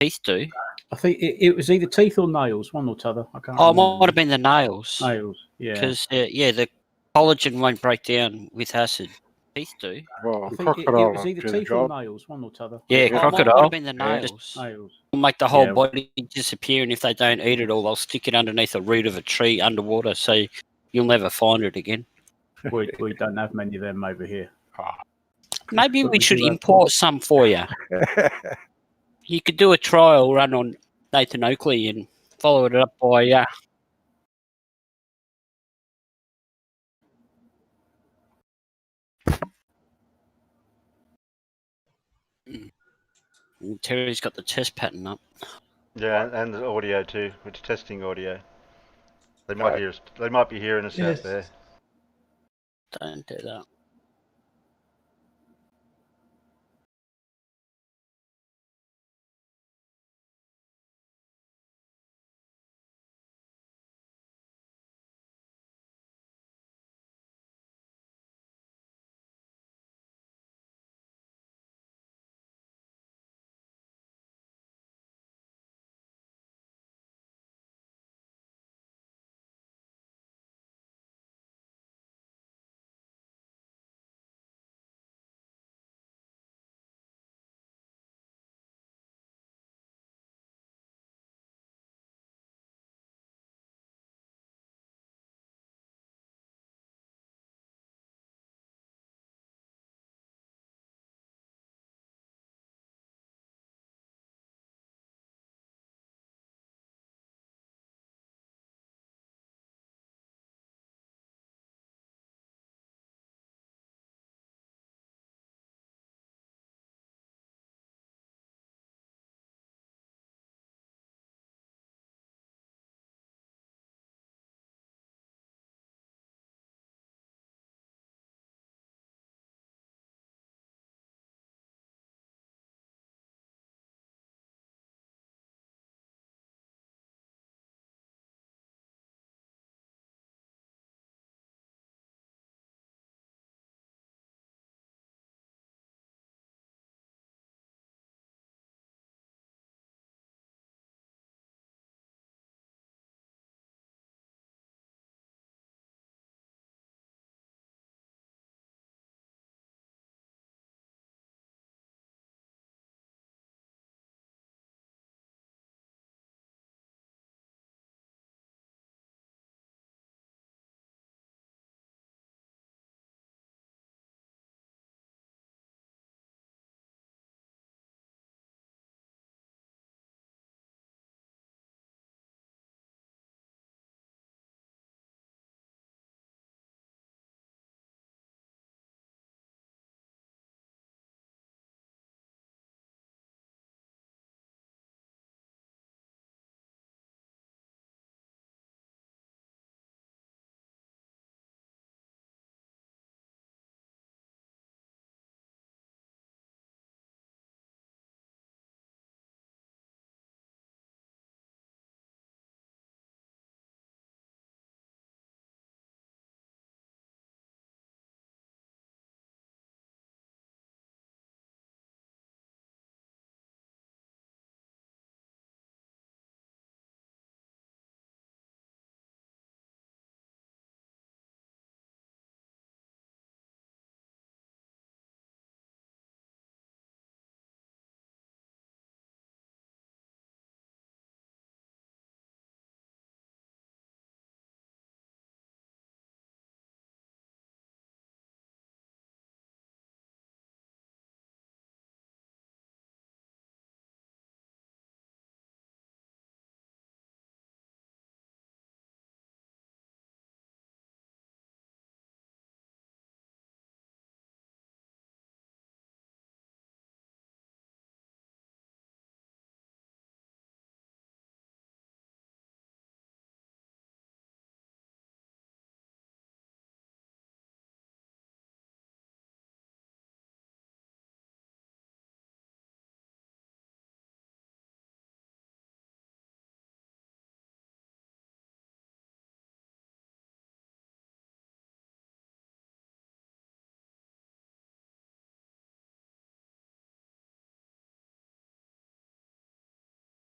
Teeth do. I think it was either teeth or nails, one or t'other. I can't. Oh, it remember. might have been the nails. Nails, yeah. Because the collagen won't break down with acid. Teeth do. Well, I think crocodile it was either do the teeth or job. nails, one or t'other. Yeah, Yeah. crocodile. Might have been the Yeah. nails. Nails. Will make the whole Yeah. body disappear, and if they don't eat it all, they'll stick it underneath a root of a tree underwater, so you'll never find it again. We don't have many of them over here. Maybe we should do have- import some for you. You could do a trial run on Nathan Oakley and follow it up by Terry's got the test pattern up. Yeah, and the audio too. It's testing audio. They might hear us. They might be hearing us out there. Don't do that.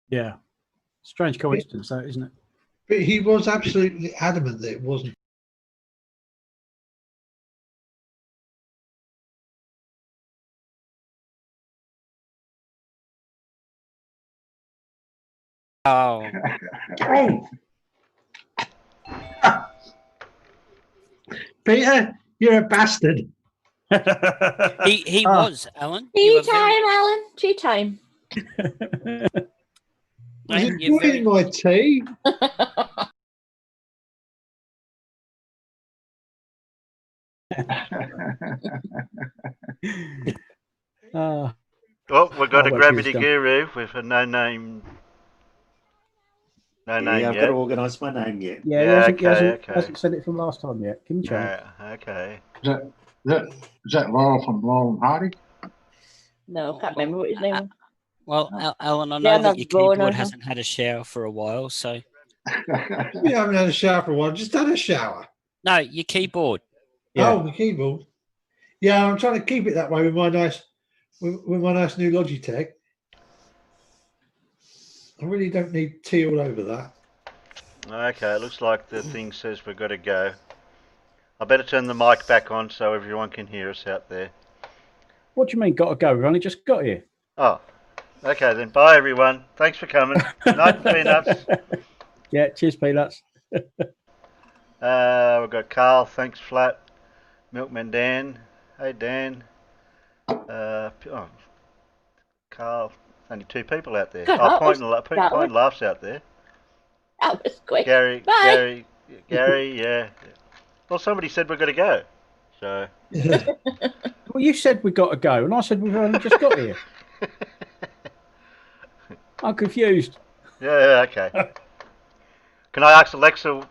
Yeah. Strange coincidence, that, isn't it? But he was absolutely adamant that it wasn't. Oh, Peter, you're a bastard. he Ah. was, Alan. Tea You were time, very, Alan. Tea time. I was you're very, enjoying my tea. Ah, Oh, we've got I'll a wait till gravity he's done. guru with a no name Yeah, I've got yet. to organise my name yet. yeah, Yeah, he okay. hasn't said it from last time yet. Give him a chance. Okay. Is that Laurel from Laurel and Hardy? No, can't remember what his name was. well, Alan, I know Yeah, that that's your going keyboard on. hasn't had a shower for a while, so We haven't had a shower for a while. Just had a shower. no, your keyboard. Yeah. Oh, the keyboard. Yeah, I'm trying to keep it that way with my nice new Logitech. I really don't need tea all over that. Okay, it looks like the thing says we've got to go. I better turn the mic back on so everyone can hear us out there. What do you mean, got to go? We've only just got here. Oh, okay then. Bye everyone. Thanks for coming. Night peanuts. Yeah, cheers, Peanuts. We've got Carl. Thanks, Flat. Milkman Dan. Hey Dan. Carl. Only 2 people out there. God, Oh, that Point was- and Laughs out there. That was quick. Gary. Bye. Gary. Yeah. Well, somebody said we're going to go. So. Well, you said we got to go, and I said we've only just got here. I'm confused. Yeah. Okay. Can I ask Alexa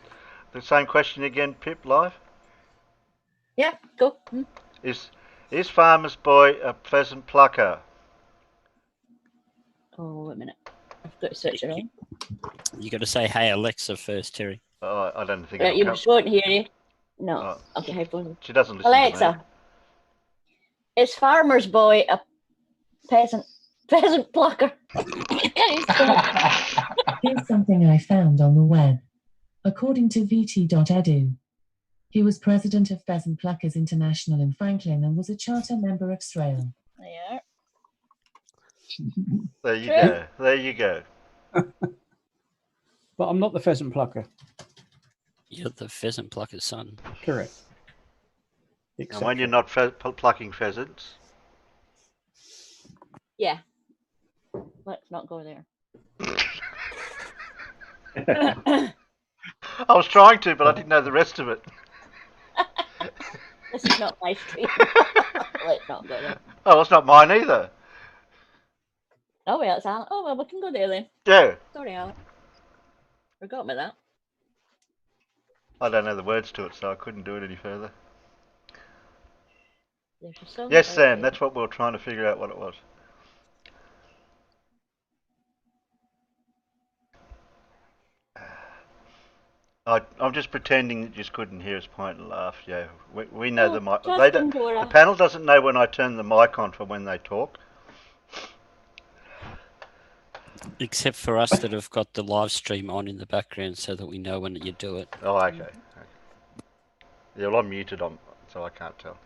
the same question again, Pip, live? Yeah, go. Is Farmer's Boy a pleasant plucker? Oh, wait a minute. I've got to switch it on. You got to say, "Hey Alexa" first, Terry. Oh, I don't think Right, it'll you come. just won't hear you. No. Oh. Okay, headphones. She doesn't listen to me. Alexa, is Farmer's Boy a peasant plucker? Here's something I found on the web. According to vt.edu, he was president of Pheasant Pluckers International in Franklin and was a charter member of SRAIL. Yeah. There you True. go. There you go. But I'm not the pheasant plucker. You're the pheasant plucker's son. Correct. And when you're not plucking pheasants, Yeah. Let's not go there. I was trying to, but I didn't know the rest of it. This is not my street. Let's not go there. Oh, it's not mine either. Oh, well, it's Alan. Oh, well, we can go there then. Yeah. Sorry, Alan. Forgot about that. I don't know the words to it, so I couldn't do it any further. There's a song. Yes, about Sam, it. that's what we were trying to figure out what it was. I'm just pretending that you just couldn't hear us point and laugh. Yeah, we know the mic. just They don't, Pandora. the panel doesn't know when I turn the mic on for when they talk. Except for us that have got the live stream on in the background so that we know when you do it. Oh, okay. Yeah, well, I'm muted on, so I can't tell.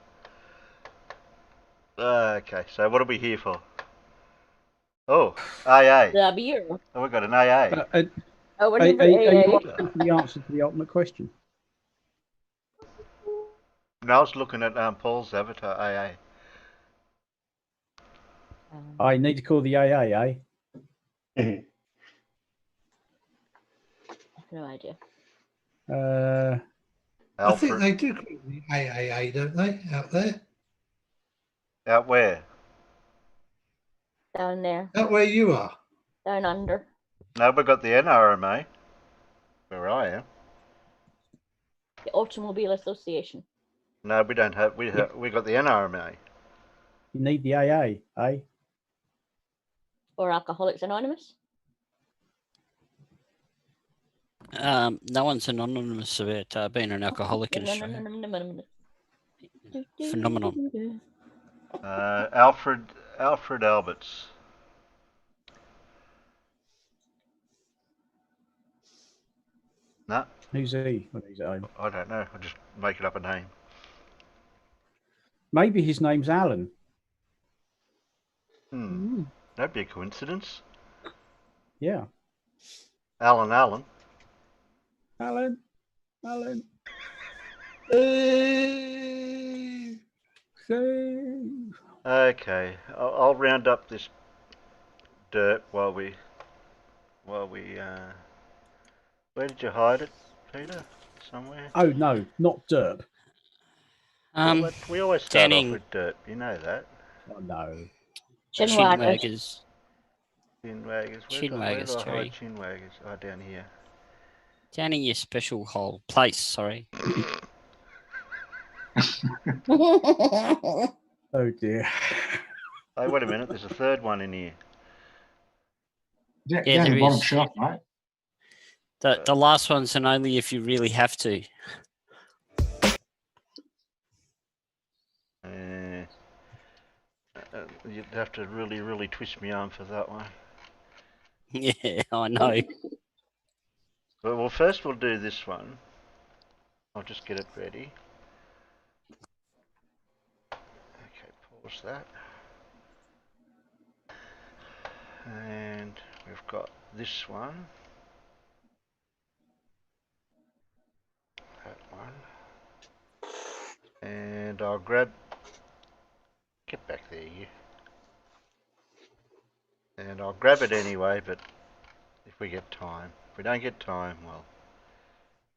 Okay, so what are we here for? Oh, AA. The beer. Oh, we've got an AA. Oh, we're Are here for you AA. asking for the answer to the ultimate question? No, I was looking at Paul's avatar, AA. I need to call the AA, eh? No idea. I think Alfred. they do call it the AAA, don't they, out there? Out where? Down there. Out where you are. Down under. No, we've got the NRMA. Where I am. The Automobile Association. No, we don't have. We got the NRMA. You need the AA, eh? Or Alcoholics Anonymous. No one's anonymous about being an alcoholic in Australia. Phenomenon. Alfred Alberts. No, Who's he when he's at home? I don't know. I just make it up a name. Maybe his name's Alan. That'd be a coincidence. Yeah. Alan. Alan. Save. Okay, I'll round up this dirt while we. Where did you hide it, Peter? Somewhere. Oh no, not derp. We always start off Danning. with dirt. You know that. Oh no. Chinwaggers. Chinwaggers. Chinwaggers, Where do I Terry. hide chinwaggers? Oh, down here. Down in your special hole place, sorry. Oh dear. Oh, wait a minute. There's a third one in here. Yeah, Yeah, down there the bottom is. shelf, mate. The last one's and only if you really have to. You'd have to really, really twist my arm for that one. Yeah, I know. Well, first we'll do this one. I'll just get it ready. Okay, pause that. And we've got this one. That one. And I'll grab... Get back there, you. And I'll grab it anyway, but if we get time. If we don't get time, well,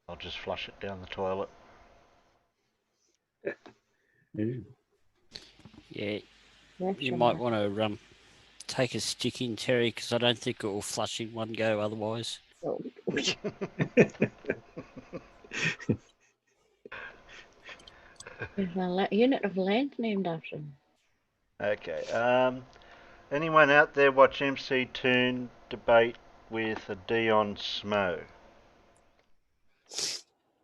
I'll just flush it down the toilet. Ew. Yeah, you might want to take a stick in, Terry, because I don't think it will flush in one go otherwise. There's a unit of land named after him. Okay. Anyone out there watch MC Toon debate with a Dion Smo?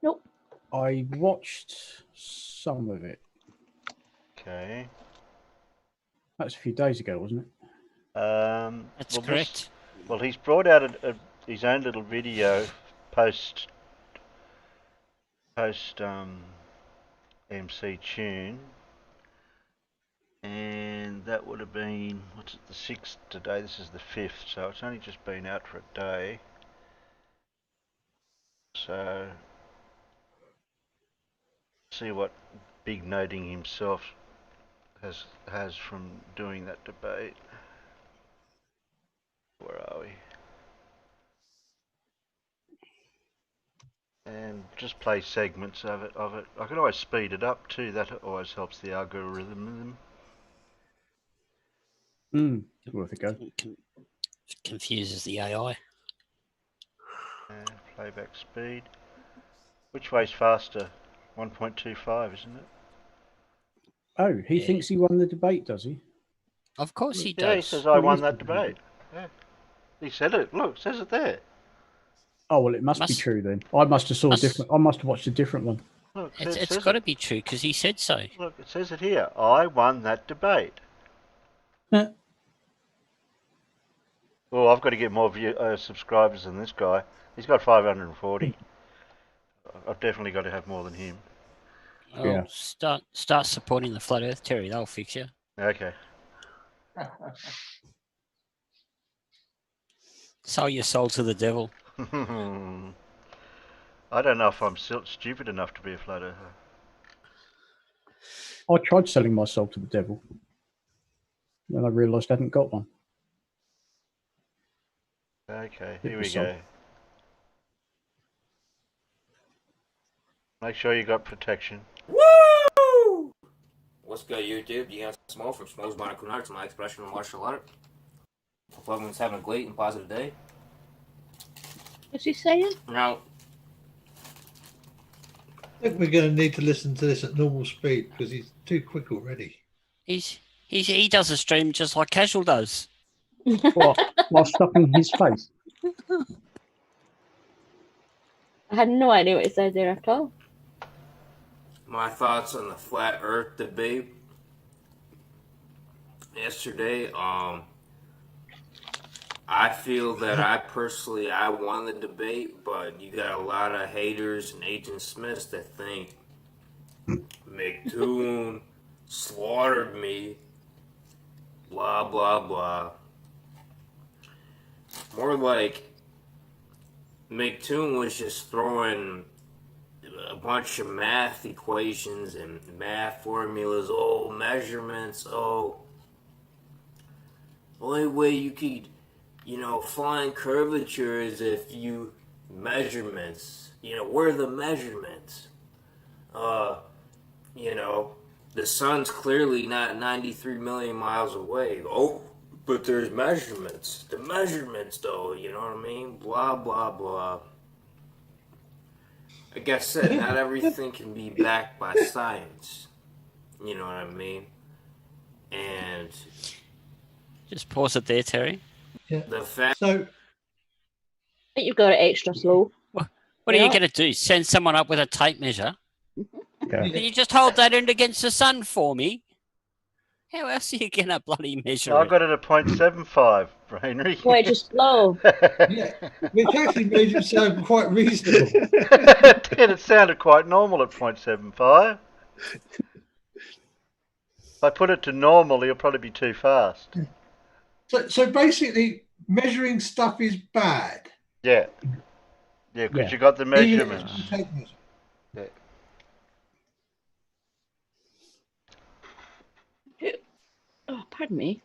Nope. I watched some of it. Okay. That's a few days ago, wasn't it? That's well, correct. He's brought out his own little video post MC Tune, and that would have been, what's it, the 6th today? This is the 5th, so it's only just been out for a day. So see what big noting himself has from doing that debate. Where are we? And just play segments of it. I can always speed it up too. That always helps the algorithm. Worth a go. Confuses the AI. And playback speed. Which way's faster? 1.25, isn't it? Oh, he Yeah. thinks he won the debate, does he? Of course he Yeah, he does. says I Well, won he's that confused. debate. Yeah. He said it. Look, it says it there. Oh well, it must be true then. I must have saw a Must- different. I must have watched a different one. Look, It's got to be true because he said so. Look, it says it here. I won that debate. Huh. Well, I've got to get more subscribers than this guy. He's got 540. I've definitely got to have more than him. Well, Yeah. start supporting the flat Earth, Terry. They'll fix you. Okay. Sell your soul to the devil. I don't know if I'm stupid enough to be a flat earther. I tried selling my soul to the devil. Then I realised I hadn't got one. Okay, Bit here of we soul. go. Make sure you got protection. Woo! What's good, YouTube? You got Small from Small's Monocle Arts, my expression of martial art. Hope everyone's having a great and positive day. What's he saying? Now, I think we're going to need to listen to this at normal speed because he's too quick already. He does a stream just like Casual does. What? While stuffing his face. I had no idea what it said there at all. my thoughts on the flat Earth debate yesterday. I feel that I won the debate, but you got a lot of haters and Agent Smiths that think McToon slaughtered me, blah, blah, blah. More like McToon was just throwing a bunch of math equations and math formulas, measurements, only way you could, find curvature is if you measurements. Where are the measurements? The sun's clearly not 93 million miles away. Oh, but there's measurements. The measurements, though, you know what I mean? Blah, blah, blah. Like I said, not everything can be backed by science. You know what I mean? And Just pause it there, Terry. Yeah. the fact... So, I think you've got it extra slow. What are you going to do? Send someone up with a tape measure? Yeah. Can you just hold that end against the sun for me? How else are you going to bloody measure I it? got it at 0.75, Henry. Why just slow? yeah, which actually made it sound quite reasonable. And it sounded quite normal at 0.75. If I put it to normal, it'll probably be too fast. So basically, measuring stuff is bad. Yeah. Yeah, because Yeah. you got the Even if measurements. you take measure. Yeah. Oh, pardon me.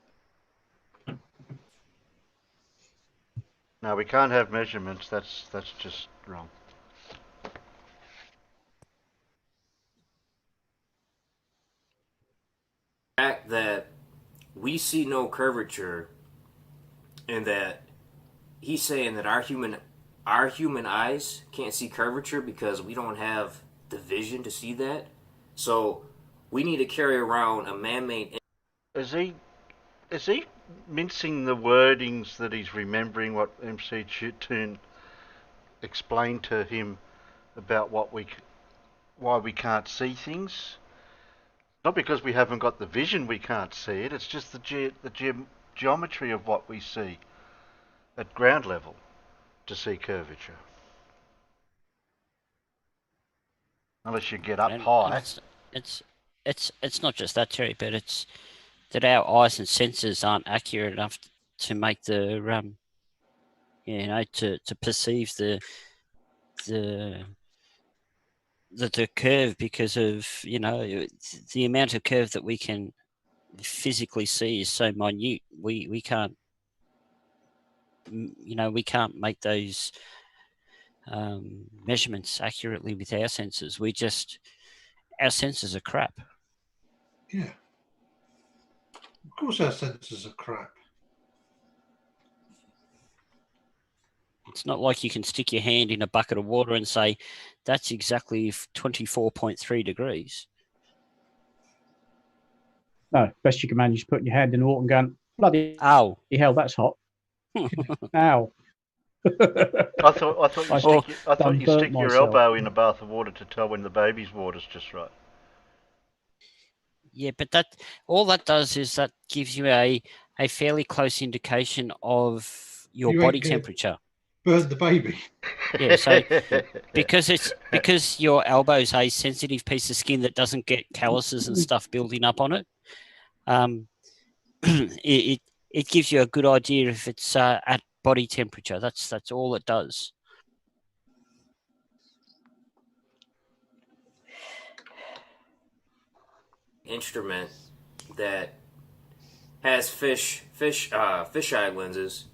No, we can't have measurements. That's just wrong. fact that we see no curvature, and that he's saying that our human eyes can't see curvature because we don't have the vision to see that. So we need to carry around a man-made... Is he mincing the wordings that he's remembering what MC Toon explained to him about why we can't see things? Not because we haven't got the vision we can't see it, it's just the geometry of what we see at ground level to see curvature. Unless you get up And high. it's not just that, Terry, but it's that our eyes and senses aren't accurate enough to make the to perceive the curve, because of the amount of curve that we can physically see is so minute. We can't we can't make those measurements accurately with our senses. Our senses are crap. Yeah. Of course our sensors are crap. It's not like you can stick your hand in a bucket of water and say, that's exactly 24.3 degrees. No, best you can manage is putting your hand in the water and going, bloody Ow. hell, that's hot. Ow. I thought you burnt stick your myself. elbow in a bath of water to tell when the baby's water's just right. Yeah, but all that does is that gives you a fairly close indication of your You body ain't gonna temperature. Burn the baby. Yeah, so because your elbow's a sensitive piece of skin that doesn't get calluses and stuff building up on it, it gives you a good idea if it's at body temperature. That's all it does. instrument that has fisheye lenses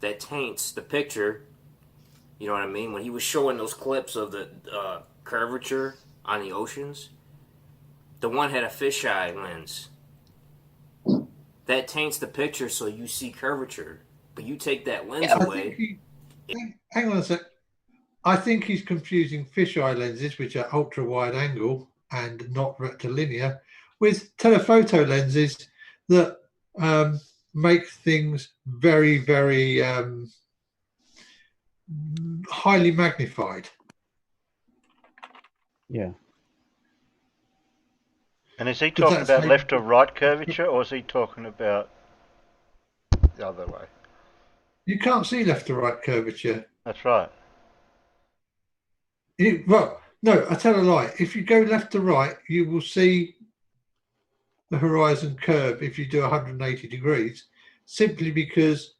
that taints the picture. You know what I mean? When he was showing those clips of the curvature on the oceans, the one had a fisheye lens. That taints the picture so you see curvature. But you take that lens away. Hang on a sec. I think he's confusing fisheye lenses, which are ultra wide angle and not rectilinear, with telephoto lenses that make things very, very highly magnified. Yeah. And is he talking about left or right curvature, or is he talking about the other way? You can't see left to right curvature. That's right. Well, no, I tell a lie. If you go left to right, you will see the horizon curve if you do 180 degrees, simply because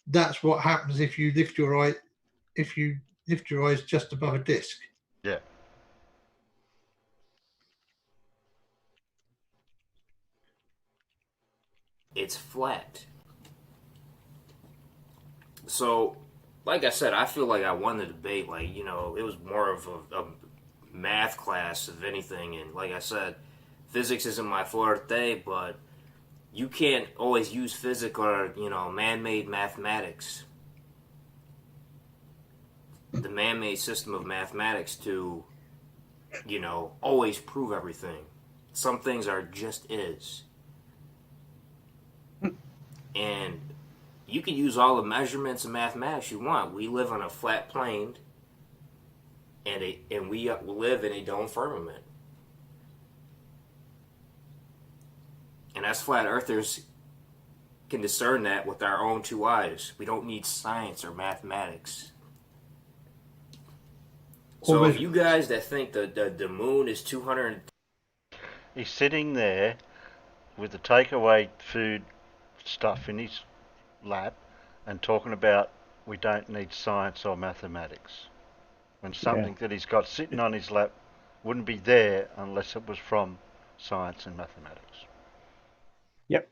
that's what happens if you lift your eye, if you lift your eyes just above a disc. Yeah. It's flat. So, like I said, I feel like I won the debate. Like, you know, it was more of a math class, if anything. And like I said, physics isn't my forte, but you can't always use physics or, you know, man-made mathematics, the man-made system of mathematics to, you know, always prove everything. Some things are just is. And you can use all the measurements and mathematics you want. We live on a flat plane, and we live in a dome firmament. And us flat earthers can discern that with our own two eyes. We don't need science or mathematics. So if you guys that think the moon is 200... He's sitting there with the takeaway food stuff in his lap and talking about we don't need science or mathematics, when something that he's got sitting on his lap wouldn't be there unless it was from science and mathematics. Yep.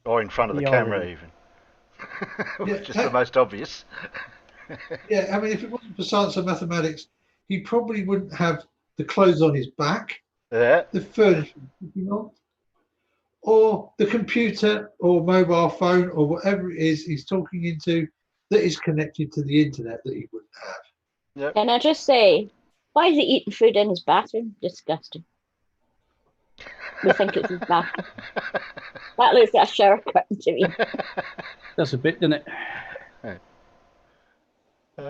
Or in front of the camera even. Which is the most obvious. Yeah, I mean, if it wasn't for science and mathematics, he probably wouldn't have the clothes on his back, the furniture, or the computer or mobile phone or whatever it is he's talking into that is connected to the internet that he wouldn't have. Yep. Can I just say, why is he eating food in his bathroom? Disgusting. We think it's his bathroom. That looks like a shower curtain to me. That's a bit, doesn't it?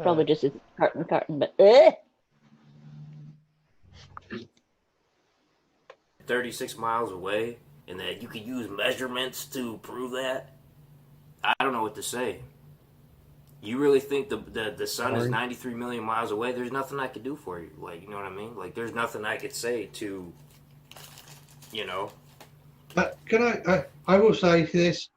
Probably just his curtain, but 36 miles away, and that you could use measurements to prove that. I don't know what to say. You really think the sun is 93 million miles away? There's nothing I could do for you. Like, you know what I mean? Like, there's nothing I could say to, you know. I will say this.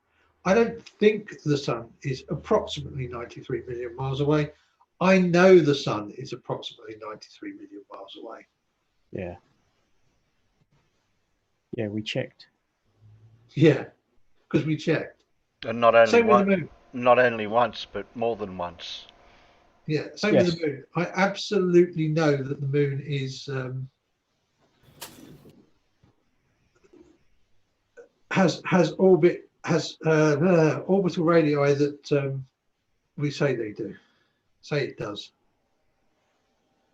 I don't think the sun is approximately 93 million miles away. I know the sun is approximately 93 million miles away. Yeah. Yeah, we checked. Yeah, because we checked. And not only once, but more than once. Yeah, same with the moon. I absolutely know that the moon is has orbital radii that we say they do. Say it does.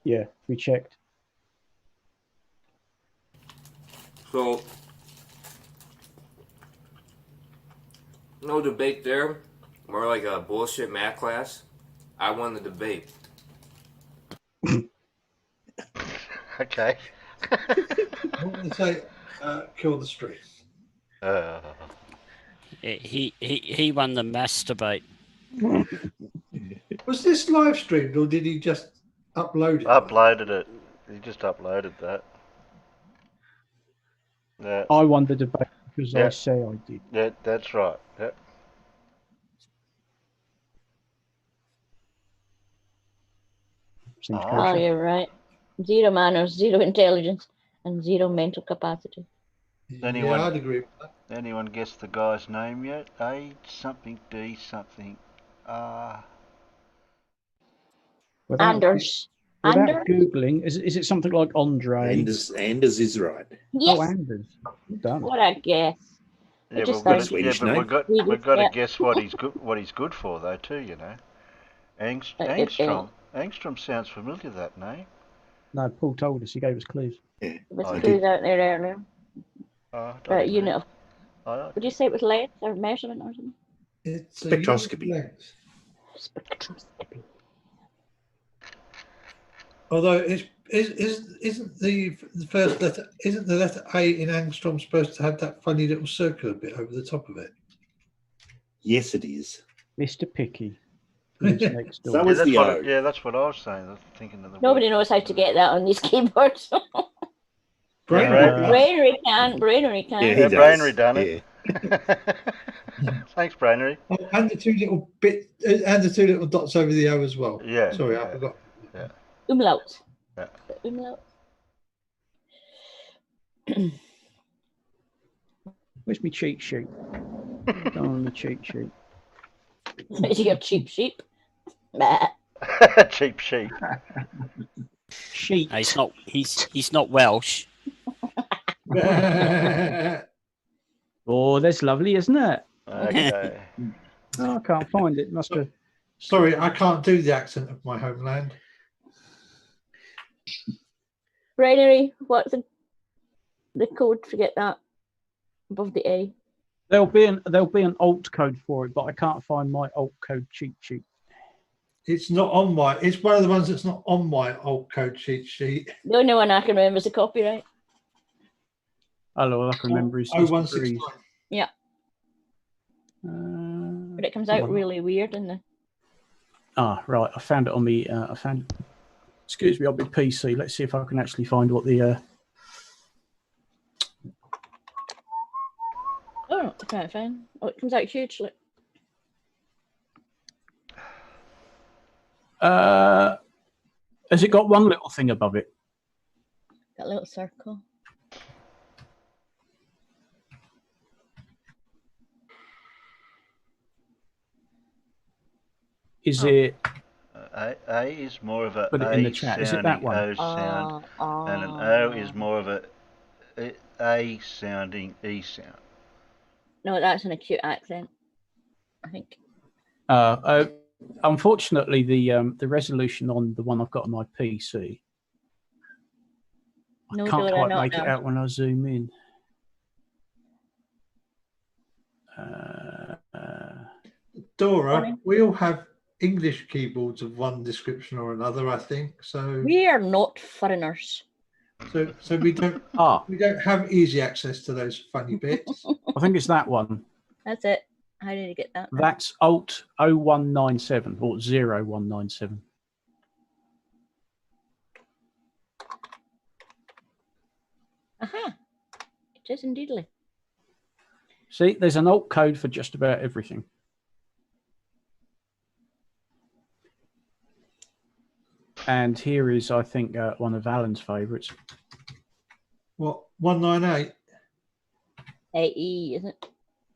Yeah, we checked. So, no debate there. More like a bullshit math class. I won the debate. Okay. I'm going to say kill the stream. He won the maths debate. Was this live streamed or did he just upload it? Uploaded it. He just uploaded that. Yeah. I won the debate because I say I did. Yeah, that's right. Yeah. oh, you're right. 0 manners, 0 intelligence, and 0 mental capacity. Anyone, I'd agree with that. Anyone guess the guy's name yet? A something, D something. Anders. Without Googling, is it something like Andre? Anders is right. Yes. Oh, Anders. Well done. What a guess. Yeah, but we've got to guess what he's good for though too. You know, Angstrom. Angstrom sounds familiar. That name. No, Paul told us. He gave us clues. Yeah. There was clues out there earlier. But you know, would you say it was length or measurement or something? It's spectroscopy. Spectroscopy. Although isn't the first letter, isn't the letter A in angstrom supposed to have that funny little circular bit over the top of it? Yes, it is. Mr. Picky. Lives next door. That was the O. That's what I was saying. I was thinking of the Nobody word. knows how to get that on these keyboards. Brainery. Brainery can. Yeah, he does. Brainery done it. Thanks, Brainery. Oh, and the two little dots over the O as well. Yeah. Sorry, I forgot. Yeah. Umlaut. Yeah. Umlaut. Where's my cheat sheet? Go on the cheat sheet. Is he a cheap sheep? Bah. Cheap sheep. Sheet. No, he's not Welsh. Oh, that's lovely, isn't it? Okay. Oh, I can't find it. Must have. Sorry, I can't do the accent of my homeland. Brainery, what's the code? Forget that. Above the A. There'll be an alt code for it, but I can't find my alt code cheat sheet. It's not on my. It's one of the ones that's not on my alt code cheat sheet. The only one I can remember is the copyright. All I can remember is 0169. Yeah. But it comes out really weird in the. Ah, right. I found it on me. Excuse me, on my PC. Let's see if I can actually find what the. Oh, I can't find. Oh, it comes out huge. Look. Has it got one little thing above it? That little circle. Is it? A is more of a Put it in the chat. Is it that one? O sound, and an O is more of a sounding E sound. No, that's an acute accent, I think. Unfortunately, the resolution on the one I've got on my PC, I can't quite make it out when I zoom in. Dora, we all have English keyboards of one description or another, I think. So we are not foreigners. So we don't have easy access to those funny bits. I think it's that one. That's it. How did you get that? That's Alt 0197 or 0197. Aha! It is indeedly. See, there's an alt code for just about everything. And here is, I think, one of Alan's favourites. What, 198? AE, isn't it?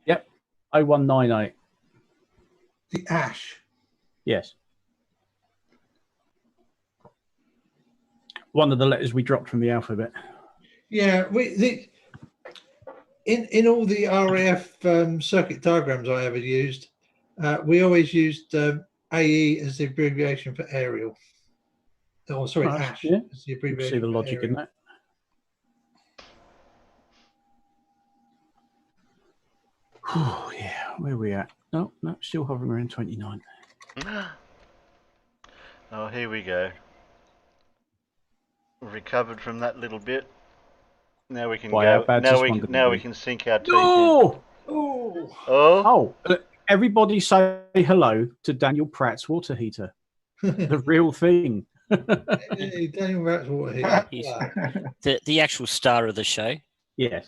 Yep, 0198. The Ash. Yes. One of the letters we dropped from the alphabet. Yeah, in all the RAF circuit diagrams I ever used, we always used AE as the abbreviation for aerial. Oh, sorry, Ash. Yeah. As the abbreviation. See the logic in that. Oh yeah, where are we at? No, still hovering around 29. Oh, here we go. Recovered from that little bit. Now we can go. Now we can sink our teeth in. Oh! Everybody say hello to Daniel Pratt's water heater. The real thing. Daniel Pratt's water heater. The actual star of the show. Yes.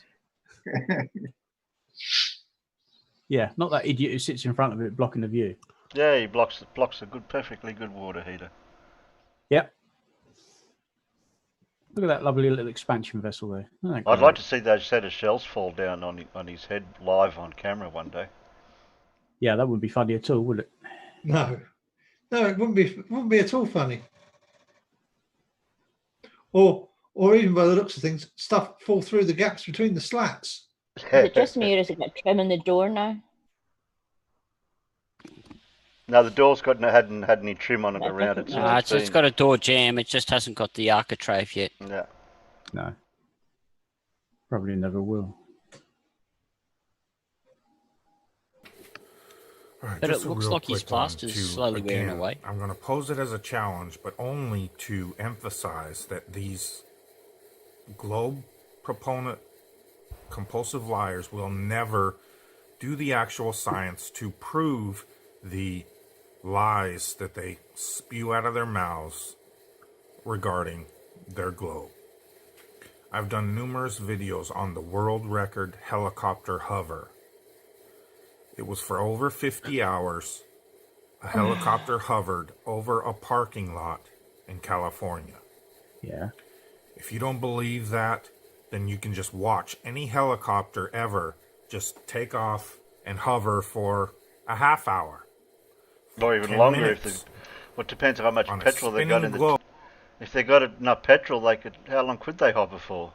Yeah, not that idiot who sits in front of it blocking the view. Yeah, he blocks a perfectly good water heater. Yep. Look at that lovely little expansion vessel there. I'd like to see those set of shells fall down on his head live on camera one day. Yeah, that wouldn't be funny at all, would it? No, it wouldn't be at all funny. Or even by the looks of things, stuff fall through the gaps between the slats. Is it just me or is it got trim in the door now? No, the door's hadn't had any trim on it around it. It's got a door jamb. It just hasn't got the architrave yet. Yeah. No. Probably never will. Right, but it looks like his plaster's slowly wearing away. I'm going to pose it as a challenge, but only to emphasize that these globe proponent compulsive liars will never do the actual science to prove the lies that they spew out of their mouths regarding their globe. I've done numerous videos on the world record helicopter hover. It was for over 50 hours. A helicopter hovered over a parking lot in California. Yeah. If you don't believe that, then you can just watch any helicopter ever just take off and hover for a half hour. Or even 10 longer minutes it depends how much on a petrol they got in spinning globe. If they got enough petrol, how long could they hover for?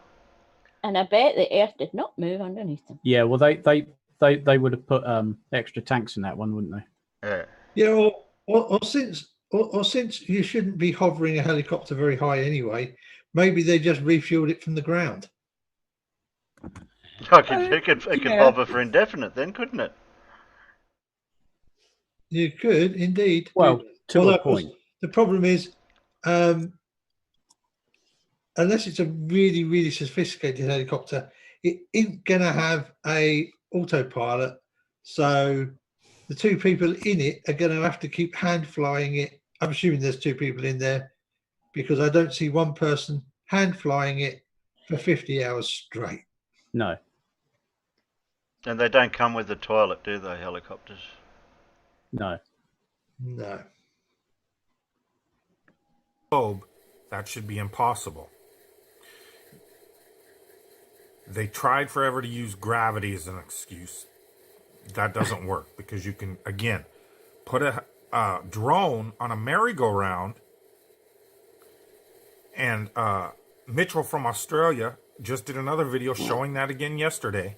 And I bet the Earth did not move underneath them. Yeah, well, they would have put extra tanks in that one, wouldn't they? Yeah. Yeah, or since you shouldn't be hovering a helicopter very high anyway, maybe they just refueled it from the ground. It could hover for indefinite then, couldn't it? You could indeed. Well, to Although, a of course, point. the problem is, unless it's a really, really sophisticated helicopter, it ain't going to have a autopilot. So the two people in it are going to have to keep hand flying it. I'm assuming there's two people in there because I don't see one person hand flying it for 50 hours straight. No. And they don't come with a toilet, do they, helicopters? No. No. Globe, that should be impossible. They tried forever to use gravity as an excuse. That doesn't work because you can, again, put a drone on a merry-go-round, and Mitchell from Australia just did another video showing that again yesterday,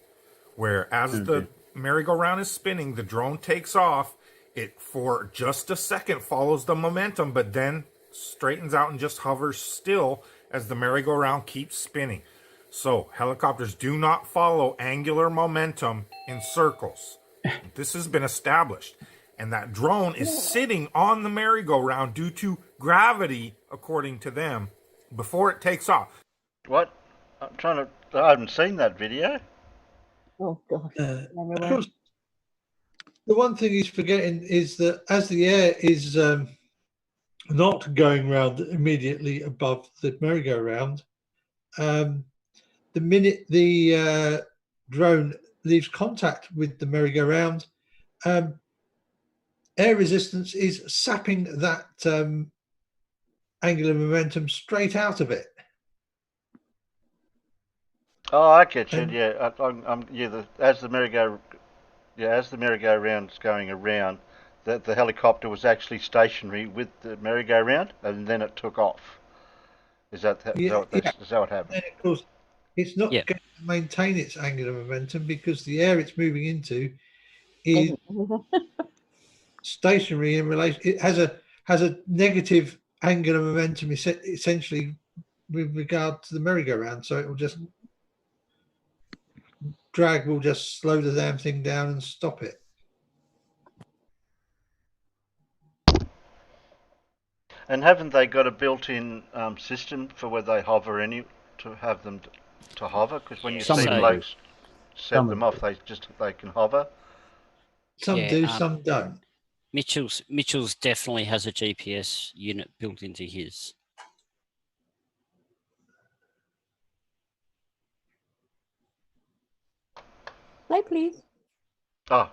where as the merry-go-round is spinning, the drone takes off. It, for just a second, follows the momentum, but then straightens out and just hovers still as the merry-go-round keeps spinning. So, helicopters do not follow angular momentum in circles. This has been established. And that drone is sitting on the merry-go-round due to gravity, according to them, before it takes off. What? I haven't seen that video. Oh, God. Of course, the one thing he's forgetting is that as the air is not going round immediately above the merry-go-round, the minute the drone leaves contact with the merry-go-round, air resistance is sapping that angular momentum straight out of it. Oh, I get you. Yeah, as the merry-go-round's going around, the helicopter was actually stationary with the merry-go-round, and then it took off. Is that what happened? And of course, it's not going to maintain its angular momentum because the air it's moving into is stationary in relation. It has a negative angular momentum essentially with regard to the merry-go-round, so it will just drag will just slow the damn thing down and stop it. And haven't they got a built-in system for where they hover to have them to hover? Because when you see blokes set them off, they can hover. Some do, some don't. Mitchell's definitely has a GPS unit built into his. Play, please. Oh,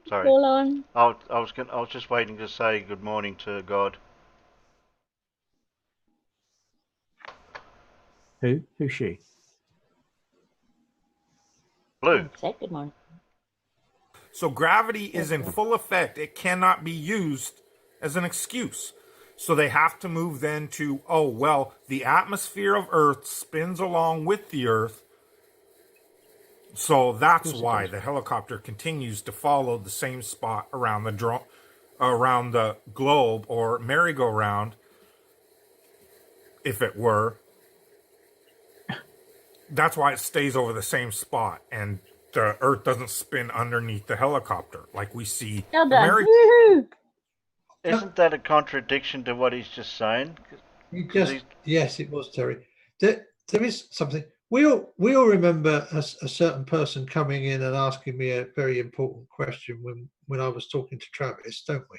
sorry. Hold on. I was just waiting to say good morning to God. Who's she? Blue. Say good morning. So gravity is in full effect. It cannot be used as an excuse. So they have to move then to, the atmosphere of Earth spins along with the Earth. So that's why the helicopter continues to follow the same spot around the globe or merry-go-round, if it were. That's why it stays over the same spot, and the Earth doesn't spin underneath the helicopter like we see. Isn't that a contradiction to what he's just saying? Yes, it was, Terry. There is something. We all remember a certain person coming in and asking me a very important question when when I was talking to Travis, don't we?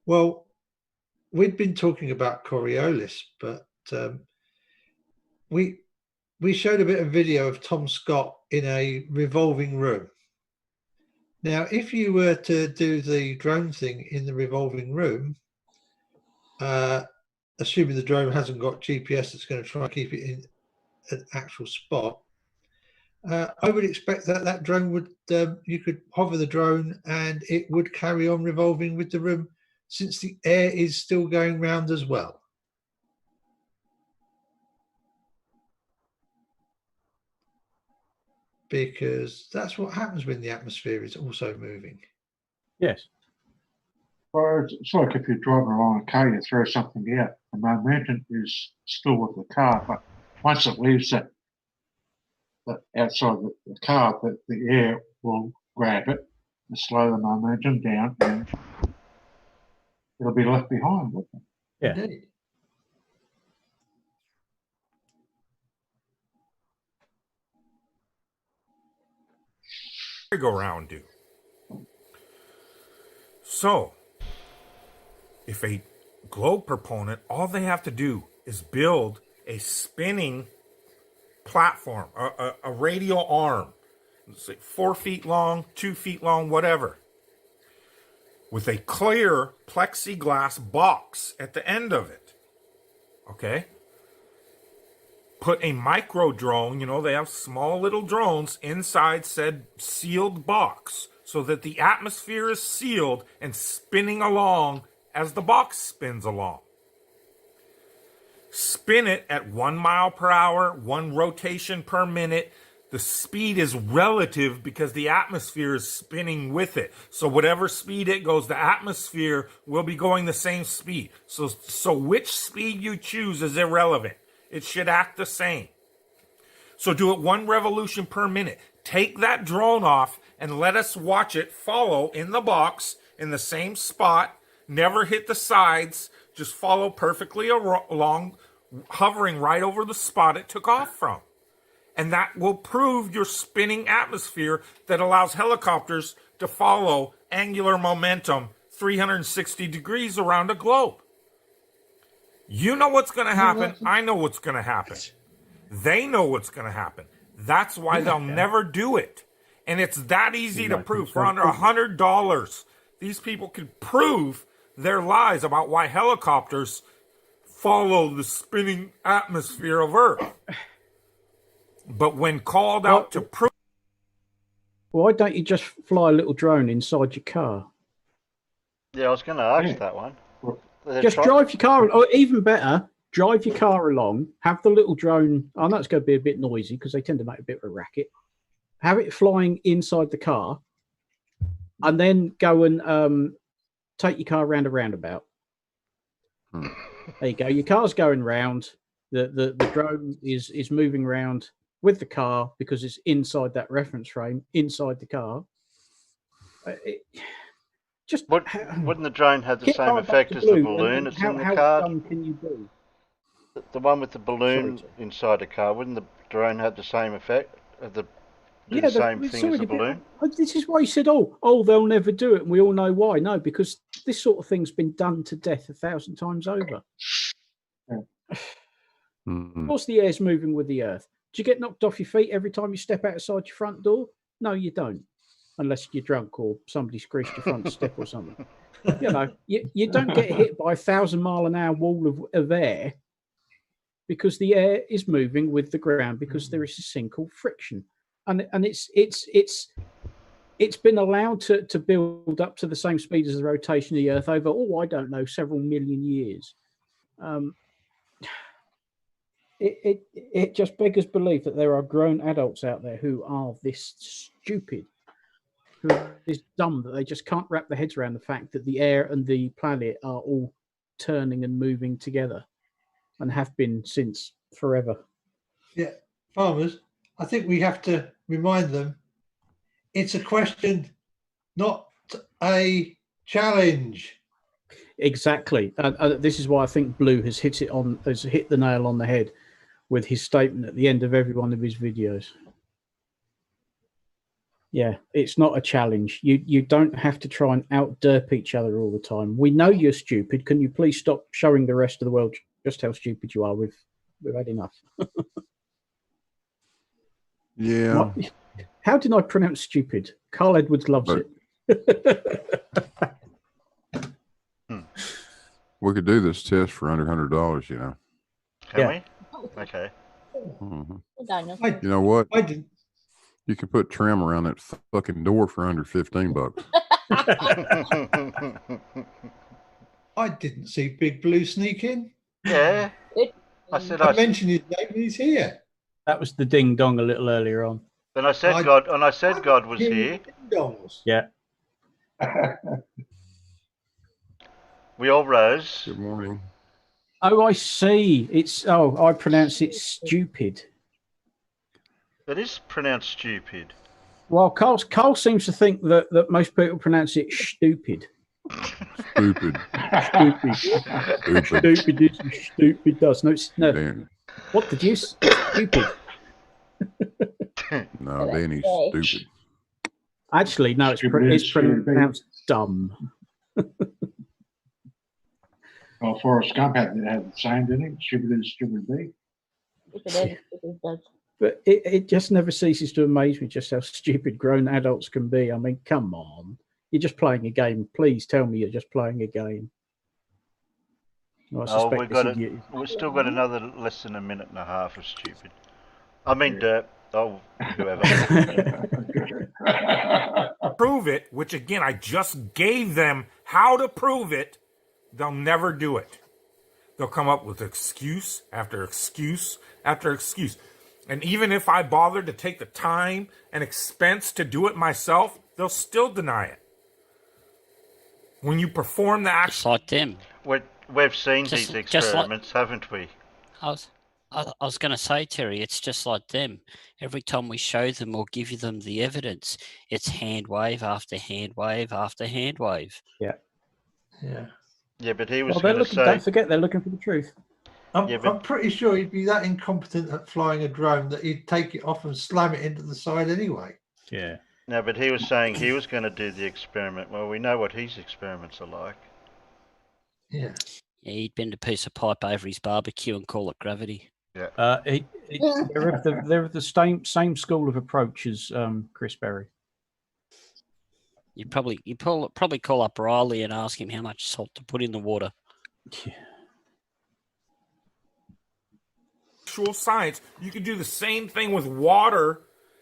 Well, we'd been talking about Coriolis, but we showed a bit of video of Tom Scott in a revolving room. Now, if you were to do the drone thing in the revolving room, assuming the drone hasn't got GPS that's going to try and keep it in an actual spot, I would expect that drone would, you could hover the drone and it would carry on revolving with the room, since the air is still going round as well. Because that's what happens when the atmosphere is also moving. Yes. Well, it's like if you're driving along a car, you throw something out, the momentum is still with the car, but once it leaves the outside the car, the air will grab it and slow the momentum down, and it'll be left behind with it. Yeah. Indeed. Merry-go-round do. So, if a globe proponent, all they have to do is build a spinning platform, a radial arm, say 4 feet long, 2 feet long, whatever, with a clear plexiglass box at the end of it. Okay? Put a micro drone, they have small little drones inside said sealed box so that the atmosphere is sealed and spinning along as the box spins along. Spin it at 1 mile per hour, 1 rotation per minute. The speed is relative because the atmosphere is spinning with it. So whatever speed it goes, the atmosphere will be going the same speed. So which speed you choose is irrelevant. It should act the same. So do it 1 revolution per minute. Take that drone off and let us watch it follow in the box in the same spot. Never hit the sides. Just follow perfectly along, hovering right over the spot it took off from. And that will prove your spinning atmosphere that allows helicopters to follow angular momentum 360 degrees around a globe. You know what's going to happen. I know what's going to happen. They know what's going to happen. That's why they'll never do it. And it's that easy to prove. For under $100, these people can prove their lies about why helicopters follow the spinning atmosphere of Earth. But when called out to prove... Why don't you just fly a little drone inside your car? Yeah, I was going to ask that one. Just drive your car, or even better, drive your car along, have the little drone. I know it's going to be a bit noisy because they tend to make a bit of a racket. Have it flying inside the car, and then go and take your car around a roundabout. There you go. Your car's going round. The drone is moving around with the car because it's inside that reference frame, inside the car. Wouldn't the drone have the same effect as the balloon that's in the car? How dumb can you be? The one with the balloon inside the car, wouldn't the drone have the same effect? Do the same thing as the balloon? This is why you said, oh, they'll never do it, and we all know why. No, because this sort of thing's been done to death 1,000 times over. Of course, the air's moving with the earth. Do you get knocked off your feet every time you step outside your front door? No, you don't. Unless you're drunk or somebody's greased your front step or something. You don't get hit by 1,000-mile-an-hour wall of air because the air is moving with the ground because there is this thing called friction. And it's been allowed to build up to the same speed as the rotation of the earth over, I don't know, several million years. It just beggars belief that there are grown adults out there who are this stupid, who are this dumb that they just can't wrap their heads around the fact that the air and the planet are all turning and moving together and have been since forever. Yeah, farmers, I think we have to remind them it's a question, not a challenge. Exactly. This is why I think Blue has hit the nail on the head with his statement at the end of every one of his videos. Yeah, it's not a challenge. You don't have to try and out-derp each other all the time. We know you're stupid. Can you please stop showing the rest of the world just how stupid you are? We've had enough. Yeah. How did I pronounce stupid? Carl Edwards loves it. We could do this test for under $100, you know. Can we? Okay. Mm-hmm. You know what? I didn't. You could put trim around that fucking door for under $15. I didn't see Big Blue sneak in. Yeah. I said I mentioned his name and he's here. That was the ding dong a little earlier on. And I said God was here. Yeah. We all rose. Good morning. Oh, I see. I pronounce it stupid. It is pronounced stupid. Well, Carl seems to think that most people pronounce it stupid. Stupid. Stupid does. No. Dan. What did you say? Stupid. No, Danny's stupid. Actually, no, it's pronounced dumb. Well, Forrest Gump had the same, didn't he? Stupid as stupid be. But it just never ceases to amaze me just how stupid grown adults can be. I mean, come on. You're just playing a game. Please tell me you're just playing a game. Well, we've still got another less than a minute and a half of stupid. I mean, derp. Oh, whoever. Prove it, which again, I just gave them how to prove it. They'll never do it. They'll come up with excuse after excuse after excuse. And even if I bothered to take the time and expense to do it myself, they'll still deny it. When you perform the action... Just like them. We've seen these experiments, haven't we? I was going to say, Terry, it's just like them. Every time we show them or give them the evidence, it's hand wave after hand wave after hand wave. Yeah. Yeah. Yeah, but he was going to say... Don't forget, they're looking for the truth. I'm pretty sure he'd be that incompetent at flying a drone that he'd take it off and slam it into the side anyway. Yeah. No, but he was saying he was going to do the experiment. Well, we know what his experiments are like. Yeah. Yeah, he'd bend a piece of pipe over his barbecue and call it gravity. Yeah. They're of the same school of approach as Chris Berry. You'd probably call up Riley and ask him how much salt to put in the water. Yeah. Actual science, you could do the same thing with water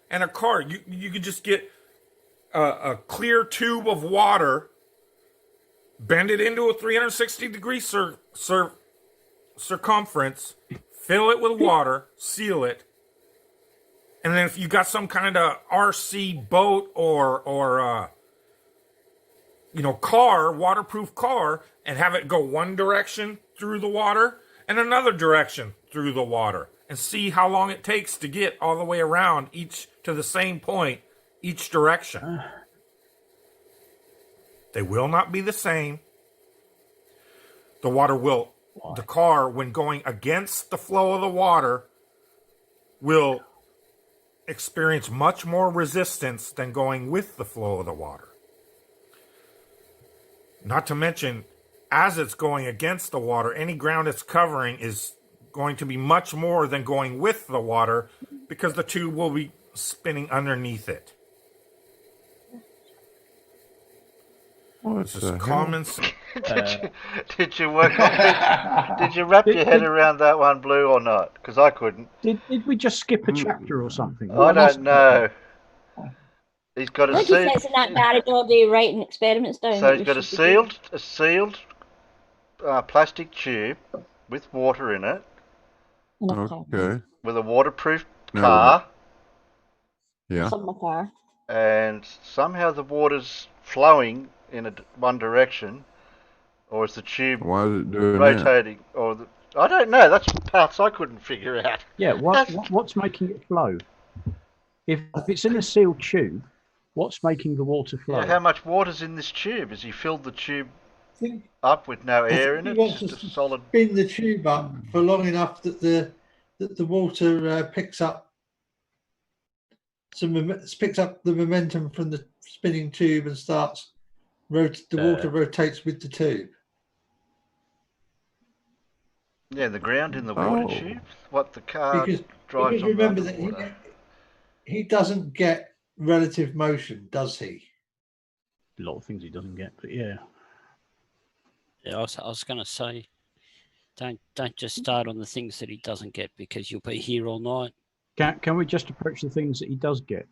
and a car. You could just get a clear tube of water, bend it into a 360-degree circumference, fill it with water, seal it, and then if you got some kind of RC boat or car, waterproof car, and have it go one direction through the water and another direction through the water, and see how long it takes to get all the way around each to the same point, each direction. They will not be the same. The car, when going against the flow of the water, will experience much more resistance than going with the flow of the water. Not to mention, as it's going against the water, any ground it's covering is going to be much more than going with the water because the tube will be spinning underneath it. This is common sense. Did you work on it? Did you wrap your head around that one, Blue, or not? Because I couldn't. Did we just skip a chapter or something? I don't know. He's got I think he says in that garage all day writing experiments down. So he's got a sealed plastic tube with water in it. Okay. With a waterproof car. Yeah. From my car. And somehow the water's flowing in one direction, or is the tube rotating? That? I don't know. That's parts I couldn't figure out. Yeah. What's making it flow? If it's in a sealed tube, what's making the water flow? Yeah, how much water's in this tube? Has he filled the tube up with no air in it? It's just a solid. Spin the tube up for long enough that the water picks up picks up the momentum from the spinning tube and starts. The water rotates with the tube. Yeah, the ground in the water tube. What the car Because drives on remember the that water. he doesn't get relative motion, does he? A lot of things he doesn't get, but yeah. Yeah, I was going to say, don't just start on the things that he doesn't get because you'll be here all night. Can we just approach the things that he does get?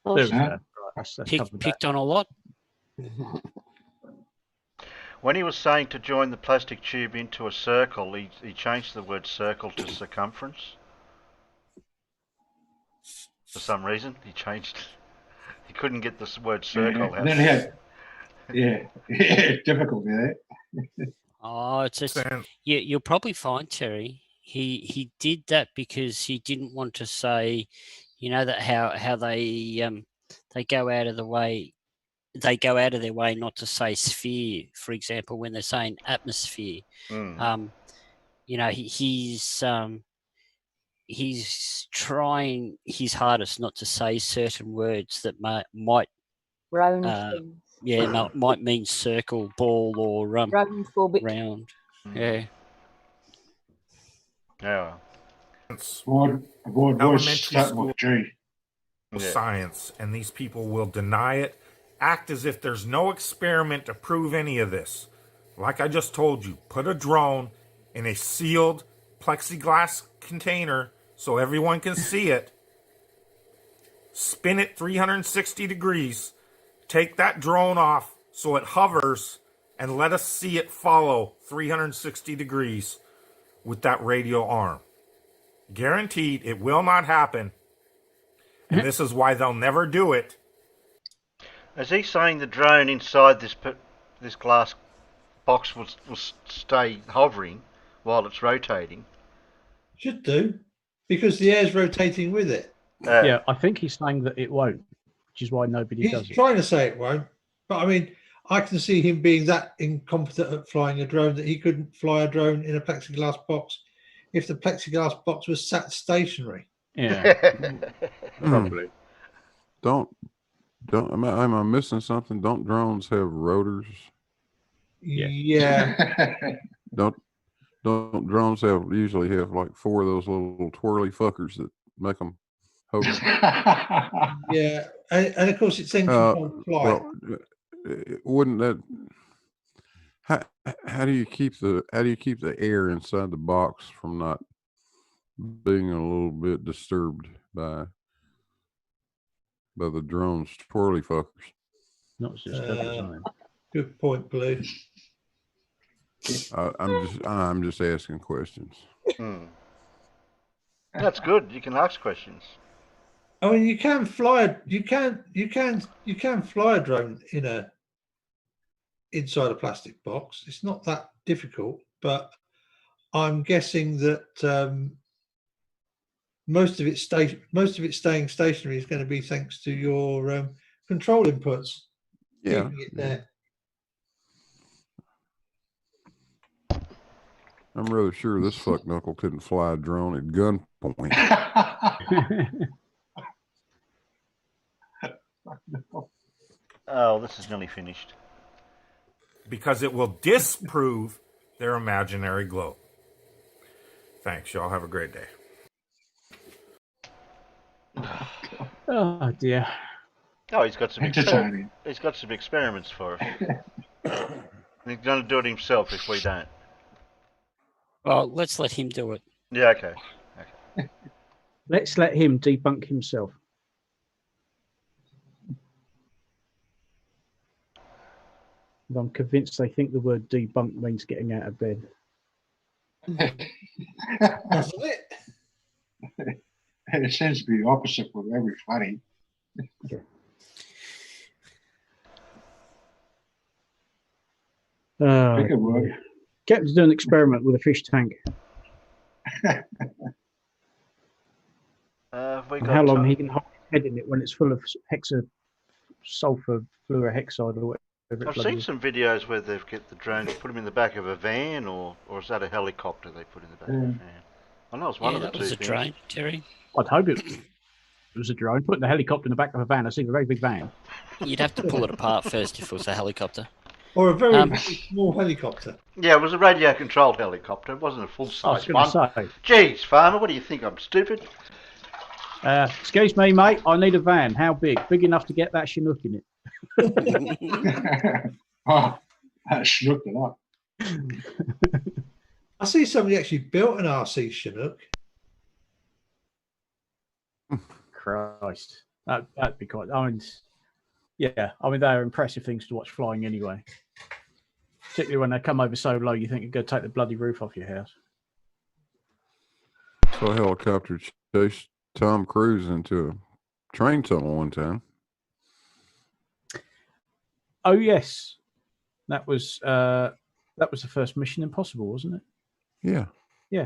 Oh, There we shit. go. That's Picked on a lot. When he was saying to join the plastic tube into a circle, he changed the word circle to circumference. For some reason, he changed. He couldn't get the word circle out. Then it's difficult, yeah. Oh, it's just you'll probably find, Terry, he did that because he didn't want to say, you know, that how they go out of the way. They go out of their way not to say sphere, for example, when they're saying atmosphere. Mm. You know, he's trying his hardest not to say certain words that might Round things. yeah, might mean circle, ball, or Round-phobic. round. Yeah. Yeah. Avoid Elementary start school with G. science, and these people will deny it, act as if there's no experiment to prove any of this. Like I just told you, put a drone in a sealed plexiglass container so everyone can see it, spin it 360 degrees, take that drone off so it hovers, and let us see it follow 360 degrees with that radio arm. Guaranteed it will not happen, and this is why they'll never do it. Is he saying the drone inside this glass box will stay hovering while it's rotating? Should do, because the air's rotating with it. Yeah, I think he's saying that it won't, which is why nobody does He's it. trying to say it won't, but I mean, I can see him being that incompetent at flying a drone that he couldn't fly a drone in a plexiglass box if the plexiglass box was sat stationary. Yeah, probably. Don't. Am I missing something? Don't drones have rotors? Yeah. Don't drones usually have like 4 of those little twirly fuckers that make them hover? Yeah, and of course it's then controlled flight. Well, wouldn't that? How do you keep the air inside the box from not being a little bit disturbed by the drone's twirly fuckers? Not just every Good point, Blue. I'm just asking questions. That's good. You can ask questions. I mean, you can fly a drone inside a plastic box. It's not that difficult, but I'm guessing that most of it staying stationary is going to be thanks to your control inputs. Yeah. Keeping it there. I'm rather sure this fuck knuckle couldn't fly a drone at gunpoint. Oh, this is nearly finished. Because it will disprove their imaginary globe. Thanks, y'all. Have a great day. Oh dear. Oh, he's got some experiments for us. He's going to do it himself if we don't. Well, let's let him do it. Yeah, okay. Let's let him debunk himself. And I'm convinced they think the word debunk means getting out of bed. That's it. It seems to be the opposite with everybody. Get him to do an experiment with a fish tank. How long he can hold his head in it when it's full of sulfur fluorohexide or whatever. I've seen some videos where they've get the drones, put them in the back of a van, or is that a helicopter they put in the back of a van? I know it's one of the that two was a things. drone, Terry. I'd hope it was a drone. Putting the helicopter in the back of a van, I see a very big van. You'd have to pull it apart first if it was a helicopter. Or a very small helicopter. Yeah, it was a radio-controlled helicopter. It wasn't a I was full-size going to one. say. Jeez, Farmer, what do you think? I'm stupid? Excuse me, mate. I need a van. How big? Big enough to get that Chinook in it. Oh, that Chinook it up. I see somebody actually built an RC Chinook. Christ, that'd be quite. I mean, yeah. I mean, they're impressive things to watch flying anyway. Particularly when they come over so low, you think you're going to take the bloody roof off your house. Saw a helicopter chase Tom Cruise into a train tunnel one time. Oh yes, that was the first Mission Impossible, wasn't it? Yeah. Yeah.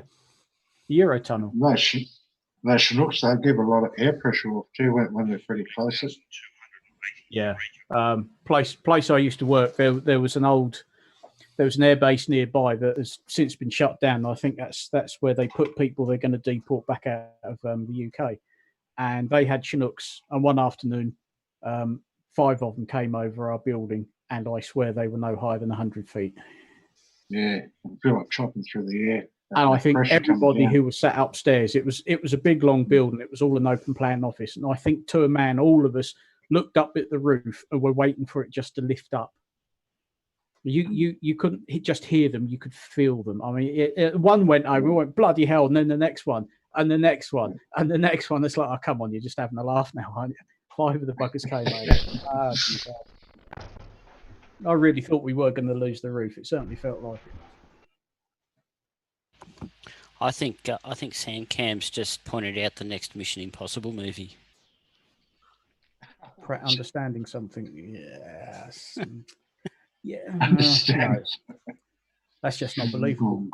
The Eurotunnel. Those Chinooks, they give a lot of air pressure off too when they're pretty close. Yeah. Place I used to work, there was an air base nearby that has since been shut down. I think that's where they put people they're going to deport back out of the UK. And they had Chinooks, and one afternoon, 5 of them came over our building, and I swear they were no higher than 100 feet. Yeah, I feel like chopping through the air. And I think everybody who was sat upstairs, it was a big long building. It was all an open plan office, and I think to a man, all of us looked up at the roof and were waiting for it just to lift up. You couldn't just hear them; you could feel them. I mean, one went over, we went bloody hell, and then the next one, and the next one, and the next one. It's like, oh come on, you're just having a laugh now, aren't you? 5 of the buggers came over. I really thought we were going to lose the roof. It certainly felt like it. I think Sam Cam's just pointed out the next Mission Impossible movie. Understanding something, yes, yeah. Understand. No. That's just not believable.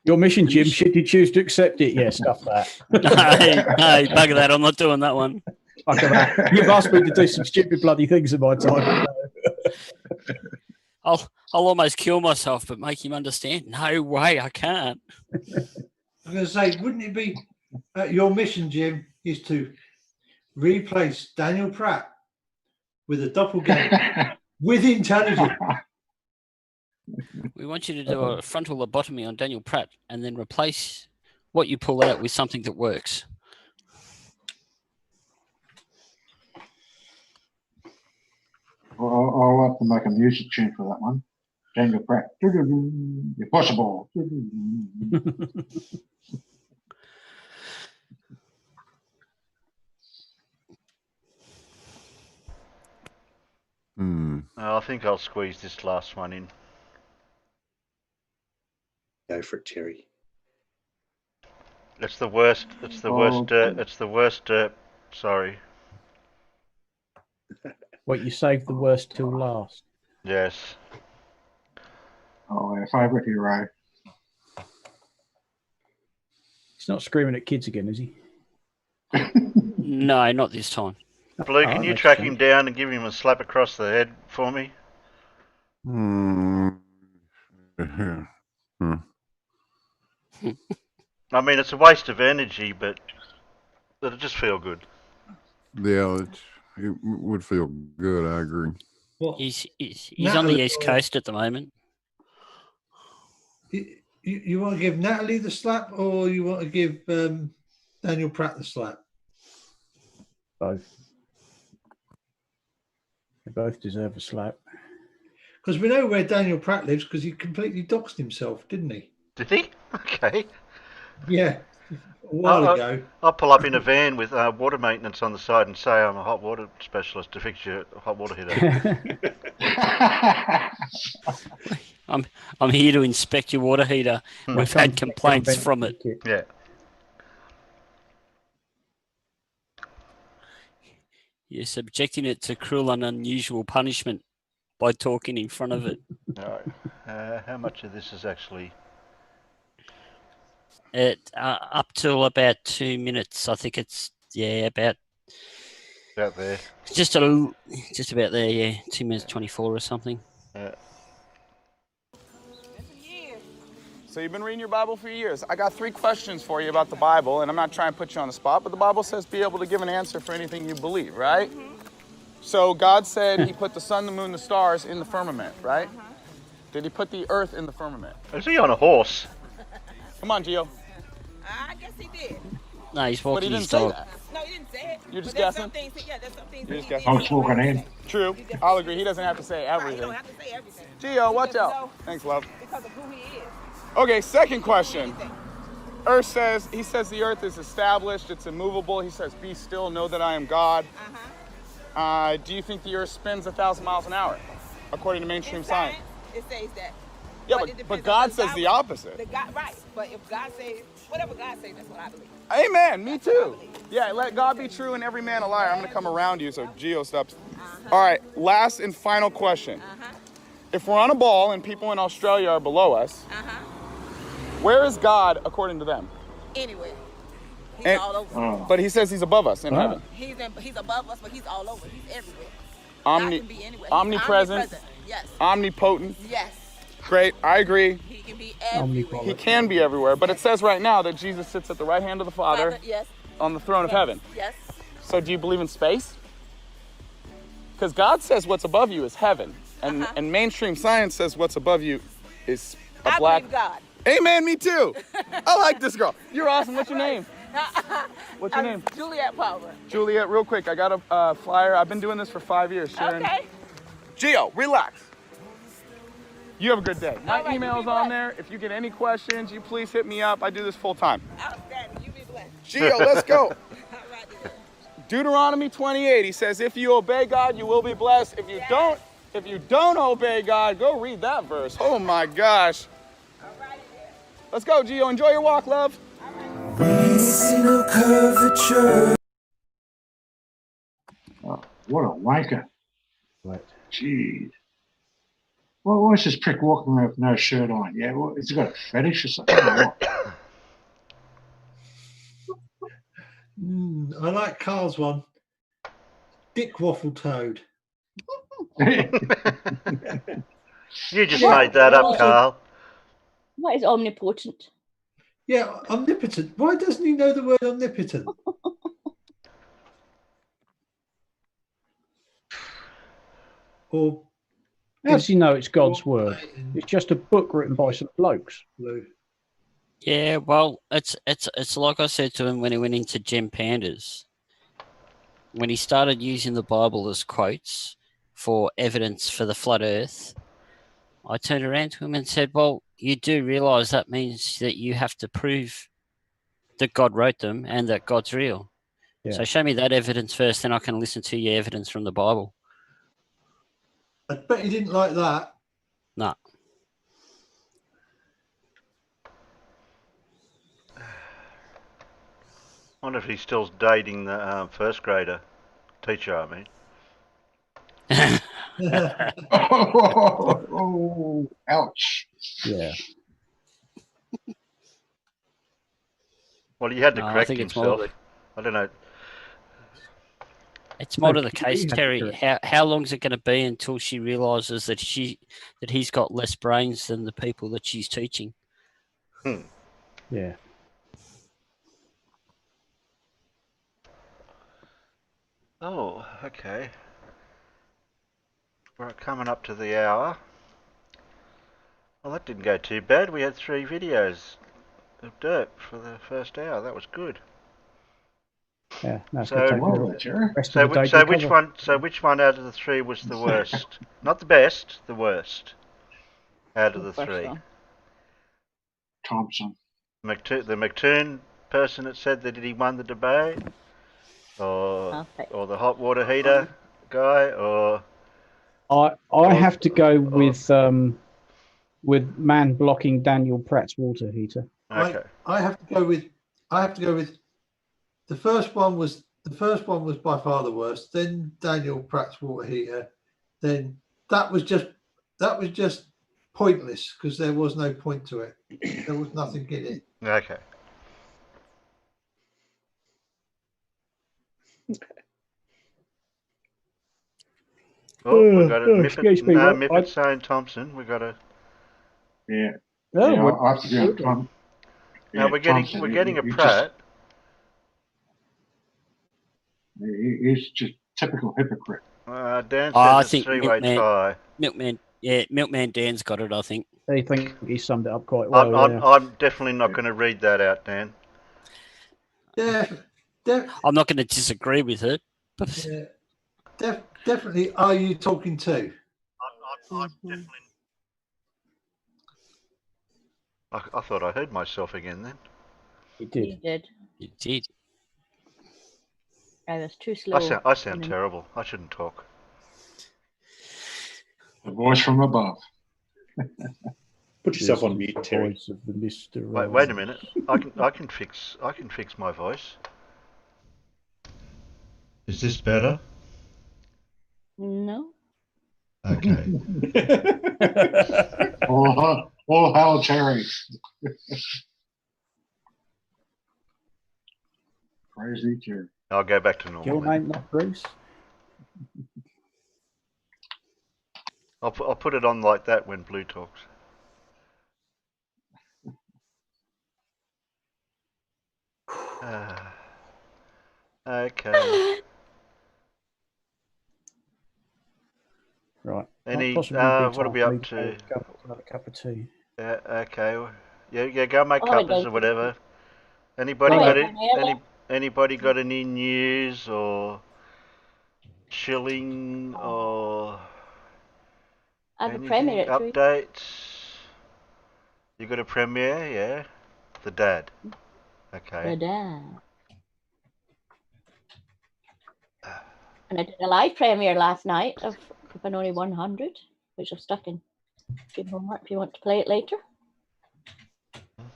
Your mission, Jim. Should you choose to accept it? Yeah, stuff that. No, bugger that. I'm not doing that one. You've asked me to do some stupid bloody things in my time. I'll almost kill myself, but make him understand. No way, I can't. I'm going to say, wouldn't it be your mission, Jim, is to replace Daniel Pratt with a doppelganger with intelligence? We want you to do a frontal lobotomy on Daniel Pratt and then replace what you pull out with something that works. I'll have to make a music tune for that one. Daniel Pratt. Impossible. I think I'll squeeze this last one in. Go for it, Terry. It's the worst. It's the worst derp. It's the worst derp. Sorry. What, you saved the worst till last? Yes. Oh, our favourite hero. He's not screaming at kids again, is he? No, not this time. Blue, can you track him down and give him a slap across the head for me? I mean, it's a waste of energy, but it'll just feel good. Yeah, it would feel good. I agree. Well, He's on the East Coast at the moment. You want to give Natalie the slap, or you want to give Daniel Pratt the slap? Both. They both deserve a slap. Because we know where Daniel Pratt lives, because he completely doxed himself, didn't he? Did he? Okay. Yeah, a while ago. I'll pull up in a van with water maintenance on the side and say I'm a hot water specialist to fix your hot water heater. I'm here to inspect your water heater. We've had complaints from it. Yeah. You're subjecting it to cruel and unusual punishment by talking in front of it. No. How much of this is actually? Up till about 2 minutes. I think it's about there. Just about there. 2 minutes 24 or something. So you've been reading your Bible for years. I got 3 questions for you about the Bible, and I'm not trying to put you on the spot, but the Bible says be able to give an answer for anything you believe, right? So God said he put the sun, the moon, the stars in the firmament, right? Did he put the earth in the firmament? Is he on a horse? Come on, Gio. I guess he did. No, he's But he walking didn't his say dog. that. No, he didn't say it. You're just But there's guessing? some things, yeah, there's some things You're that just he guessing. did. I was walking in. True. I'll agree. He doesn't have to say Right, he everything. don't have to say everything. Gio, watch Because, out. Thanks, love. Because of who he is. Okay, second question. Earth says, he says the earth is established, it's immovable. He says, be still, know that I am God. Do you think the earth spins 1,000 miles an hour, according to mainstream science? It says that. Yeah, it but depends God on says the opposite. Right, but if God says, whatever God says, that's what I believe. Amen, me too. Yeah, let God be true and every man a liar. I'm going to come around you so Gio stops. All right, last and final question. If we're on a ball and people in Australia are below us, where is God according to them? Anyway, he's all over. But he says he's above us in heaven. He's above us, but he's all over. He's everywhere. Omni- God can be anywhere. He's omnipresent. Yes. Omnipotent. Yes. Great, I agree. He can be everywhere. He can be everywhere, but it says right now that Jesus sits at the right hand of the Father Yes. on the throne of heaven. Yes. So do you believe in space? Because God says what's above you is heaven, and mainstream science says what's above you is a black. I believe God. Amen, me too. I like this girl. You're awesome. What's your name? What's your name? Juliet Palmer. Juliet, real quick, I got a flyer. I've been doing this for 5 years, Sharon. Okay. Gio, relax. You have a good day. My right, email's on there. If you get any questions, you please hit me up. I do this full time. Outstanding. You be blessed. Gio, let's go. Deuteronomy 28, he says, if you obey God, you will be blessed. If you don't obey God, go read that verse. Oh my gosh. Let's go, Gio. Enjoy your walk, love. We see no curvature. Oh, what a wanker. Right. Jeez. Well, why is this prick walking around with no shirt on? Yeah, well, has he got a fetish or something? Or what? I like Carl's one. Dick Waffle Toad. You just made that up, Carl. What is omnipotent? Yeah, omnipotent. Why doesn't he know the word omnipotent? Or how does he know it's God's word? It's just a book written by some blokes. Yeah, well, it's like I said to him when he went into Gem Pandas. When he started using the Bible as quotes for evidence for the flat earth, I turned around to him and said, well, you do realise that means that you have to prove that God wrote them and that God's real. Yeah. So show me that evidence first, then I can listen to your evidence from the Bible. I bet he didn't like that. No. I wonder if he's still dating the first grader teacher, I mean. Oh, ouch. Yeah. Well, he had to No, I correct think it's himself. more I don't know. It's more to the case, Terry. How long is it going to be until she realises that he's got less brains than the people that she's teaching? Yeah. Oh, okay. We're coming up to the hour. Well, that didn't go too bad. We had 3 videos of derp for the first hour. That was good. Yeah. No, So, which one out of the 3 was the worst? Not the best, the worst. Out of the 3. Thompson. The McToon person that said that he won the debate, or the hot water heater guy, or I have to go with man blocking Daniel Pratt's water heater. Okay. I have to go with the first one was by far the worst. Then Daniel Pratt's water heater. Then that was just pointless because there was no point to it. There was nothing in it. Okay. Oh, we got a Miffet saying Thompson. We got a. Yeah. Oh, Yeah, well, I have to be on time. Now we're getting a Pratt. He's just typical hypocrite. Dan says I it's think three-way tie. Milkman Dan's got it, I think. I think he summed it up quite well. I'm definitely not going to read that out, Dan. I'm not going to disagree with it. Definitely. Are you talking to? I'm definitely. I thought I heard myself again then. You did. You did. You did. I was too slow. I sound terrible. I shouldn't talk. The voice from above. Put yourself on mute, Terry. Voice of the Mr. Wait a minute. I can fix my voice. Is this better? No. Okay. All hail Terry. Crazy Terry. I'll go back to normal. Your name not Bruce? I'll put it on like that when Blue talks. Okay. Right. Any? What are we up to? Another cup of tea. Okay. Yeah. Go make Oh, cuppers no. or whatever. Anybody Oh, got yeah, it? whenever. Anybody got any news or chilling or I have a anything? premiere at 3. Updates? You got a premiere? Yeah. The dad. Okay. The dad. And I did a live premiere last night of Only 100, which I've stuck in good homework if you want to play it later.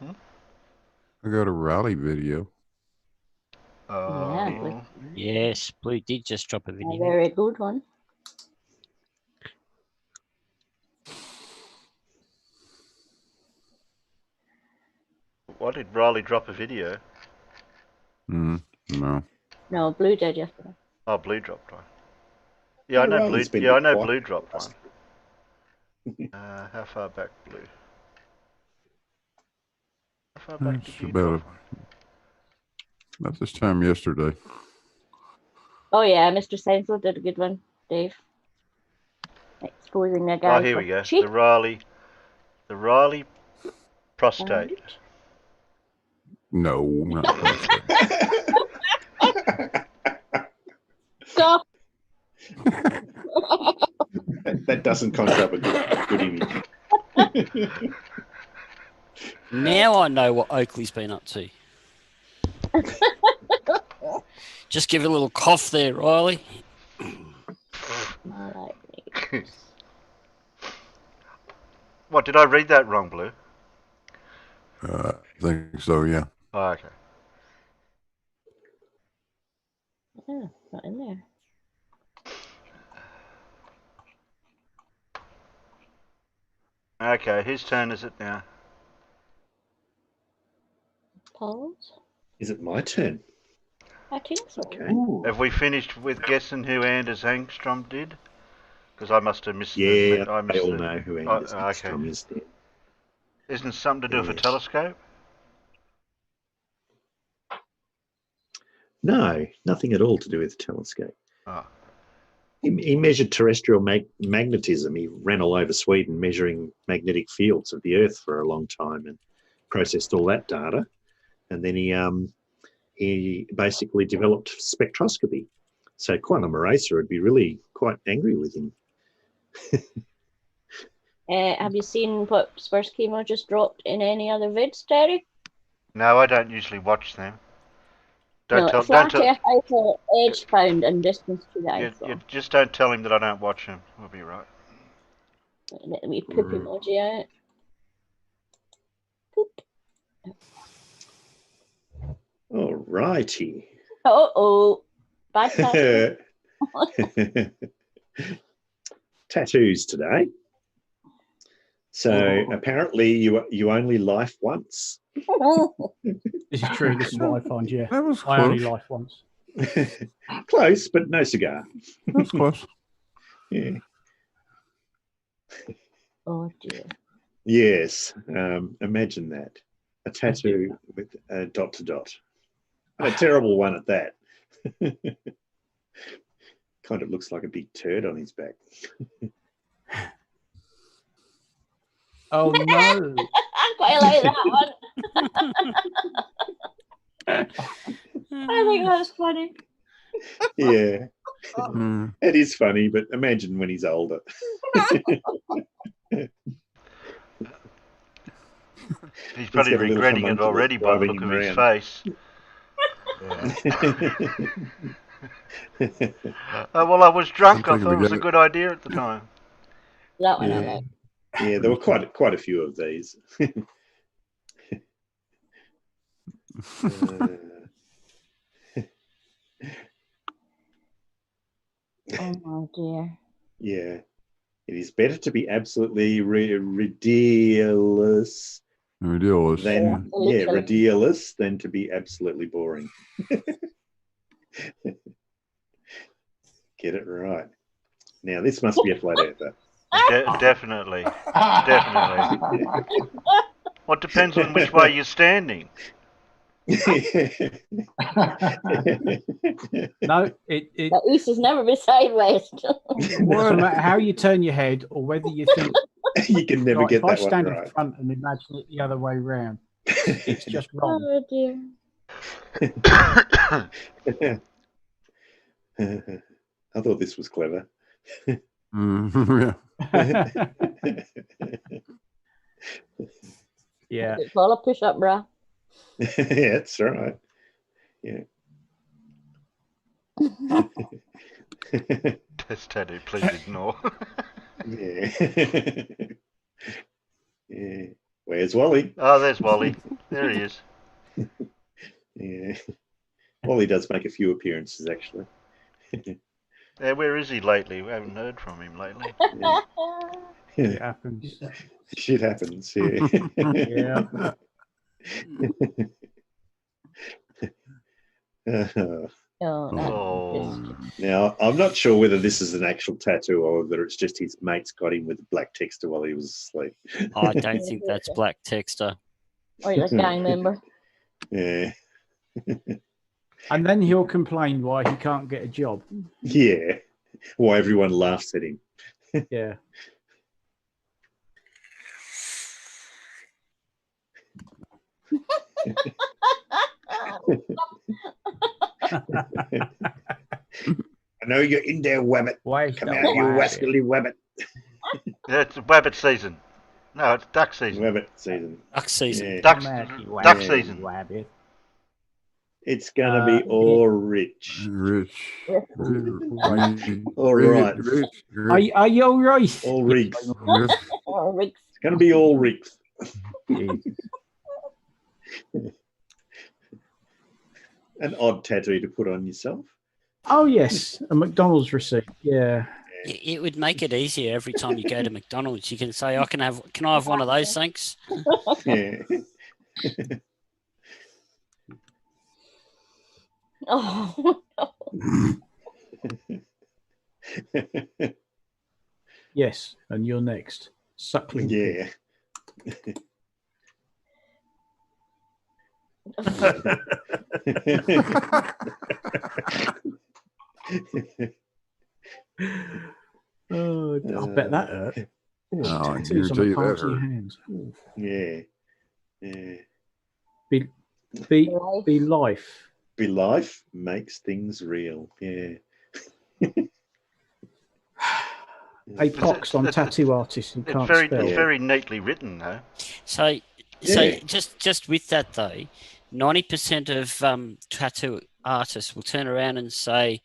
I got a rally video. Yeah, Yes, Blue did just drop a video. a very good one. Why did Riley drop a video? No. No, Blue did yesterday. Oh, Blue dropped one. Yeah, I know Blue. Riley's been Yeah, I know quiet. Blue dropped one. How far back, Blue? How far back It's did you about drop one? about this time yesterday. Oh yeah, Mr. Sensel did a good one, Dave. Exposing the guy. Oh, here we go. The Riley prostate. No, not Stop. That doesn't conjure up a good image. Now I know what Oakley's been up to. Just give it a little cough there, Riley. What, did I read that wrong, Blue? I think so, yeah. Oh, okay. Oh, not in there. Okay, whose turn is it now? Paul's? Is it my turn? I think so. Okay. Have we finished with guessing who Anders Angstrom did? Because I must have missed Yeah, I missed they all the- know who Anders okay. Angstrom is. There. Isn't it something to do with a Yes. telescope? No, nothing at all to do with the telescope. Oh. He measured terrestrial magnetism. He ran all over Sweden measuring magnetic fields of the Earth for a long time and processed all that data. And then he basically developed spectroscopy. So Quantum Eraser would be really quite angry with him. Have you seen what Spurs Chemo just dropped in any other vids, Terry? No, I don't usually watch them. Flat Earth ISO, edge found and distance to the ISO. You just don't tell him that I don't watch them. We'll be right. Let me poop emoji out. Poop. All righty. Uh-oh. Bad tattoo. Tattoos today. So apparently you only life once. This is true. This is what I find, yeah. That was I only close. life once. Close, but no cigar. That's close. Yeah. Oh dear. Yes. Imagine that. A tattoo with a dot to dot. And a terrible one at that. Kind of looks like a big turd on his back. Oh no! I quite like that one. I think that was funny. Yeah. It is funny, but imagine when he's older. He's probably regretting it already by the look of his face. Well, I was drunk. I thought it was a good idea at the time. That one I like. Yeah, there were quite a few of these. Oh dear. Yeah, it is better to be absolutely ridiculous than ridiculous than to be absolutely boring. Get it right. Now this must be a flat earther. Definitely. Well, it depends on which way you're standing. No, The east has never been sideways. No matter how you turn your head or whether you think you can never get if I that one stand right. in front and imagine it the other way round, it's just wrong. Oh dear. I thought this was clever. Yeah. It's all a push up, bruh. Yeah, that's right. Yeah. Test tattoo, please ignore. Yeah. Yeah. Where's Wally? Oh, there's Wally. There he is. Yeah. Wally does make a few appearances, actually. Yeah, where is he lately? We haven't heard from him lately. Yeah. It happens. Shit happens, yeah. Yeah. Now, I'm not sure whether this is an actual tattoo or whether it's just his mates got him with black texter while he was asleep. I don't think that's black texter. Or he's a gang member. Yeah. And then he'll complain why he can't get a job. Yeah. Why everyone laughs at him. Yeah. I know you're in there, Wabbit. Why come out, you rascally Wabbit. Yeah, it's Wabbit season. No, it's duck season. Wabbit season. Duck season. Yeah. Duck Yeah, season. Wabbit. It's gonna be all rich. Rich. All right. Are you all right? All rigs. Oh, Rick. It's gonna be all rigs. An odd tattoo to put on yourself. Oh yes, a McDonald's receipt. Yeah. It would make it easier every time you go to McDonald's. You can say, can I have one of those, thanks? Yeah. Oh, no. Yes, and you're next. Suckling. Yeah. Oh, I bet that hurt. Oh, I Tattoos on guarantee the you palms that of your hurt. hands. Ooh. Yeah. Yeah. Be life. Be life makes things real. Yeah. A pox on tattoo artists who can't spell. It's very neatly written, though. So just with that though, 90% of tattoo artists will turn around and say,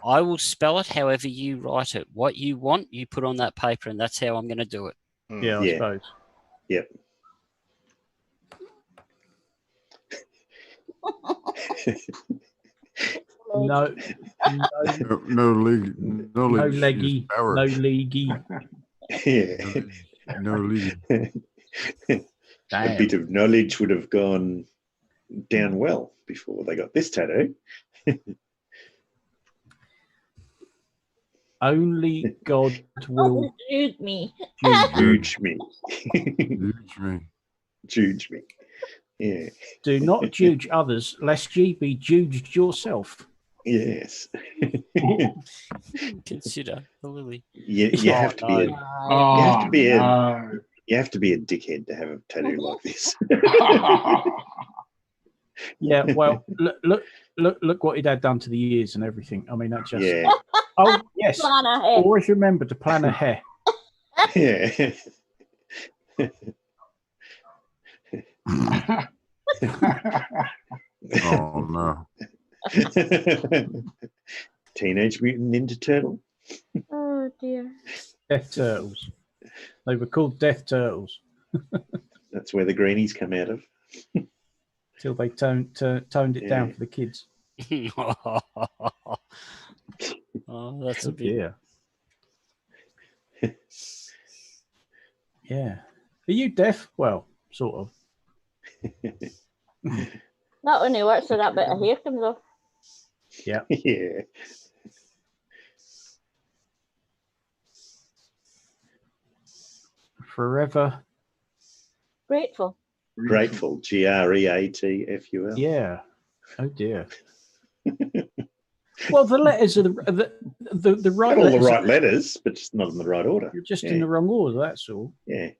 I will spell it however you write it. What you want, you put on that paper, and that's how I'm going to do it. Yeah, I suppose. Yep. No leggy. No leggy. Yeah. No leggy. A bit of knowledge would have gone down well before they got this tattoo. Only God will Don't shoot me. Juge me. Huge me. Juge me. Yeah. Do not judge others, lest ye be judged yourself. Yes. Consider the lily. You have to be a you have to be a dickhead to have a tattoo like this. Yeah, well, look what he'd had done to the ears and everything. I mean, that just. Yeah. Oh yes. Plan ahead. Always remember to plan ahead. Yeah. Oh no. Teenage Mutant Ninja Turtle. Oh dear. Death Turtles. They were called Death Turtles. That's where the greenies come out of. Till they toned it down for the kids. Oh, that's a Oh bit. dear. Yeah. Are you deaf? Well, sort of. Not only works so that bit of hair comes off. Yeah. Yeah. Forever. Grateful. Grateful. Greatful. Yeah. Oh dear. Well, the letters are the right. Got all the letters right letters, but just not in the right order. You're just in the wrong order. That's all. Yeah.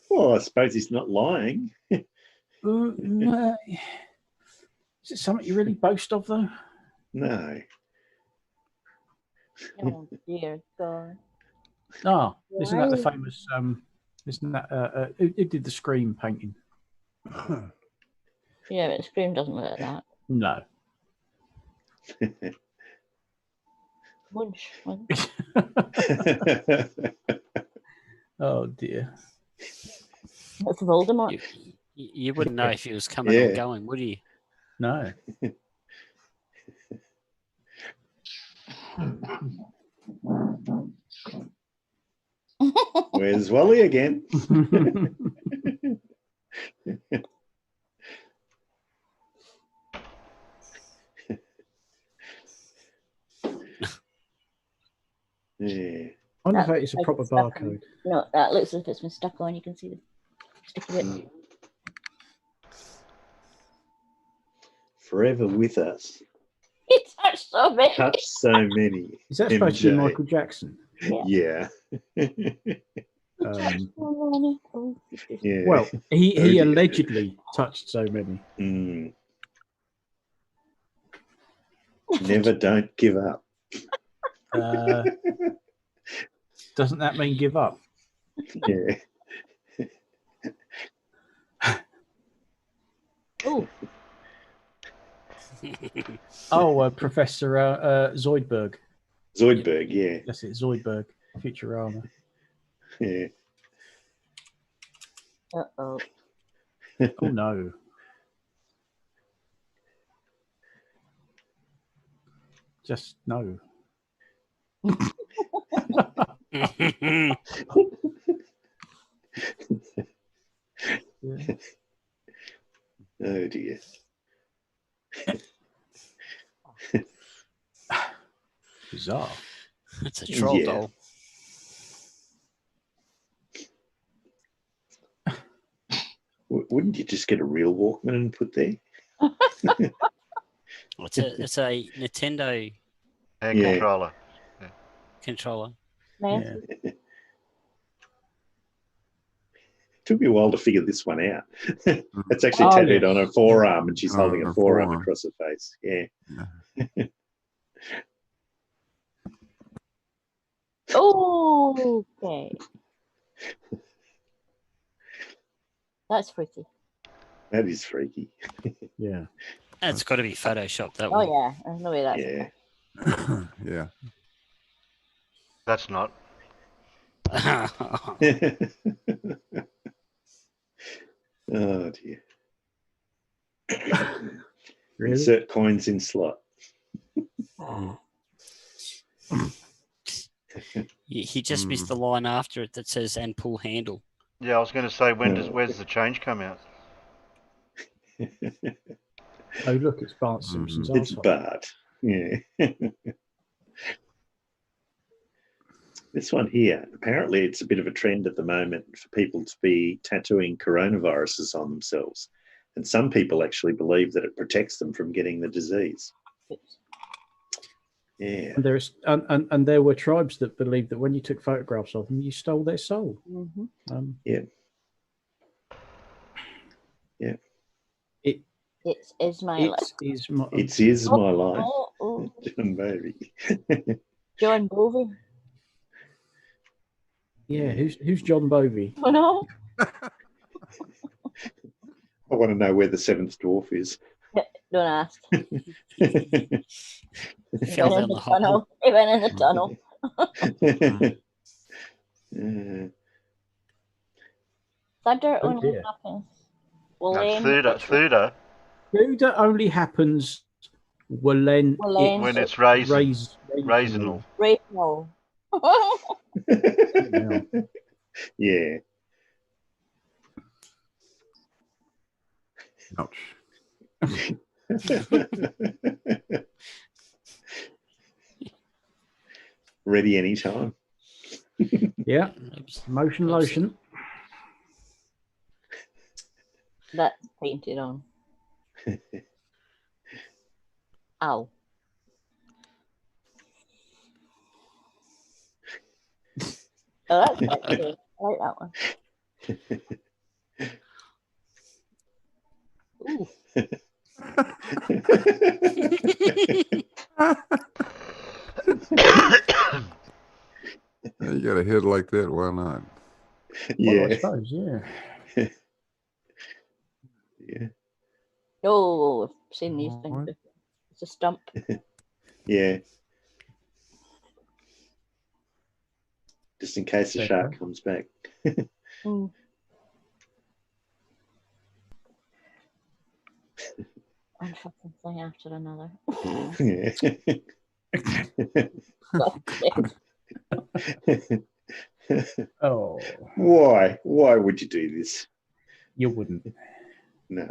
Well, I suppose he's not lying. No. Is it something you really boast of, though? No. Oh dear God. Oh, isn't that the Why? famous? Isn't that who did the Scream painting? Yeah, but Scream doesn't look like that. No. Munch. Oh dear. That's Voldemort. You wouldn't know if he was coming or going, would you? No. Where's Wally again? Yeah. I wonder if it's a proper barcode. No, that looks as if it's been stuck on. You can see the sticky bit. Forever with us. He touched so many. Touch so many. Is that supposed to be MJ. Michael Jackson? Yeah. Yeah. Well, he allegedly touched so many. Mm. Never don't give up. Doesn't that mean give up? Yeah. Oh. Oh, Professor Zoidberg. Zoidberg, yeah. That's it, Zoidberg, Futurama. Yeah. Uh-oh. Oh, no. Just no. Oh, dear. Bizarre. It's a troll doll. Wouldn't you just get a real Walkman and put there? It's a Nintendo hand controller. Controller. Yeah. Took me a while to figure this one out. It's actually tattooed on her forearm, and she's holding her forearm across her face. Yeah. Okay. That's freaky. That is freaky. Yeah. That's got to be photoshopped, that Oh one. yeah, there's no way that's Yeah. That's not. Oh dear. Really? Insert coins in slot. He just missed the line after it that says "and pull handle." Yeah, I was going to say, where's the change come out? Oh, look, it's Bart Simpson's It's arsehole. Bart. Yeah. This one here, apparently it's a bit of a trend at the moment for people to be tattooing coronaviruses on themselves. And some people actually believe that it protects them from getting the disease. Yeah. And and there were tribes that believed that when you took photographs of them, you stole their soul. Mm-hmm. Yeah. Yeah. It is my life. It is my life. Oh. John Bovey. John Bovey. Yeah, who's John Bovey? Oh no. I want to know where the seventh dwarf is. Don't ask. Fell down the hole. He went in the tunnel. Thunder only happens. Thunder only happens when it's raisinal. Raisinal. Yeah. Ouch. Ready anytime. Yeah. Motion lotion. That's painted on. Ow. Oh, that's quite good. I like that one. Ooh. You got a head like that, why not? Yeah. Well, I suppose, yeah. Yeah. Oh, I've seen these things before. It's a stump. Yeah. Just in case the shark comes back. Mm. One fucking thing after another. Oh. Why? Why would you do this? You wouldn't. No.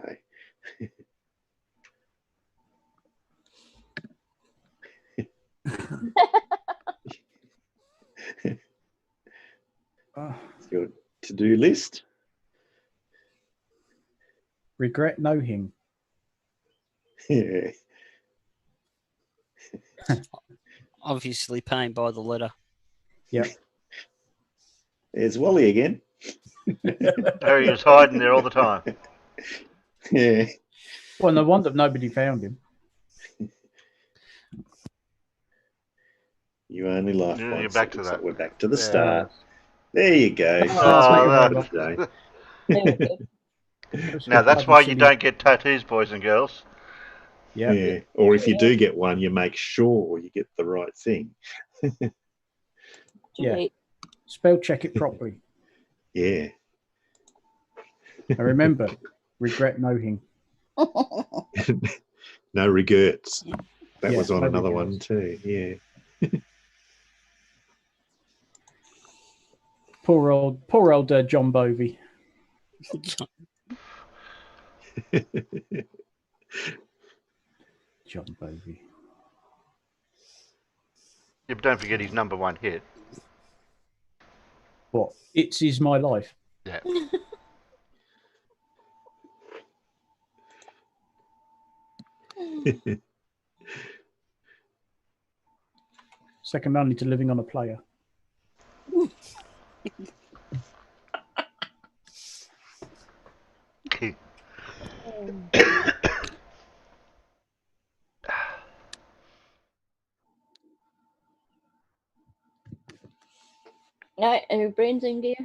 Your to-do list? Regret knowing. Yeah. Obviously paying by the letter. Yep. There's Wally again. Harry is hiding there all the time. Yeah. Well, no wonder nobody found him. You only laugh You're once. back It to looks that. like we're back to the start. There you go. Now that's why you don't get tattoos, boys and girls. Yeah. Or if you do get one, you make sure you get the right thing. Yeah. Spell check it properly. Yeah. And remember, regret knowing. No regrets. That Yeah, was on no another regrets. one too. Yeah. Poor old John Bovey. John Bovey. Yeah, but don't forget his number one hit. What? It's Is My Life. Yeah. Second only to Living on a Player. Right, are your brains in gear?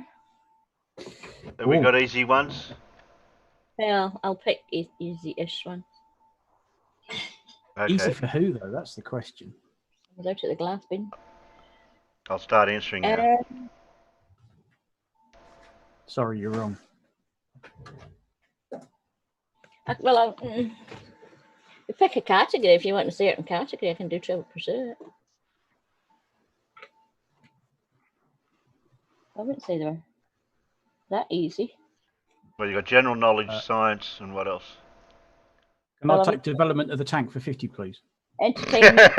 Have we got easy ones? Well, I'll pick easy-ish ones. Okay. Easy for who, though? That's the question. I was out at the glass bin. I'll start answering now. Sorry, you're wrong. Well, you pick a category if you want a certain category. I can do Trivial Pursuit. I wouldn't say they were that easy. Well, you got general knowledge, science, and what else? Can I take development of the tank for 50, please? Entertainment.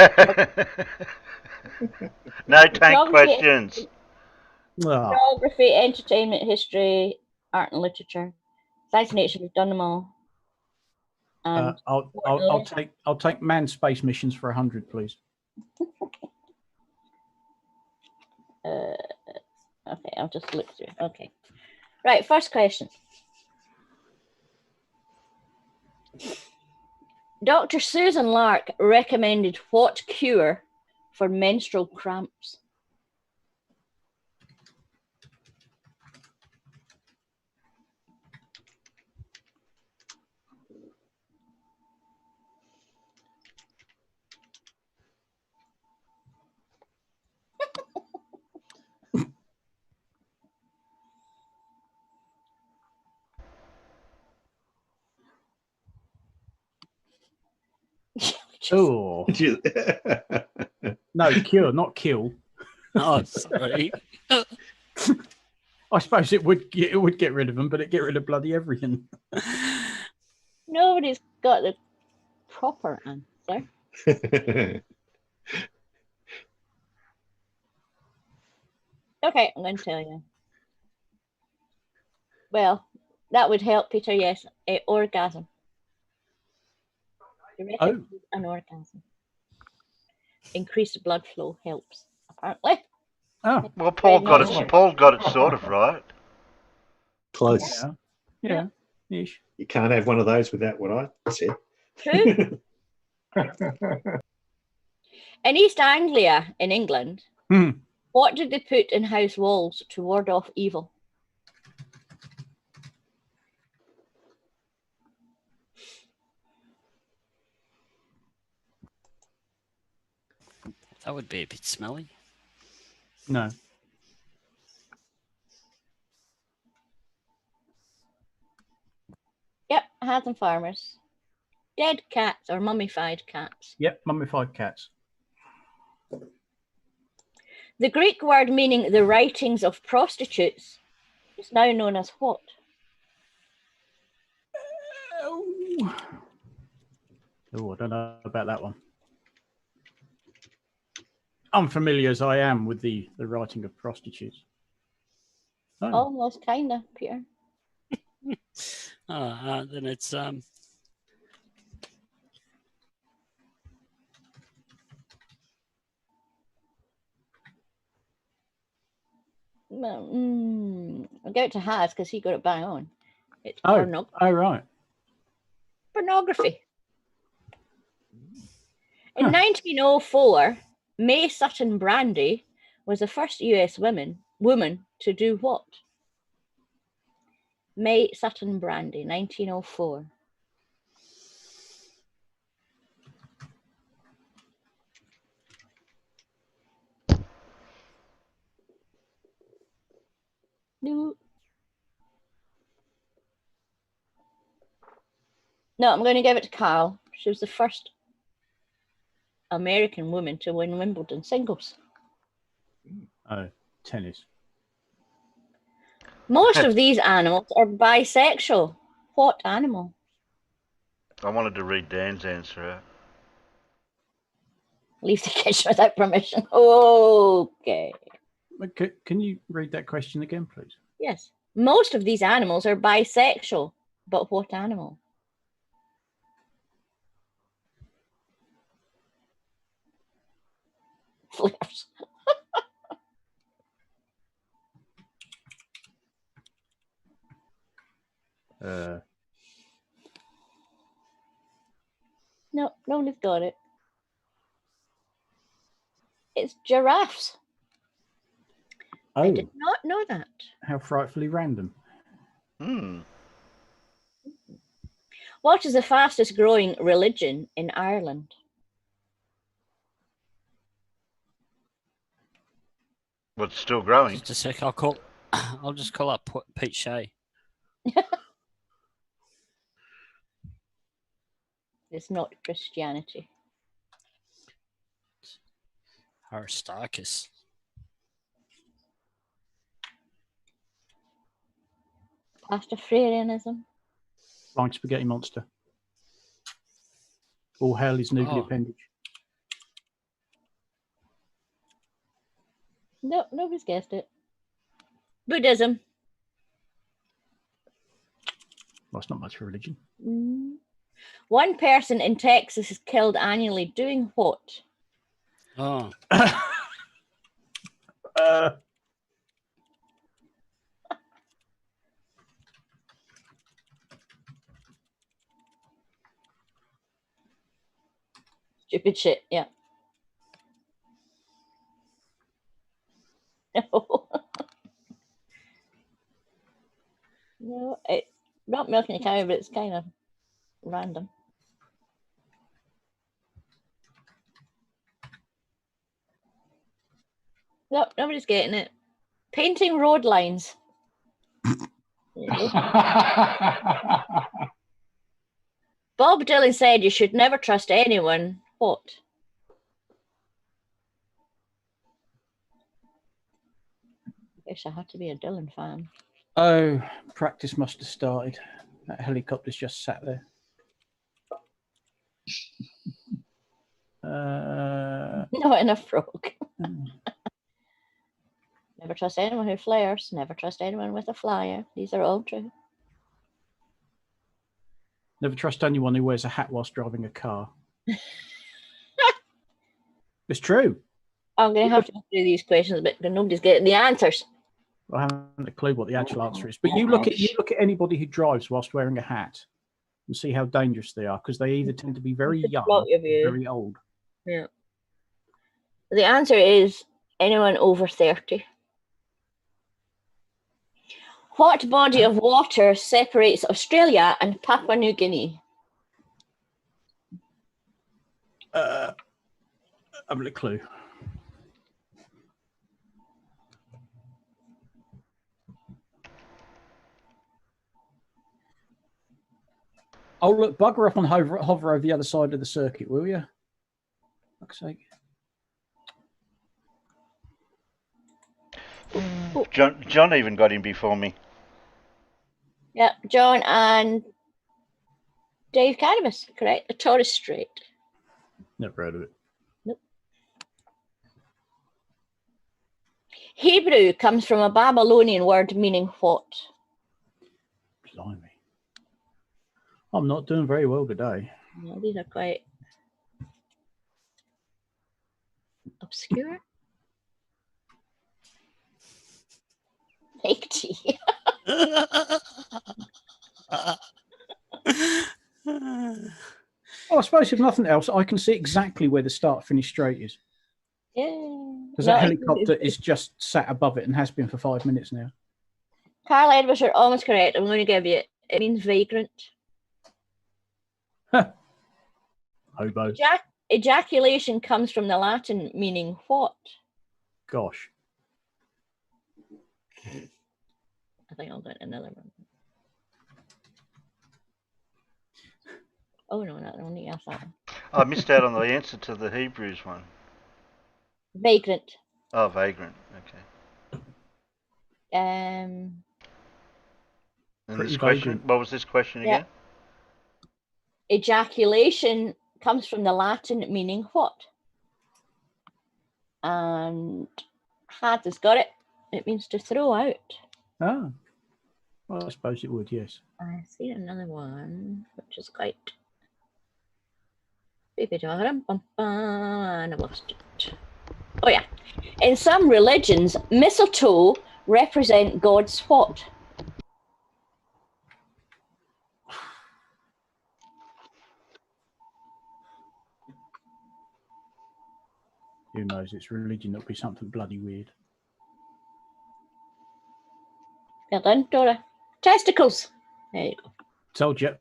No tank questions. Geography, entertainment, history, art and literature, science and nature. We've done them all. And I'll take manned space missions for 100, please. Okay, I'll just look through. Okay, right. First question. Dr. Susan Lark recommended what cure for menstrual cramps? Oh. No, cure, not kill. Oh, sorry. I suppose it would get rid of them, but it get rid of bloody everything. Nobody's got the proper answer. Okay, I'm going to tell you. Well, that would help, Peter. Yes, orgasm. An orgasm. Increased blood flow helps, apparently. Oh, well, Paul got it sort of right. Close. Yeah. Ish. You can't have one of those without what I said. True. In East Anglia, in England, what did they put in house walls to ward off evil? That would be a bit smelly. No. Yep, Hads and Farmers. Dead cats or mummified cats. Yep, mummified cats. The Greek word meaning the writings of prostitutes is now known as what? Oh, I don't know about that one. Unfamiliar as I am with the writing of prostitutes. Oh. Almost, kinda, Peter. Then it's I'll go to Has because he got it bang on. It's pornography. Oh, right. Pornography. In 1904, May Sutton Brandy was the first US woman to do what? May Sutton Brandy, 1904. No, I'm going to give it to Carl. She was the first American woman to win Wimbledon singles. Oh, tennis. Most of these animals are bisexual. What animal? I wanted to read Dan's answer out. Leave the kitchen without permission. Okay. Can you read that question again, please? Yes. Most of these animals are bisexual. But what animal? Flares. No, nobody's got it. It's giraffes. Oh. I did not know that. How frightfully random. What is the fastest growing religion in Ireland? Well, it's still growing. Just a sec. I'll just call up Pete Shea. It's not Christianity. Aristarchus. Pastafarianism. Flying spaghetti monster. All hail his noodly Oh. appendage. No, nobody's guessed it. Buddhism. Well, it's not much for religion. One person in Texas is killed annually doing what? Oh. Stupid shit, yeah. No. No, it's not milking a cow, but it's kind of random. No, nobody's getting it. Painting road lines. Bob Dylan said you should never trust anyone. What? I guess I have to be a Dylan fan. Oh, practice must have started. That helicopter's just sat there. Not enough frog. Never trust anyone who flares. Never trust anyone with a flyer. These are all true. Never trust anyone who wears a hat whilst driving a car. It's true. I'm going to have to go through these questions, but nobody's getting the answers. I haven't a clue what the actual answer is. But you look at anybody who drives whilst wearing a hat and see how dangerous they are, because they either tend to be very young or very old. Yeah. The answer is anyone over 30. What body of water separates Australia and Papua New Guinea? I haven't a clue. Oh, look, bugger up and hover over the other side of the circuit, will you? Fuck's sake. John even got in before me. Yeah, John and Dave Cannabis, correct? The Torres Strait. Never heard of it. Nope. Hebrew comes from a Babylonian word meaning what? Blimey. I'm not doing very well today. No, these are quite obscure. Fake tea. Oh, I suppose if nothing else, I can see exactly where the start-finish straight is. Yeah. Because that helicopter is just sat above it and has been for 5 minutes now. Carl Edwards, you're almost correct. I'm going to give you it. It means vagrant. Hobo. Ejaculation comes from the Latin meaning what? Gosh. I think I'll get another one. Oh no, not only ask that one. I missed out on the answer to the Hebrews one. Vagrant. Oh, vagrant. Okay. And this question, what was this question again? Ejaculation comes from the Latin meaning what? And Had has got it. It means to throw out. Oh. Well, I suppose it would, yes. I see another one, which is quite... And I lost it. Oh yeah. In some religions, mistletoe represent God's what? Who knows? It's religion. It'll be something bloody weird. Well done, Dora. Testicles. There you go. Told you.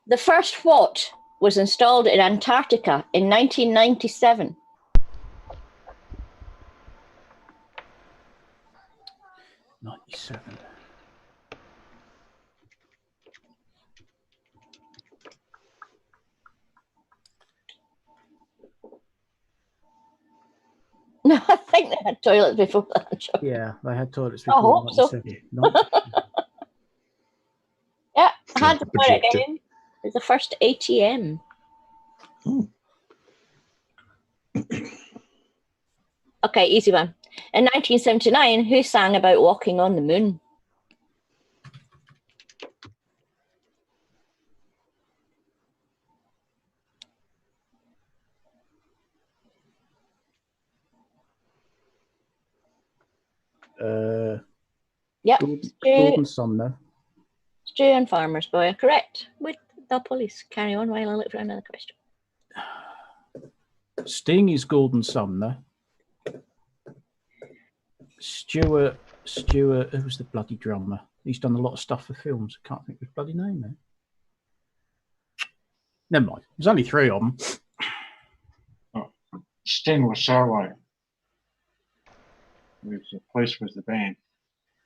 The first what was installed in Antarctica in 1997? No, I think they had toilets before that. Yeah, they had toilets I before. hope so. Yeah, I had to put it in. It's the first ATM. Okay, easy one. In 1979, who sang about walking on the moon? Yep. Gordon Sumner. Stu and Farmer's Boy are correct. With the police. Carry on while I look for another question. Sting is Gordon Sumner. Stuart, who was the bloody drummer? He's done a lot of stuff for films. I can't think of his bloody name now. Never mind. There's only 3 of them. Sting was solo. The Police was the band.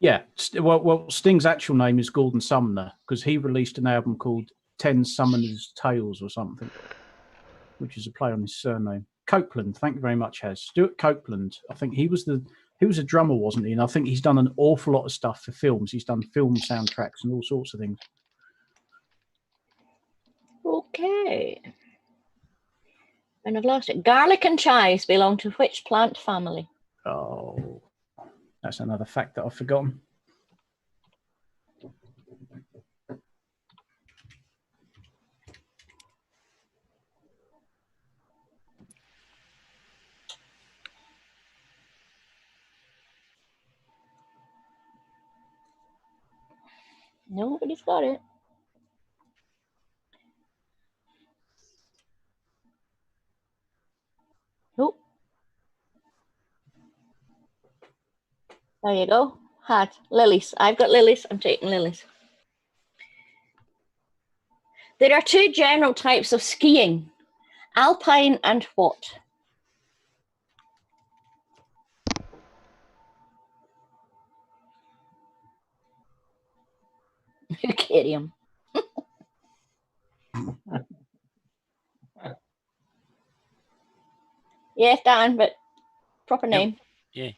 Yeah. Well, Sting's actual name is Gordon Sumner because he released an album called 10 Summoner's Tales or something, which is a play on his surname. Copeland. Thank you very much, Has. Stuart Copeland. I think he was a drummer, wasn't he? And I think he's done an awful lot of stuff for films. He's done film soundtracks and all sorts of things. Okay. And I've lost it. Garlic and chives belong to which plant family? Oh, that's another fact that I've forgotten. Nobody's got it. Nope. There you go. Hat. Lilies. I've got lilies. I'm taking lilies. There are 2 general types of skiing. Alpine and what? Eucarium. Yes, Dan, but proper name. Yeah.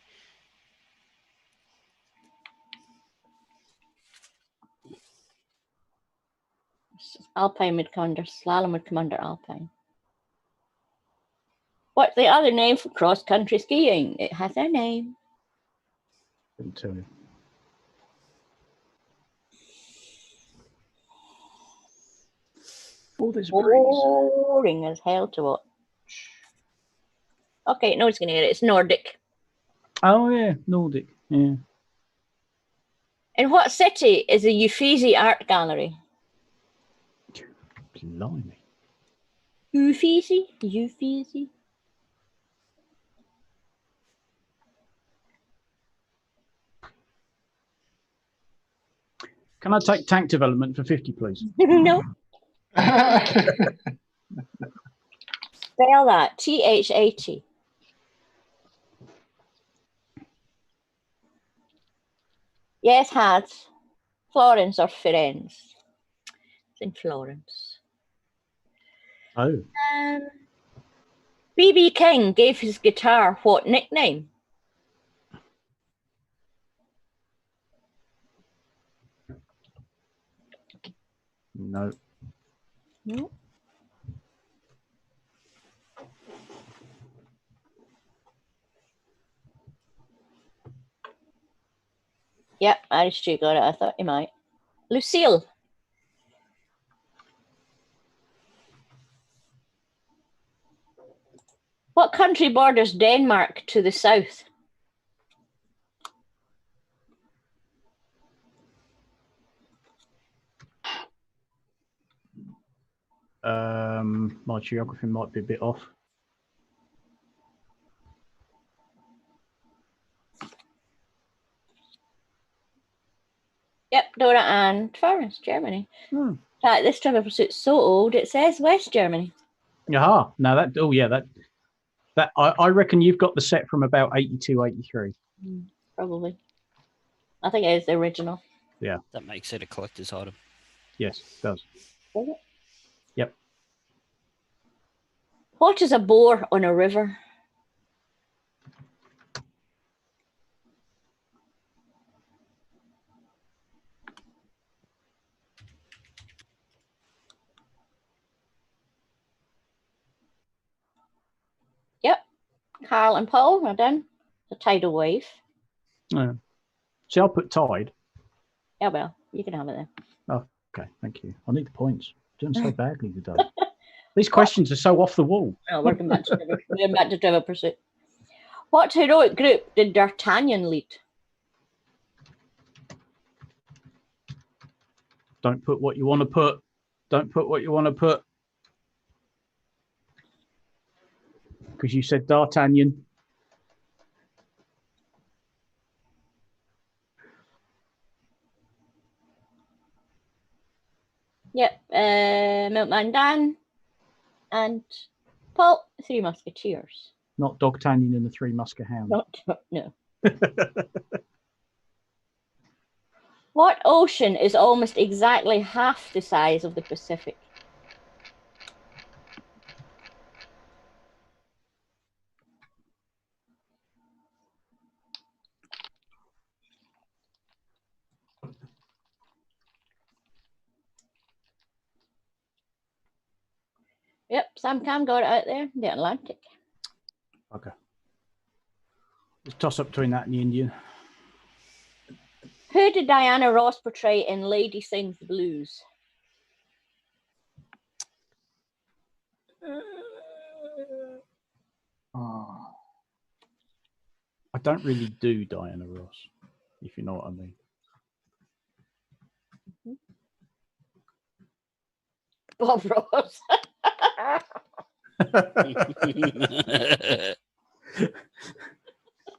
Alpine would come under slalom, would come under alpine. What's the other name for cross-country skiing? It has a name. Couldn't tell you. Oh, there's boring as hell to watch. Okay, no one's going to get it. It's Nordic. Oh, yeah, Nordic. Yeah. In what city is the Uffizi Art Gallery? Blimey. Uffizi? Uffizi? Can I take tank development for 50, please? No. Spell that. T-H-A-T. Yes, had. Florence or Firenze? It's in Florence. Oh. B.B. King gave his guitar what nickname? No. No. Yep, Irish Stu got it. I thought he might. Lucille. What country borders Denmark to the south? My geography might be a bit off. Yep, Dora and Florence, Germany. In fact, this Trivial Pursuit's so old, it says West Germany. Aha. Now that, oh yeah, that I reckon you've got the set from about 82, 83. Probably. I think it is the original. Yeah. That makes it a collector's item. Yes, it does. Does it? Yep. What is a bore on a river? Carl and Paul are done. The tidal wave. Yeah. See, I'll put tide. Yeah, well, you can have it then. Oh, okay, thank you. I need the points. Doing so badly today. These questions are so off the wall. Oh, we're going back to Trivial Pursuit. What heroic group did D'Artagnan lead? Don't put what you want to put. Don't put what you want to put. Because you said D'Artagnan. Yep, Milkman Dan and Paul, Three Musketeers. Not D'Artagnan and the Three Musketeers. No. What ocean is almost exactly half the size of the Pacific? Yep, Sam Cam got it out there. The Atlantic. Okay. Let's toss up between that and the Indian. Who did Diana Ross portray in Lady Sings the Blues? I don't really do Diana Ross, if you know what I mean. Bob Ross.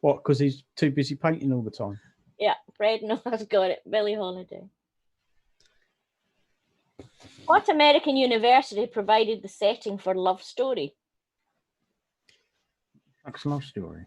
What? Because he's too busy painting all the time. Yeah, Fred has got it. Billie Holiday. What American university provided the setting for Love Story? That's a love story.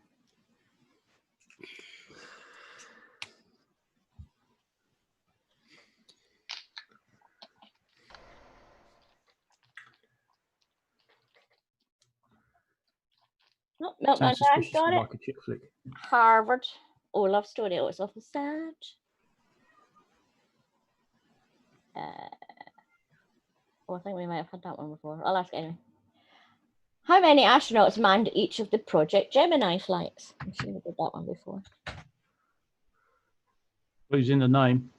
No, Milkman Sounds Dan suspiciously got it. like a chick flick. Harvard. Oh, Love Story. Oh, it's awful sad. Oh, I think we might have had that one before. I'll ask anyway. How many astronauts manned each of the Project Gemini flights? I'm sure we did that one before. Who's in the name?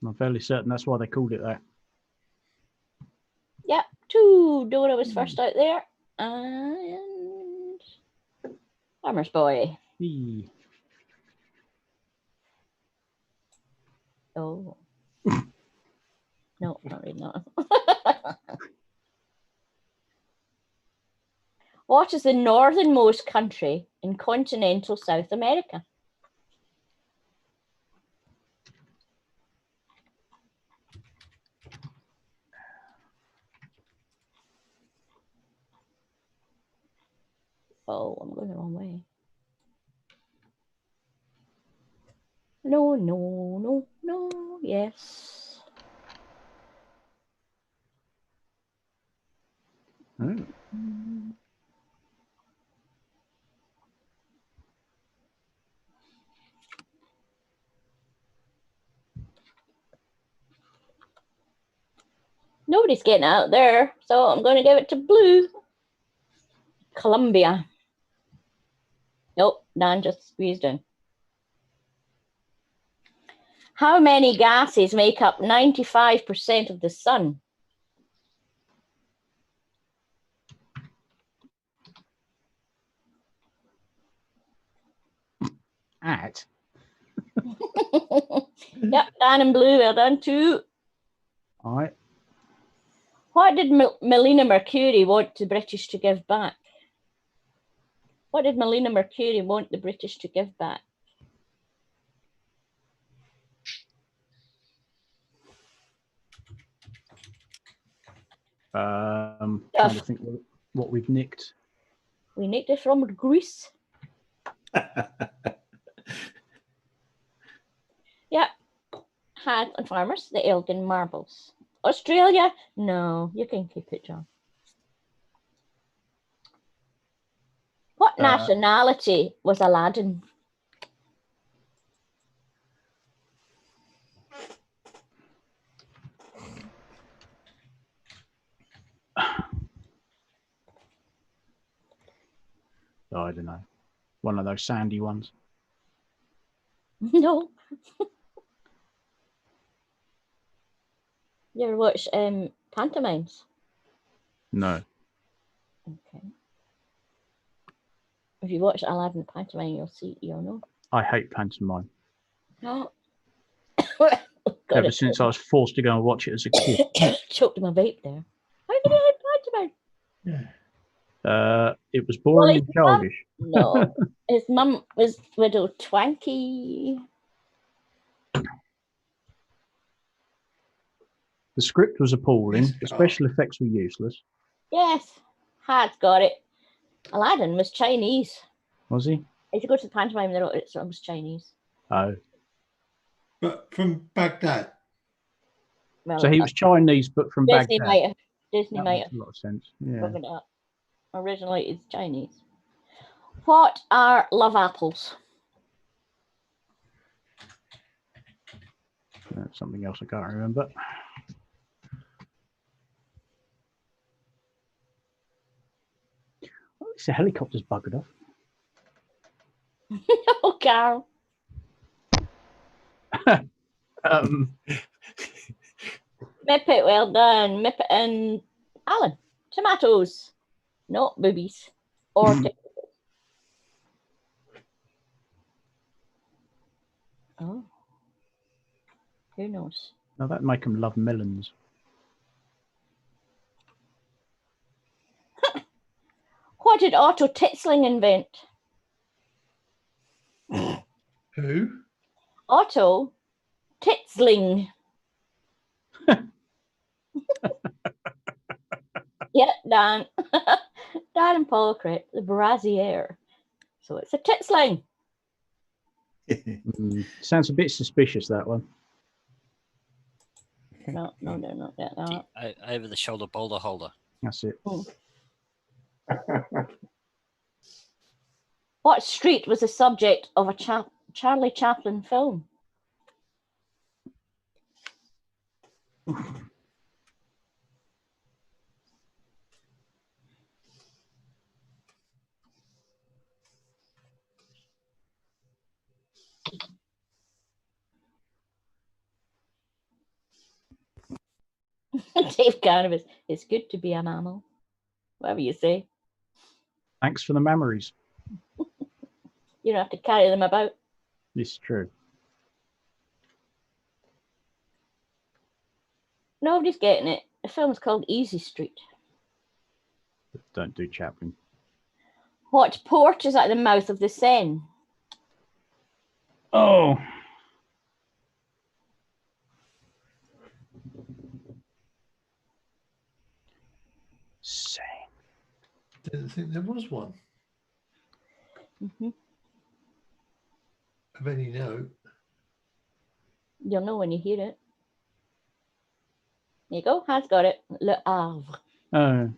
I'm fairly certain that's why they called it that. Yep, 2. Dora was first out there. And Farmer's Boy. Eee. Oh. No, not reading that. What is the northernmost country in continental South America? Oh, I'm going the wrong way. No, no, no, no, yes. Oh. Nobody's getting out there, so I'm going to give it to blue. Colombia. Nope, Dan just squeezed in. How many gases make up 95% of the sun? At? Yep, Dan and blue, well done too. All right. What did Melina Mercuri want the British to give back? What did Melina Mercuri want the British to give back? Trying to think what we've nicked. We nicked it from Greece. Yep. Hag and farmers, the Elgin marbles. Australia? No, you can keep it, John. What nationality was Aladdin? I don't know. One of those sandy ones. No. You ever watch pantomimes? No. Okay. If you watch Aladdin pantomime, you'll know. I hate pantomime. No. Ever since I was forced to go and watch it as a kid. Choked my vape there. How can you hate pantomime? It was boring and childish. No. His mum was Widow Twanky. The script was appalling. The special effects were useless. Yes. Had's got it. Aladdin was Chinese. Was he? If you go to the pantomime, it was Chinese. Oh. But from Baghdad. Well, So he was Chinese, but from Disney Baghdad. Disney That might makes have a lot of sense. Yeah. covered it up. Originally, it's Chinese. What are love apples? That's something else I can't remember. Oh, it's a helicopter's buggered off. No, Carl. Mippet, well done. Mippet and Alan. Tomatoes, not boobies. Or oh, who knows? Now that make them love melons. What did Otto Titzling invent? Who? Otto Titzling. Yep, Dan. Dan and Paul correct. The brassiere. So it's a Titzling. Sounds a bit suspicious, that one. No, not that. No. Over the shoulder boulder holder. That's it. Oh. What street was the subject of a Charlie Chaplin film? Dave Cannabis, it's good to be a mammal. Whatever you say. Thanks for the memories. You don't have to carry them about. This is true. Nobody's getting it. The film's called Easy Street. Don't do Chaplin. What port is at the mouth of the Seine? Oh. Seine. Didn't think there was one. Mm-hmm. Of any note. You'll know when you hear it. There you go. Has got it. Le Havre. Oh.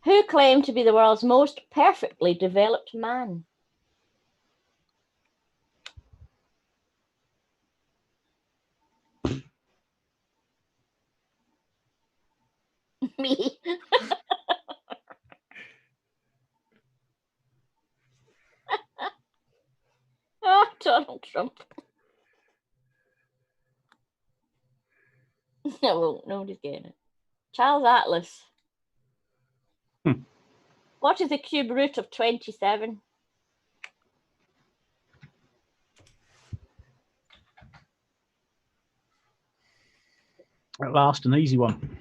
Who claimed to be the world's most perfectly developed man? Me. Oh, Donald Trump. No, nobody's getting it. Charles Atlas. What is the cube root of 27? At last, an easy one.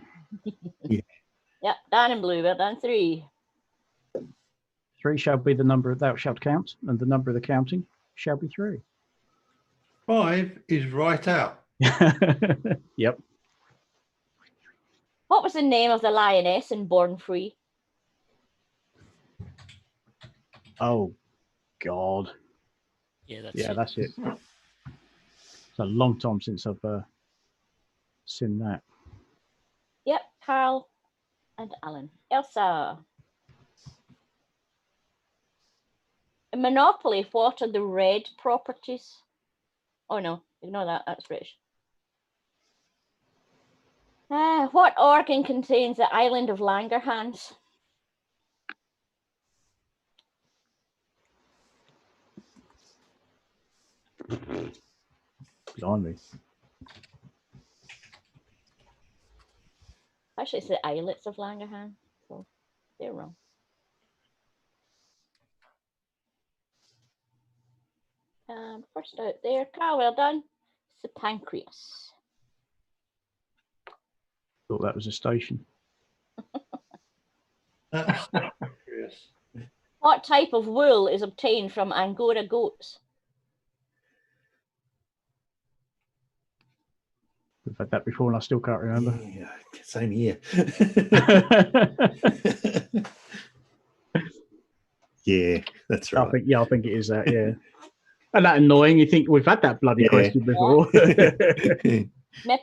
Yep, Dan and Blue, well done. 3. 3 shall be the number thou shalt count, and the number of the counting shall be 3. 5 is right out. Yep. What was the name of the lioness in Born Free? Oh, God. Yeah, that's it. It's a long time since I've seen that. Yep, Carl and Alan. Elsa. In Monopoly, what are the red properties? Oh no, ignore that, that's British. What organ contains the island of Langerhans? Blimey. Actually, it's the islets of Langerhans, so they're wrong. First out there, Carl, well done. It's the pancreas. Thought that was a station. What type of wool is obtained from Angora goats? We've had that before and I still can't remember. Yeah, same here. Yeah, that's right. I think it is that, yeah. And that annoying, you think we've had that bloody question before. Mippet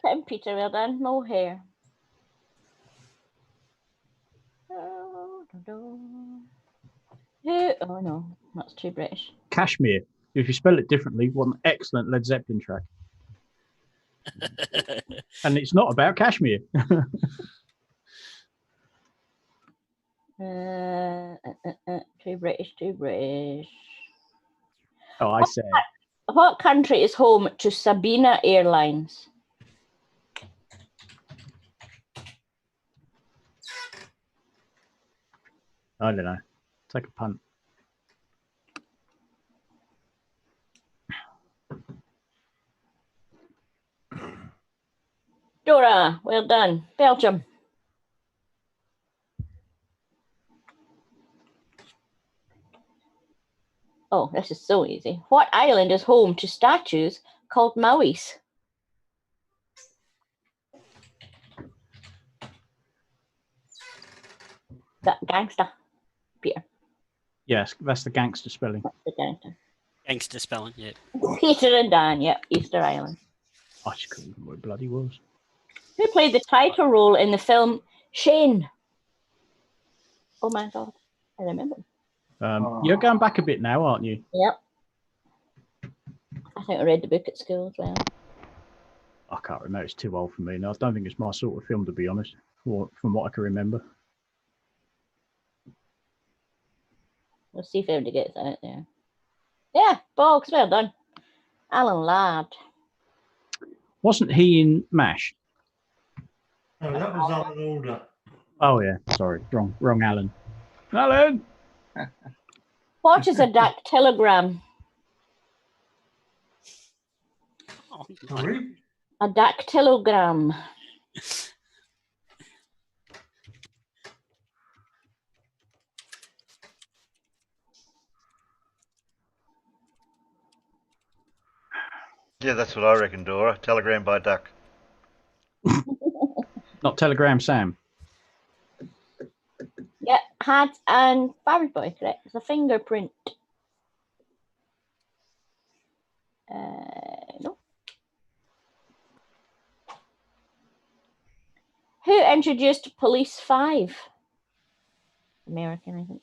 and Peter, well done. Mohair. Oh no, that's too British. Kashmir. If you spell it differently, what an excellent Led Zeppelin track. And it's not about Kashmir. Too British, too British. Oh, I said. What country is home to Sabina Airlines? I don't know. Take a punt. Dora, well done. Belgium. Oh, this is so easy. What island is home to statues called Mauis? That gangster, Peter. Yes, that's the gangster spelling. That's the gangster. Gangster spelling, yeah. Peter and Dan, yeah, Easter Island. I just couldn't remember what it bloody was. Who played the title role in the film Shane? Oh my God, I remember. You're going back a bit now, aren't you? Yep. I think I read the book at school as well. I can't remember. It's too old for me now. I don't think it's my sort of film, to be honest, from what I can remember. We'll see if anybody gets out there. Yeah, Boggs, well done. Alan Ladd. Wasn't he in MASH? No, that was Alan Alda. Oh, yeah. Sorry. Wrong Alan. Alan! What is a dactylogram? Sorry? A dactylogram. Yeah, that's what I reckon, Dora. Telegram by duck. Not Telegram Sam. Yeah, Had and Barry Boy, correct. It's a fingerprint. No. Who introduced Police 5? American, I think.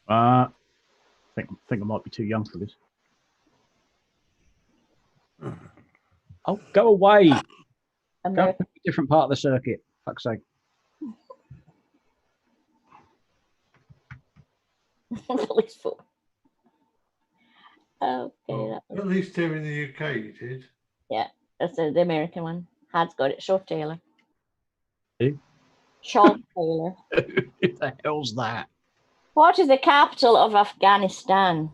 I think I might be too young for this. Oh, go away. Go to a different part of the circuit. Fuck's sake. Police 4. Okay. At least here in the UK you did. Yeah, that's the American one. Had's got it. Shaw Taylor. Who? Shaw Taylor. Who the hell's that? What is the capital of Afghanistan?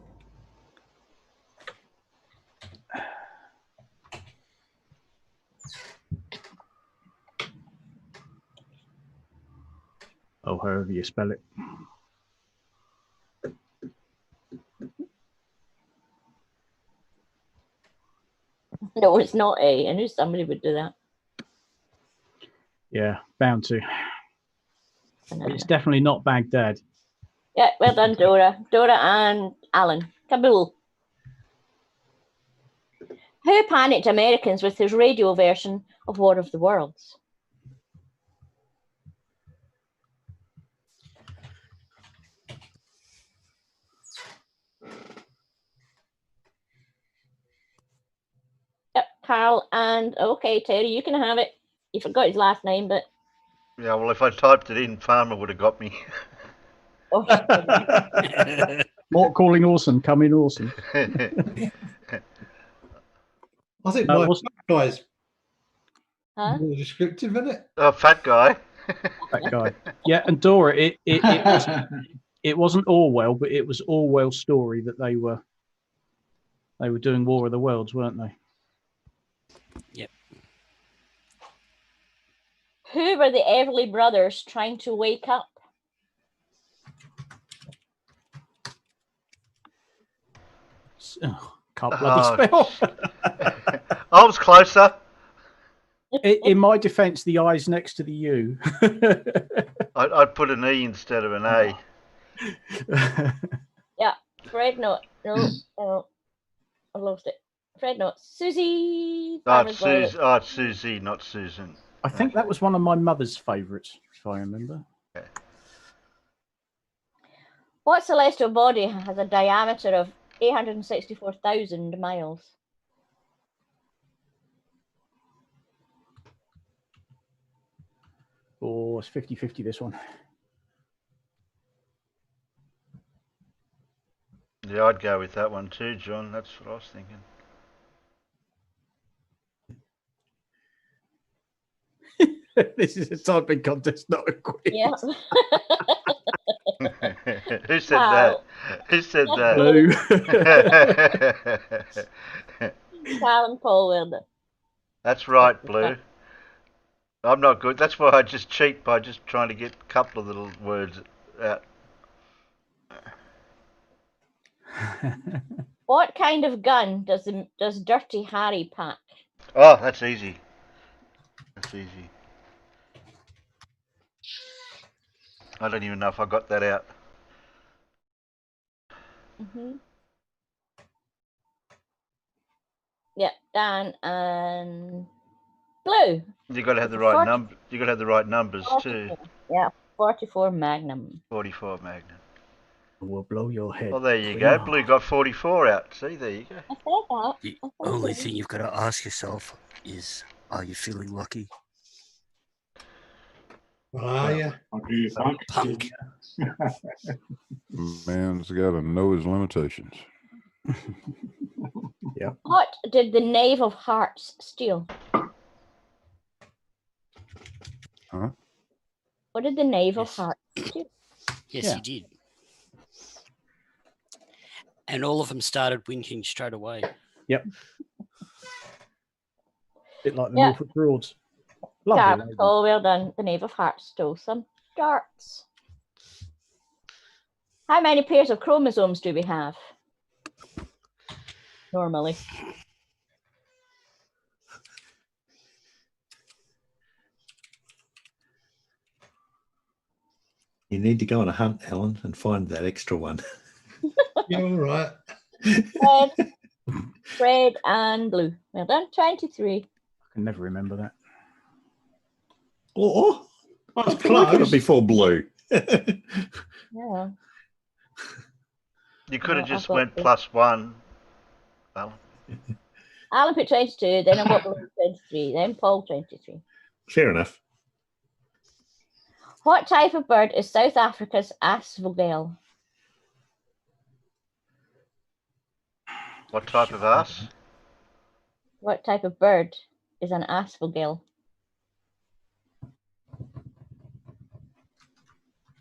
Oh, however you spell it. No, it's not A. I knew somebody would do that. Yeah, bound to. But it's definitely not Baghdad. Yeah, well done, Dora. Dora and Alan. Kabul. Who panicked Americans with his radio version of War of the Worlds? Yep, Carl and okay, Terry, you can have it. You forgot his last name, but Yeah, well, if I typed it in, Farmer would have got me. Mort calling Orson, come in Orson. I think No, it my wasn't. fat guy's Huh? more descriptive, isn't it? Fat guy. That guy. Yeah, and Dora, it wasn't Orwell, but it was Orwell's story that they were doing War of the Worlds, weren't they? Yep. Who were the Everly brothers trying to wake up? Oh, can't bloody spell. I was closer. In my defence, the I's next to the U. I'd put an E instead of an A. Yeah, Fred, no, I lost it. Fred, no, Susie. It's Susie, not Susan. I think that was one of my mother's favourites, if I remember. Okay. What celestial body has a diameter of 864,000 miles? Oh, it's 50-50 this one. Yeah, I'd go with that one too, John. That's what I was thinking. This is a typing contest, not a quiz. Yeah. Who said that? Who said that? Blue. Alan Paul Wilder. That's right, Blue. I'm not good. That's why I just cheat by just trying to get a couple of little words out. What kind of gun does Dirty Harry pack? Oh, that's easy. That's easy. I don't even know if I got that out. Yeah, Dan and Blue. You got to have the right number. You got to have the right numbers 44. too. Yeah, 44 Magnum. 44 Magnum. Will blow your head. Well, there you go. Blue got 44 out. See, there you go. I said that. The only thing you've got to ask yourself is, are you feeling lucky? Are you? Punk. Man's got to know his limitations. Yeah. What did the Knave of Hearts steal? Huh? What did the Knave of Hearts steal? Yes, he did. And all of them started winking straight away. Yep. Bit like the Norfolk Broads. Lovely. Oh, well done. The Knave of Hearts stole some darts. How many pairs of chromosomes do we have? Normally. You need to go on a hunt, Alan, and find that extra one. You're all right. Red and blue. Well done. 23. I can never remember that. Oh, that's close. Before blue. Yeah. You could have just went +1, Alan. Alan put 22, then I got Blue 23, then Paul 23. Fair enough. What type of bird is South Africa's aasvogel? What type of ass? What type of bird is an aasvogel?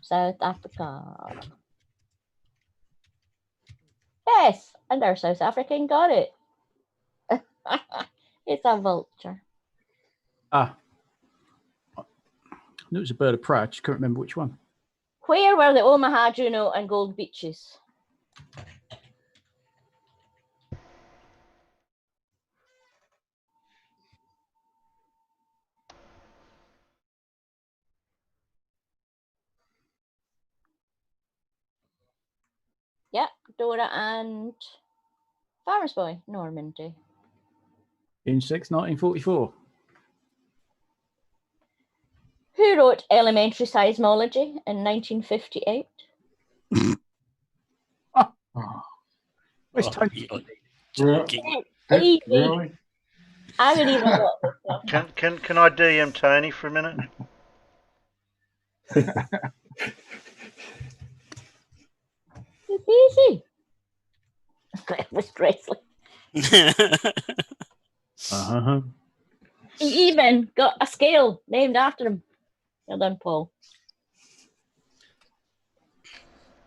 South Africa. Yes, and our South African got it. It's a vulture. I knew it was a bird of prey. I just couldn't remember which one. Where were the Omaha, Juno, and Gold Beaches? Yep, Dora and Farmer's Boy, Normandy. June 6, 1944. Who wrote Elementary Seismology in 1958? Where's Tony? Really? I would even got this one. Can I DM Tony for a minute? It's easy. Elvis Presley. Uh-huh. He even got a scale named after him. Well done, Paul.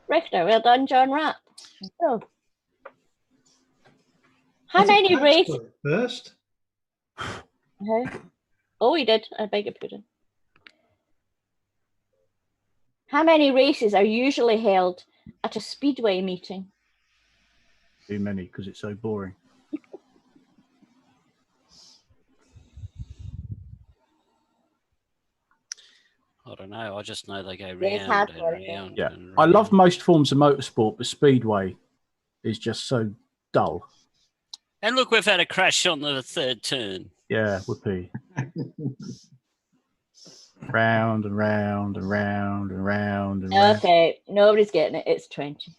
Richter, well done, John Rapp. So, how many races? First. Oh, he did. I beg your pardon. How many races are usually held at a speedway meeting? Too many, because it's so boring. I don't know. I just know they go It's round hard and work, round. Yeah, and I love round. most forms of motorsport, but speedway is just so dull. And look, we've had a crash on the third turn. Yeah, whoopee. Round and round and round and round and round. Okay, nobody's getting it. It's 20.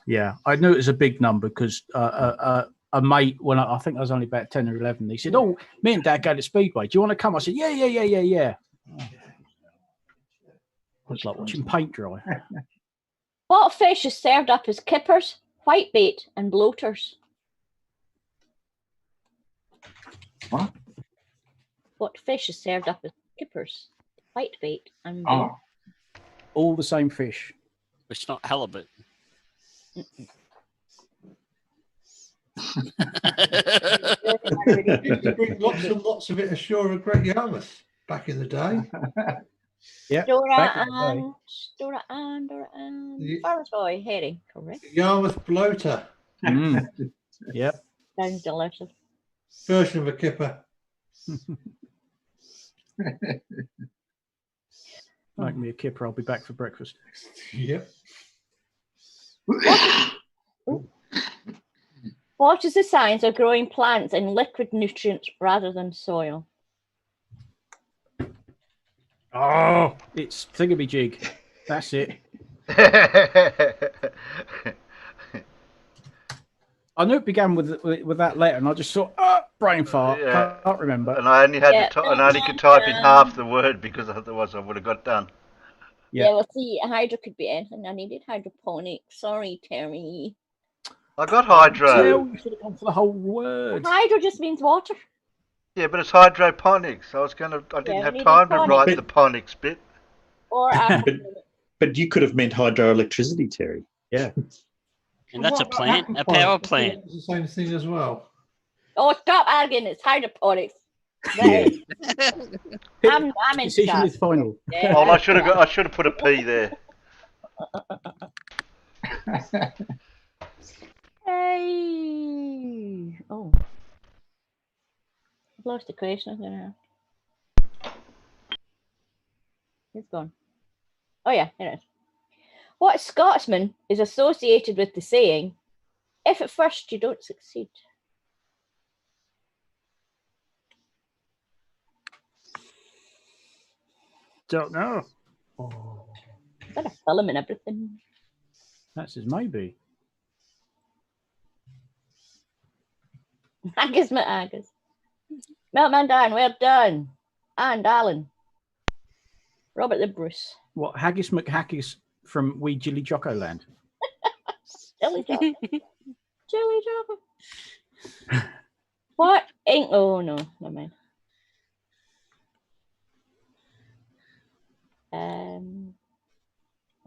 Yeah, I knew it was a big number because a mate, when I think I was only about 10 or 11, he said, "Oh, me and Dad go to Speedway. Do you want to come?" I said, Yeah. It was like watching paint dry. What fish is served up as kippers, whitebait, and bloaters? What? What fish is served up as kippers, whitebait, and bloaters? All the same fish. It's not halibut. Used to bring lots and lots of it ashore at Great Yarmouth back in the day. Yeah. Dora and Yeah. Farmer's Boy herring, correct? Yarmouth bloater. Yep. Sounds delicious. Version of a kipper. Make me a kipper. I'll be back for breakfast. Yep. What is the science of growing plants in liquid nutrients rather than soil? Oh, it's thingamajig. That's it. I knew it began with that letter, and I just thought, brain fart. Yeah. Can't remember. And I only had and I only could type in half the word because otherwise I would have got done. Yeah, well, see, hydro could be anything. I needed hydroponics. Sorry, Terry. I got hydro. You should have gone for the whole word. Hydro just means water. Yeah, but it's hydroponics. I didn't have we time need to write the ponics bit. Or But you could have meant hydroelectricity, Terry. Yeah. And that's a plant, a power plant. It's the same thing as well. Oh, stop arguing. It's hydroponics. Yeah. I'm in Decision charge. is final. Yeah, Oh, I should have put a P there. Hey. Oh. I've lost the question. I'm gonna... It's gone. Oh, yeah, here it is. What Scotsman is associated with the saying, if at first you don't succeed? Don't know. Is that a film and everything? That says maybe. Agus McAgus. Meltman Dan, well done. And Alan. Robert the Bruce. What, Haggis McHaggis from Wee Jilly Jocko Land? Jelly Jocko. Jelly Jocko. What? Oh, no. Never mind. I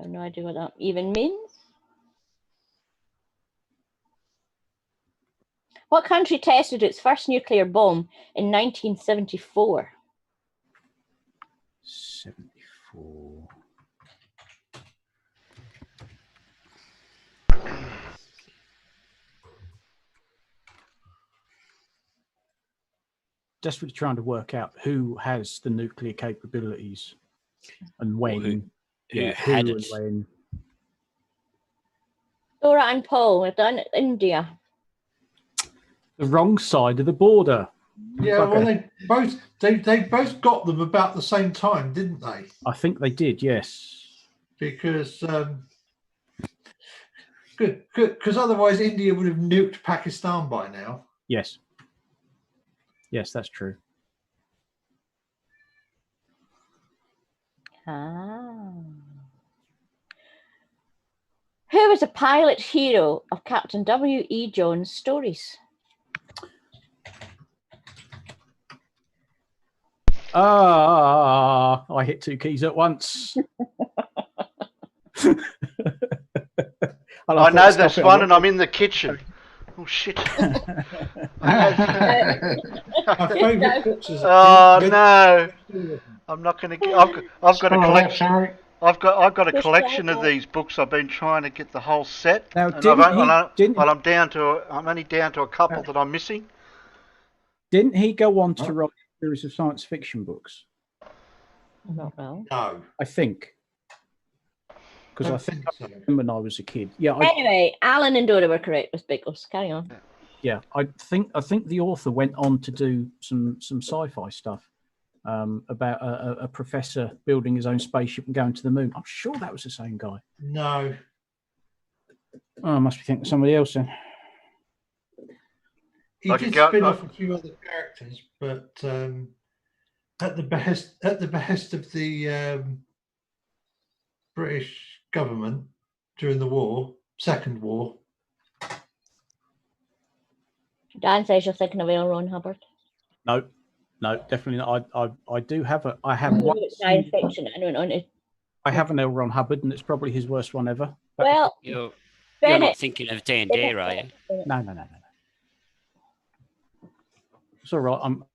have no idea what that even means. What country tested its first nuclear bomb in 1974? 74. Desperately trying to work out who has the nuclear capabilities and when. Who had and it. when. Dora and Paul, we've done India. The wrong side of the border. Yeah, well, they both got them about the same time, didn't they? I think they did, yes. Because because otherwise India would have nuked Pakistan by now. Yes. Yes, that's true. Who was a pilot hero of Captain W.E. Jones' stories? I hit two keys at once. I know this one, and I'm in the kitchen. Oh shit! Oh no! I'm not going to. I've got a collection. I've got a collection of these books. I've been trying to get the whole set, now, and I'm only down to a couple that I'm missing. Didn't he go on to write a series of science fiction books? I don't know. No, I think. Because I think so. When I was a kid. Yeah. Anyway, Alan and Dora were correct with Biggles. Carry on. Yeah, I think the author went on to do some sci-fi stuff about a professor building his own spaceship and going to the moon. I'm sure that was the same guy. No. Oh, I must be thinking of somebody else then. He did spin off a few other characters, but at the behest of the British government during the war, Second War. Dan says you're thinking of L. Ron Hubbard. No, definitely not. I do have one science fiction. I have an L. Ron Hubbard, and it's probably his worst one ever. Well, you're not thinking of Dan Dare, are you? No. It's all right. I'm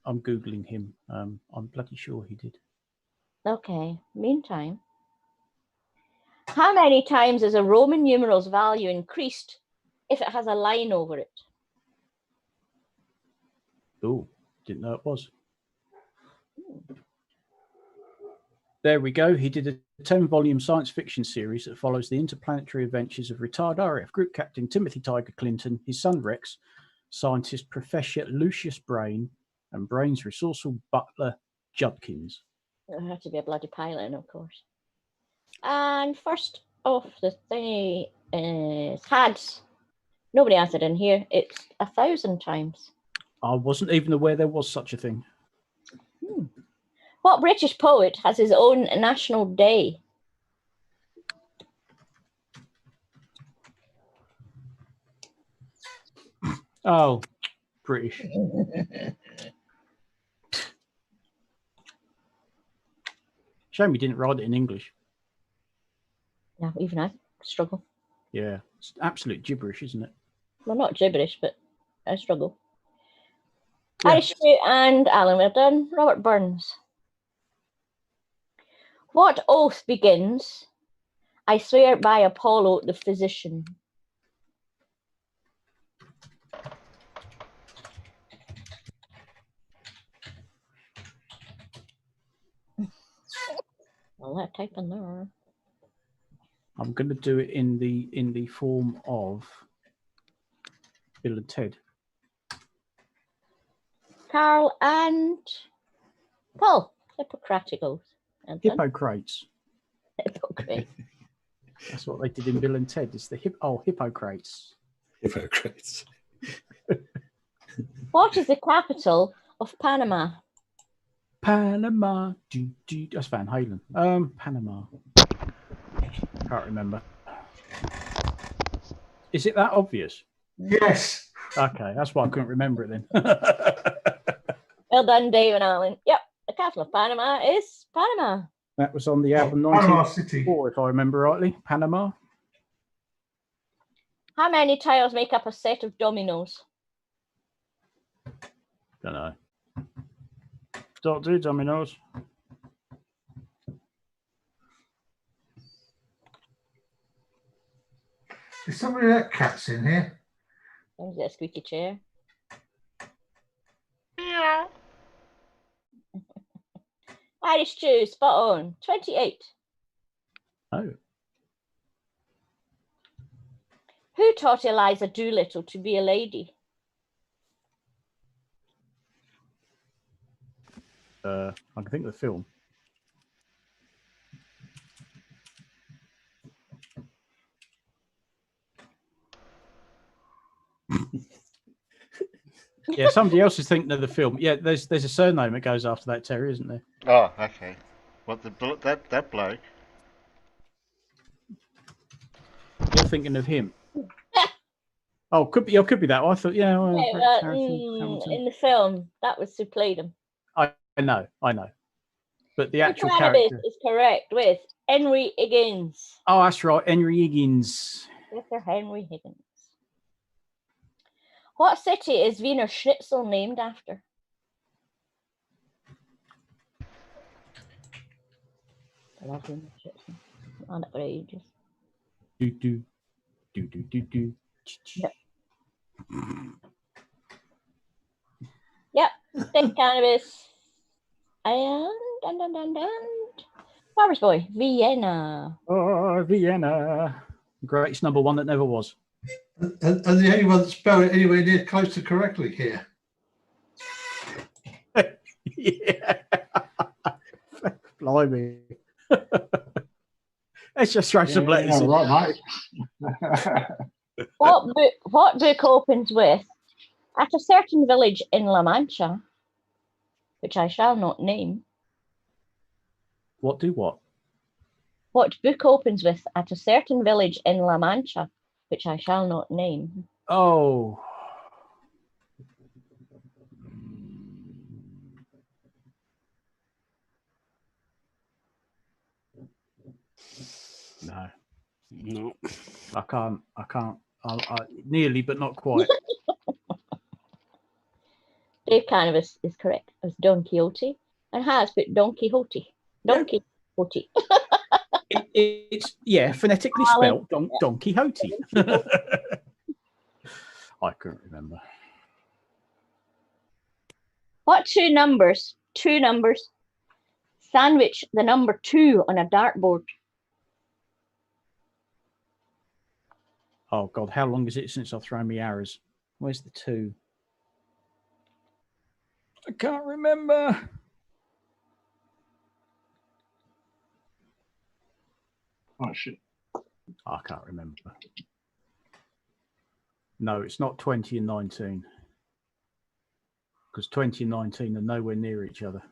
googling him. I'm bloody sure he did. Okay. Meantime, how many times is a Roman numeral's value increased if it has a line over it? Oh, didn't know it was. There we go. He did a 10-volume science fiction series that follows the interplanetary adventures of retired RAF Group Captain Timothy Tiger Clinton, his son Rex, scientist Professor Lucius Brain, and Brain's resourceful butler Judkins. It'll have to be a bloody pilot, of course. And first off the thingy is HADS. Nobody answered in here. It's 1,000 times. I wasn't even aware there was such a thing. What British poet has his own national day? Oh, British. Shame he didn't write it in English. No, even I struggle. Yeah, it's absolute gibberish, isn't it? Well, not gibberish, but I struggle. Yeah. Irish and Alan, we're done. Robert Burns. What oath begins, I swear by Apollo the physician? Well, that type in there. I'm going to do it in the form of Bill and Ted. Carl and Paul, Hippocratic oath. Hippocrates. Hippocrates. That's what they did in Bill and Ted. It's the Hippocrates. Hippocrates. What is the capital of Panama? Panama. That's Van Halen. Panama. Can't remember. Is it that obvious? Yes. Okay, that's why I couldn't remember it then. Well done, Dave and Alan. Yep, the capital of Panama is Panama. That was on the album 1994, if I remember rightly. Panama. How many tiles make up a set of dominoes? Don't know. Don't do dominoes. Is somebody that cat's in here? Is it a squeaky chair? Meow. Irish Jew, spot on. 28. Oh. Who taught Eliza Doolittle to be a lady? I can think of the film. Yeah, somebody else is thinking of the film. Yeah, there's a surname that goes after that, Terry, isn't there? Oh, okay. What that bloke? You're thinking of him. Oh, could be that. I thought, yeah. Well, in the film, that was who played him. know. But the actual Cannabis character. is correct with Henry Higgins. Oh, that's right, Henry Higgins. Mr. Henry Higgins. What city is Wiener Schnitzel named after? I love Wiener Schnitzel. I've had it for ages. Do. Yep, stick cannabis. And Farmer's Boy, Vienna. Oh, Vienna. Greatest number one that never was. And the only one that spelled it anywhere near close to correctly here. Yeah. Blimey. Let's just throw some letters in. Right, mate. What book opens with, at a certain village in La Mancha, which I shall not name? What do what? What book opens with, at a certain village in La Mancha, which I shall not name? Oh. No. I can't. I nearly, but not quite. Dave Cannabis is correct. It was Don Quixote and has put Don Quixote. Don Quixote. It's phonetically spelled Don Quixote. I couldn't remember. What two numbers sandwich the number 2 on a dartboard? Oh God, how long is it since I've thrown me arrows? Where's the 2? I can't remember. Oh shit. I can't remember. No, it's not 20 and 19. Because 20 and 19 are nowhere near each other.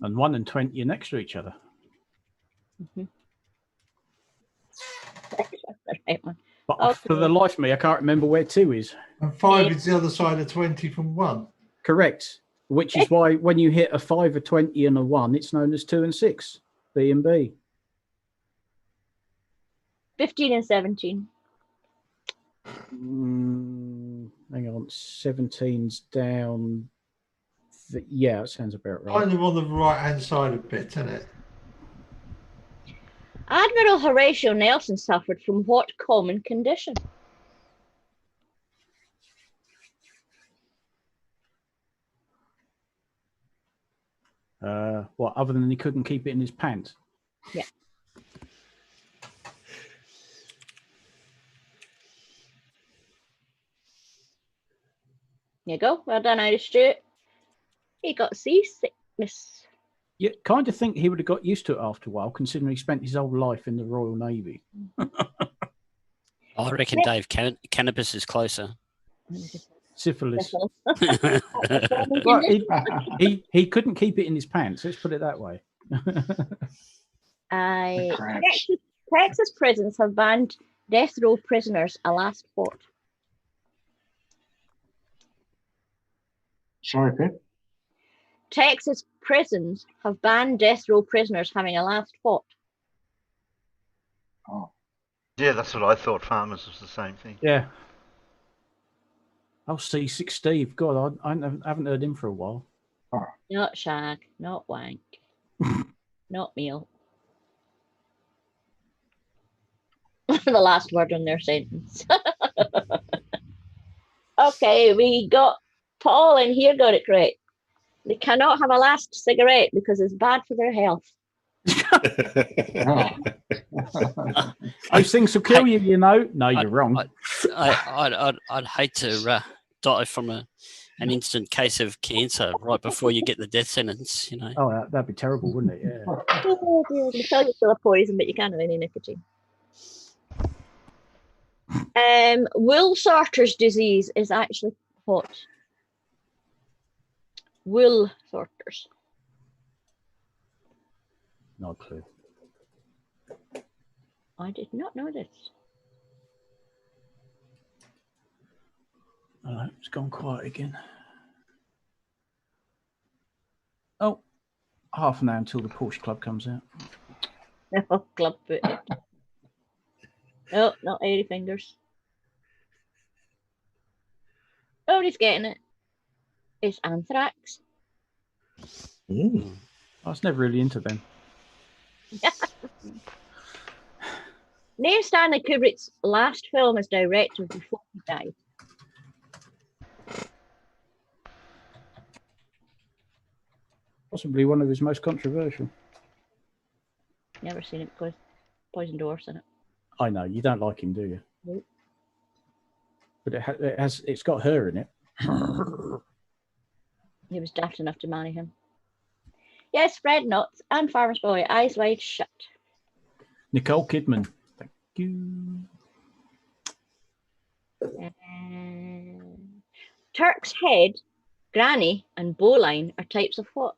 And 1 and 20 are next to each other. But for the life of me, I can't remember where 2 is. And 5 is the other side of 20 from 1. Correct. Which is why when you hit a 5, a 20, and a 1, it's known as 2 and 6. B and B. 15 and 17. Hang on, 17's down. Yeah, it sounds about right. Kind of on the right-hand side a bit, isn't it? Admiral Horatio Nelson suffered from what common condition? What, other than he couldn't keep it in his pants? Yeah. There you go. Well done, Irish Stuart. He got seasickness. You kind of think he would have got used to it after a while, considering he spent his whole life in the Royal Navy. I reckon Dave Cannabis is closer. Syphilis. Well, he couldn't keep it in his pants. Let's put it that way. Texas prisons have banned death row prisoners a last fought. Sorry, Pip. Texas prisons have banned death row prisoners having a last fought. Oh. Yeah, that's what I thought. Farmers was the same thing. Yeah. Oh, C6 Steve. God, I haven't heard him for a while. Oh. Not shag, not wank, not meal. The last word in their sentence. Okay, we got Paul in here got it correct. They cannot have a last cigarette because it's bad for their health. Those things will kill you, you know. No, you're wrong. I'd hate to die from an instant case of cancer right before you get the death sentence, you know. Oh, that'd be terrible, wouldn't it? Yeah. Oh, dear. They tell you it's still a poison, but you can't have any nicotine. Wool sorters disease is actually what? Wool sorters. No clue. I did not know this. Oh, it's gone quiet again. Oh, half an hour until the Porsche Club comes out. Oh, club footed. Oh, not airy fingers. Nobody's getting it. It's anthrax. I was never really into them. Name Stanley Kubrick's last film as director before he died. Possibly one of his most controversial. Never seen it because Poison Dwarf's in it. I know you don't like him, do you? Nope. But it's got her in it. He was daft enough to marry him. Yes, Fred Knotts and Farmer's Boy, Eyes Wide Shut. Nicole Kidman. Thank you. Turk's Head, Granny, and Bowline are types of what?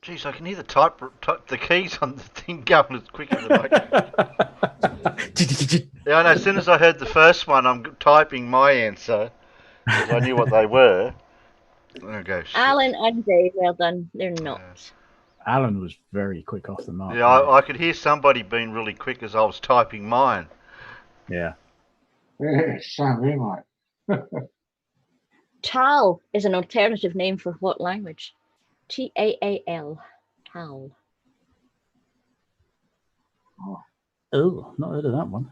Jeez, I can hear the keys on the thing going as quick as I can. Yeah, I know. As soon as I heard the first one, I'm typing my answer because I knew what they were. There we go. Shit. Alan and Dave, well done. They're not. Alan was very quick off the mark. Yeah, I could hear somebody being really quick as I was typing mine. Yeah. Yeah, same here, mate. Tal is an alternative name for what language? Taal. Tal. Oh, not heard of that one.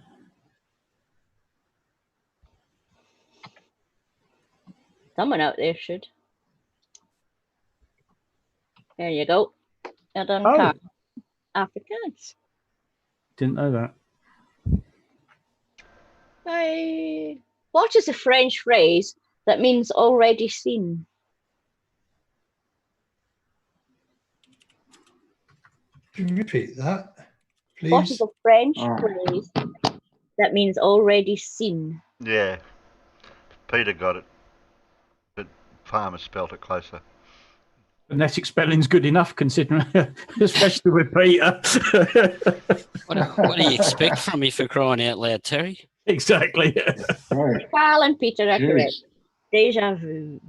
Someone out there should. There you go. Well done, Carl. Afrikaans. Didn't know that. What is a French phrase that means already seen? Can you repeat that, please? What is a French phrase that means already seen? Yeah, Peter got it, but Farmer spelt it closer. Phonetic spelling's good enough, considering, especially with Peter. What do you expect from me, for crying out loud, Terry? Exactly. Carl and Peter are correct. Deja vu.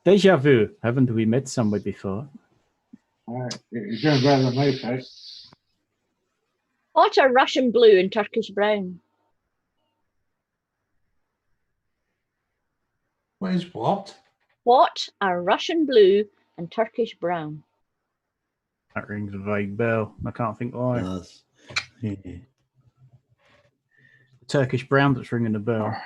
Deja vu. Haven't we met somewhere before? You're doing better than me, Pete. What are Russian blue and Turkish brown? What is what? What are Russian blue and Turkish brown? That rings a vague bell. I can't think why. Yeah. Turkish brown that's ringing the bell.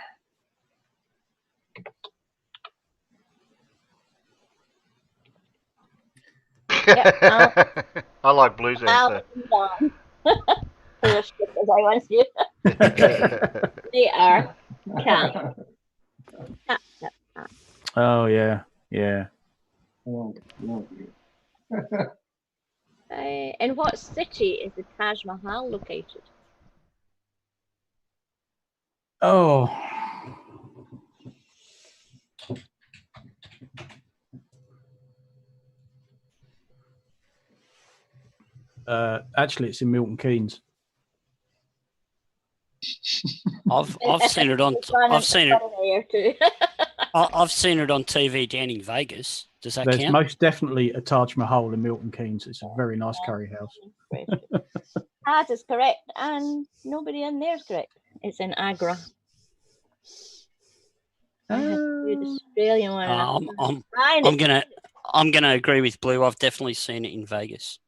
Yep, I like blues answer. As I once knew. They are cat. Oh yeah, yeah. In what city is the Taj Mahal located? Oh. Actually, it's in Milton Keynes. I've seen it on I've seen it on TV down in Vegas. Does that There's count? most definitely a Taj Mahal in Milton Keynes. It's a very nice curry house. That is correct, and nobody in there is correct. It's in Agra. I have to do the Australian one. I'm gonna agree with Blue. I've definitely seen it in Vegas.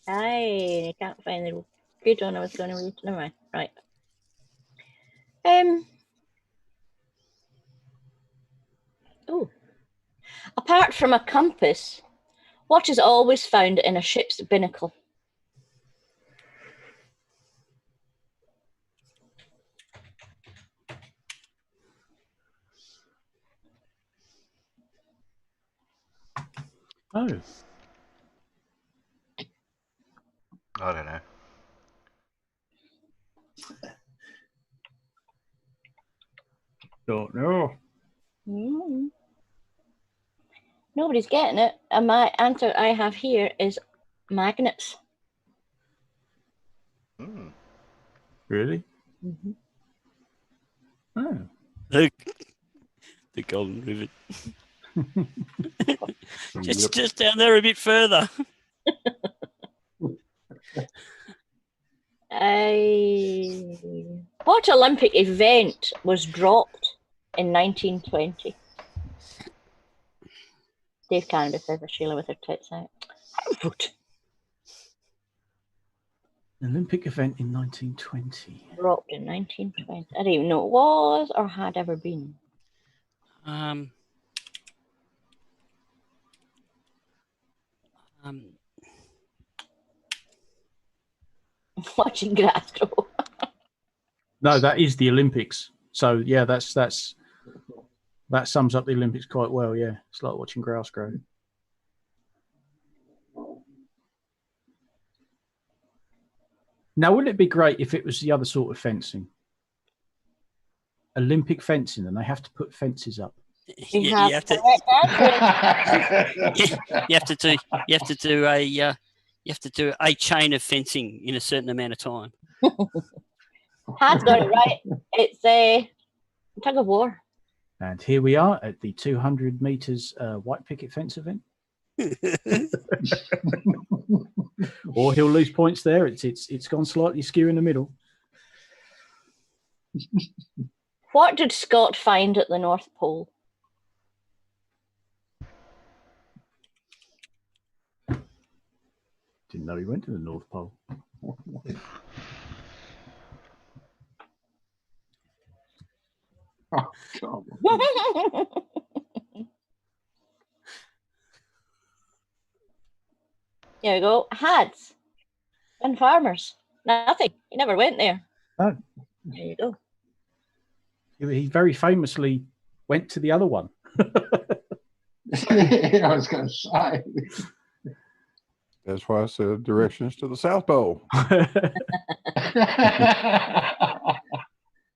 I can't find the good one I was going to read. Never mind. Right. Oh. Apart from a compass, what is always found in a ship's binnacle? Oh. I don't know. Don't know. Mm. Nobody's getting it. And my answer I have here is magnets. Really? Mm-hmm. Oh. The golden rivet. just down there a bit further. What Olympic event was dropped in 1920? Dave Canada says Sheila with her tits out. Olympic event in 1920. Dropped in 1920. I don't even know it was or had ever been. Watching grass grow. No, that is the Olympics. So yeah, that sums up the Olympics quite well. Yeah, it's like watching grass grow. Now, wouldn't it be great if it was the other sort of fencing? Olympic fencing, and they have to put fences up. You have to do a chain of fencing in a certain amount of time. Has got it right. It's a tug of war. And here we are at the 200 meters white picket fence event. Or he'll lose points there. It's gone slightly skew in the middle. What did Scott find at the North Pole? Didn't know he went to the North Pole. Oh, God. Here we go. Hads and farmers. Nothing. He never went there. Oh. There you go. He very famously went to the other one. I was going to say. That's why I said directions to the South Pole.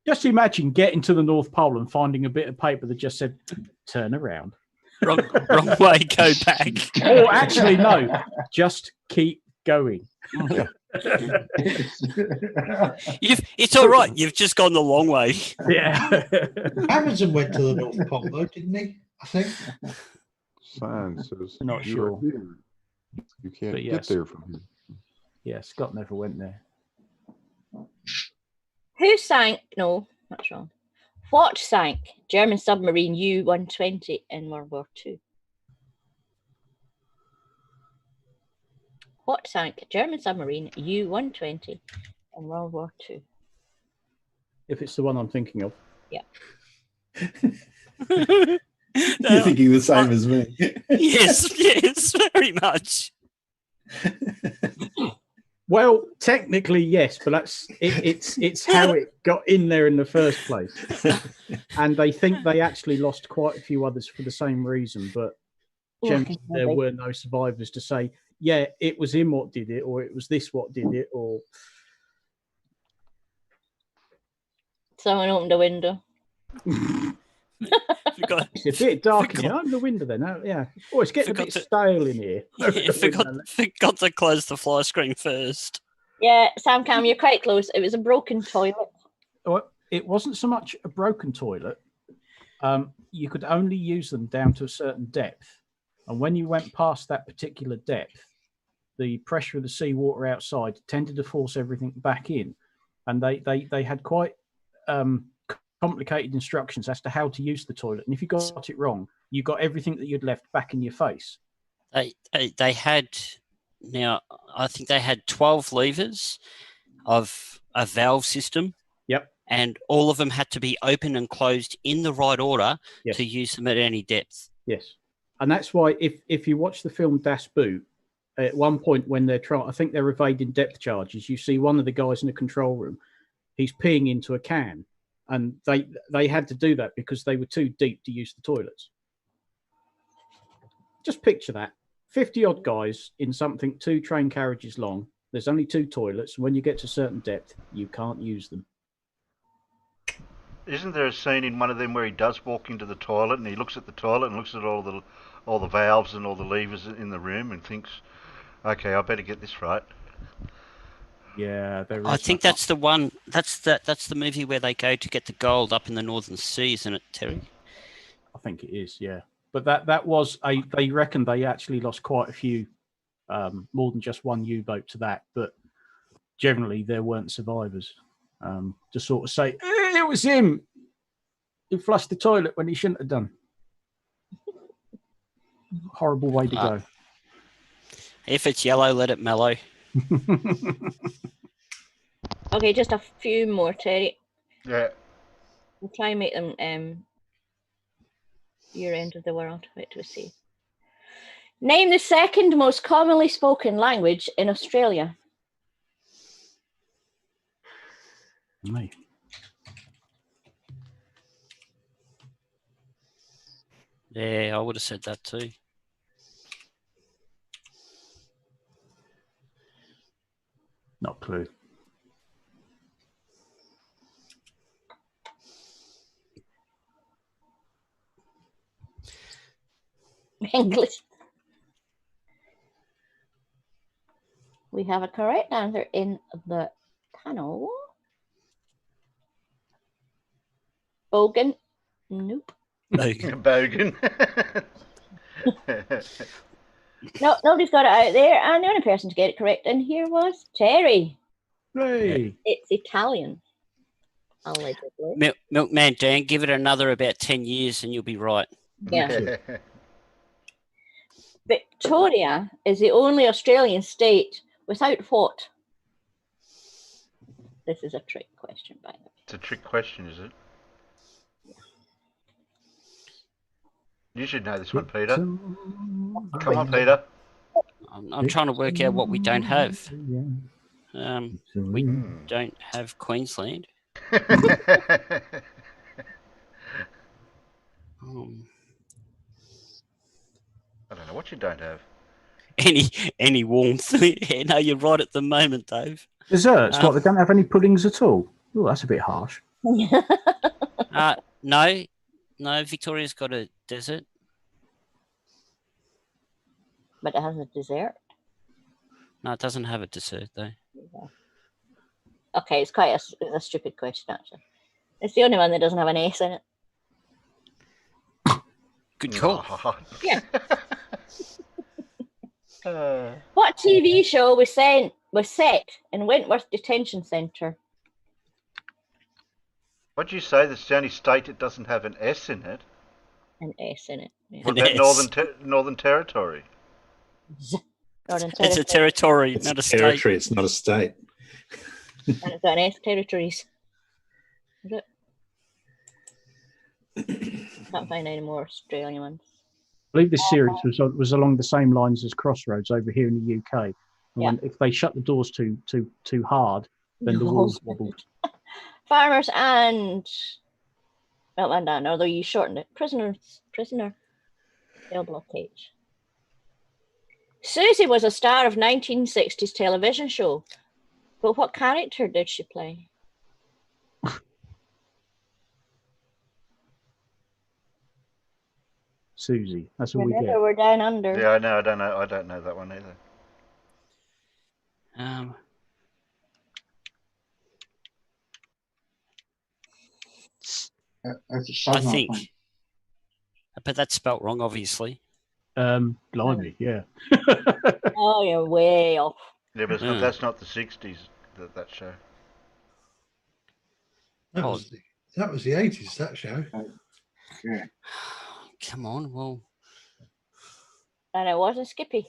Just imagine getting to the North Pole and finding a bit of paper that just said, turn around. Wrong way, go back. Or actually, no, just keep going. It's all right. You've just gone the long way. Yeah. Amazon went to the North Pole, though, didn't he? I think. Sign says Not you sure. are here. You can't But get yes. there from here. Yeah, Scott never went there. Who sank? No, that's wrong. What sank German submarine U-120 in World War II? What sank German submarine U-120 in World War II? If it's the one I'm thinking of. Yeah. You're thinking the same as me. Yes, very much. Well, technically, yes, but it's how it got in there in the first place. And they think they actually lost quite a few others for the same reason, but generally there were no survivors to say, yeah, it was him what did it, or it was this what did it, or... Someone opened a window. It's a bit dark in here. Open the window then. Yeah. Oh, it's getting a bit stale in here. Yeah, forgot to close the fly screen first. Yeah, Sam Cam, you're quite close. It was a broken toilet. Well, it wasn't so much a broken toilet. You could only use them down to a certain depth. And when you went past that particular depth, the pressure of the seawater outside tended to force everything back in. And they had quite complicated instructions as to how to use the toilet. And if you got it wrong, you got everything that you'd left back in your face. They had, now, I think they had 12 levers of a valve system. Yep. And all of them had to be open and closed in the right order Yes. to use them at any depth. Yes. And that's why if you watch the film Das Boot, at one point when they're trying, I think they're evading depth charges, you see one of the guys in the control room, he's peeing into a can. And they had to do that because they were too deep to use the toilets. Just picture that. 50-odd guys in something 2 train carriages long. There's only 2 toilets. And when you get to a certain depth, you can't use them. Isn't there a scene in one of them where he does walk into the toilet and he looks at the toilet and looks at all the valves and all the levers in the room and thinks, okay, I better get this right. Yeah, there is. I think that's the one. That's the movie where they go to get the gold up in the Northern Sea, isn't it, Terry? I think it is. Yeah, but that was a. They reckon they actually lost quite a few, more than just one U-boat to that. But generally, there weren't survivors. To sort of say it was him who flushed the toilet when he shouldn't have done. Horrible way to go. If it's yellow, let it mellow. Okay, just a few more, Terry. Yeah. We'll try and make them your end of the world. Wait to see. Name the second most commonly spoken language in Australia. Me. Yeah, I would have said that too. Not a clue. English. We have a correct answer in the panel. Bogan. Nope. Bogan. No, nobody's got it out there, and the only person to get it correct in here was Terry. Hey. It's Italian. Allegedly. Milkman Dan, give it another about 10 years and you'll be right. Yeah. Victoria is the only Australian state without what? This is a trick question, by the way. It's a trick question, is it? You should know this one, Peter. Come on, Peter. I'm trying to work out what we don't have. We don't have Queensland. I don't know what you don't have. Any warmth. No, you're right at the moment, Dave. Desserts? What, they don't have any puddings at all? Oh, that's a bit harsh. No, Victoria's got a desert. But it has a dessert? No, it doesn't have a dessert, though. Yeah. Okay, it's quite a stupid question, actually. It's the only one that doesn't have an S in it. Good call. Yeah. What TV show was set in Wentworth Detention Centre? What'd you say? That's the only state that doesn't have an S in it. An S in it. Yeah. What about Northern Territory? Northern Territory. It's a territory, not a state. Territory, it's not a state. And it's got an S, territories. Is it? Can't find any more Australian ones. I believe this series was along the same lines as Crossroads over here in the UK. And if they shut the doors too hard, then the walls wobbled. Farmers and although you shortened it. Prisoner. Cell block H. Susie was a star of 1960s television show, but what character did she play? Susie. That's all we get. Remember, we're down under. Yeah, I know. I don't know that one either. I think, but that's spelt wrong, obviously. Blimey, yeah. Oh, you're way off. Yeah, but that's not the 60s, that show. That was the 80s, that show. Yeah. Come on, well. And it wasn't Skippy.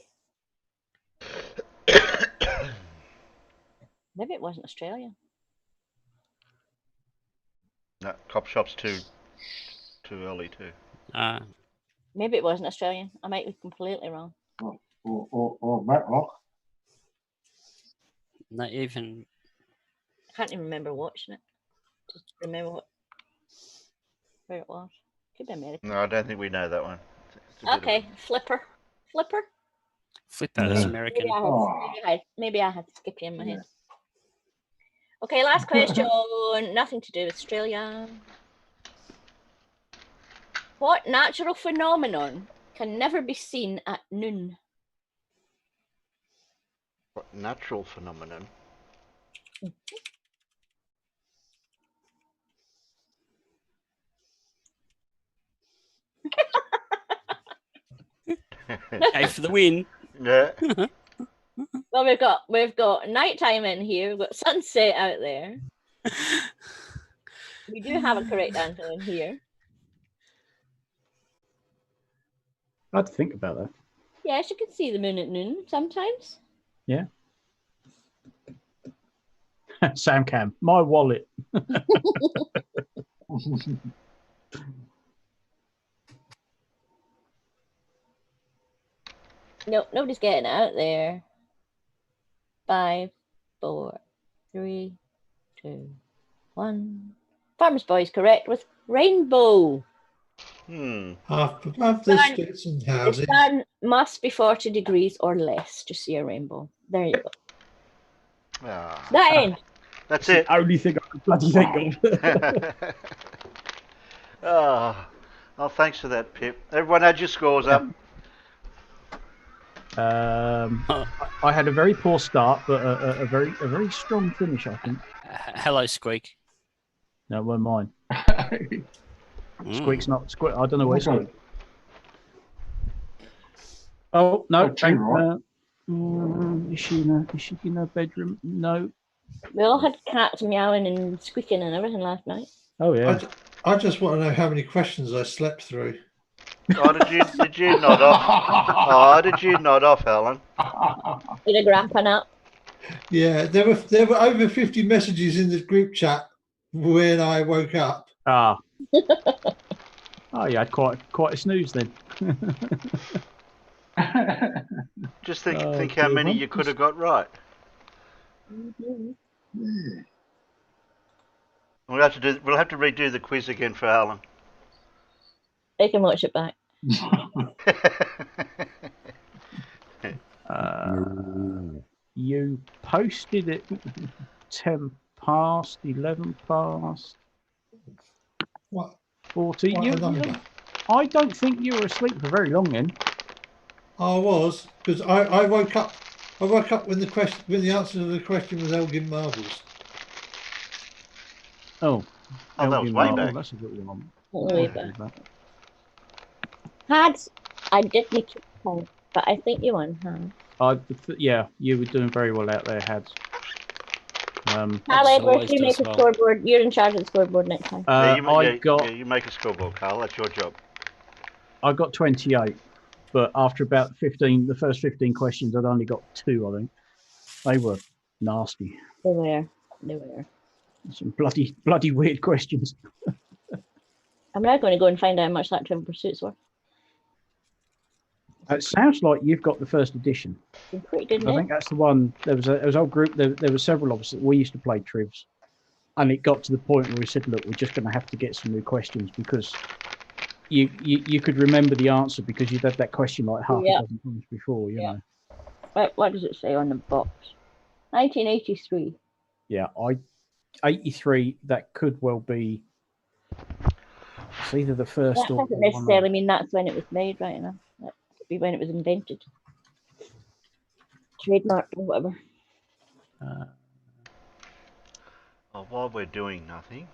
Maybe it wasn't Australian. No, Cop Shop's too early too. Maybe it wasn't Australian. I might be completely wrong. Or Matlock. Not even. I can't even remember watching it. Just remember where it was. Could be American. No, I don't think we know that one. Okay, Flipper. Flipper is American. Maybe I had Skippy in my head. Okay, last question. Nothing to do with Australia. What natural phenomenon can never be seen at noon? What natural phenomenon? Go for the win. Yeah. Well, we've got nighttime in here. We've got sunset out there. We do have a correct answer in here. I had to think about that. Yes, you can see the moon at noon sometimes. Yeah. Sam Cam, my wallet. No, nobody's getting out there. 5, 4, 3, 2, 1. Farmer's Boy is correct with rainbow. Half above the streets and The houses. sun must be 40 degrees or less to see a rainbow. There you go. That end. That's it. The only thing I could bloody think of. Oh, thanks for that, Pip. Everyone had your scores up. I had a very poor start, but a very strong finish, I think. Hello, Squeak. No, we're mine. Squeak's not Squeak. I don't know where Squeak. Oh no! Is she in her bedroom? No. We all had cats meowing and squeaking and everything last night. Oh yeah. I just want to know how many questions I slept through. Oh, did you nod off? Oh, did you nod off, Helen? Did a wrapping up. Yeah, there were over 50 messages in the group chat when I woke up. Ah. Oh, you had quite a snooze then. Just think how many you could have got right. We'll have to redo the quiz again for Alan. They can watch it back. You posted it 10 past, 11 past. What? 40. I don't think you were asleep for very long then. I was, because I woke up. I woke up when the answer to the question was Elgin Marbles. Oh, that was way back. That's a good one. Way back. Hads, I did make it count, but I think you won, Yeah, you were doing very well out there, Hads. However, if you make a scoreboard, you're in charge of the scoreboard next time. You make a scoreboard, Carl. That's your job. I got 28, but after about the first 15 questions, I'd only got 2, I think. They were nasty. They were. Some bloody weird questions. I'm now going to go and find out how much that Trivial Pursuit's worth. It sounds like you've got the first edition. It's pretty good, I think that's the one. There was a whole group. There were several of us that we used to play Trivs, and it got to the point where we said, "Look, we're just going to have to get some new questions because you could remember the answer because you'd had that question like half a dozen times before, you know." Right, what does it say on the box? 1983. Yeah, 83. That could well be. It's either the first that or. Doesn't necessarily mean that's when it was made, right enough. That could be when it was invented, trademarked or whatever. While we're doing nothing,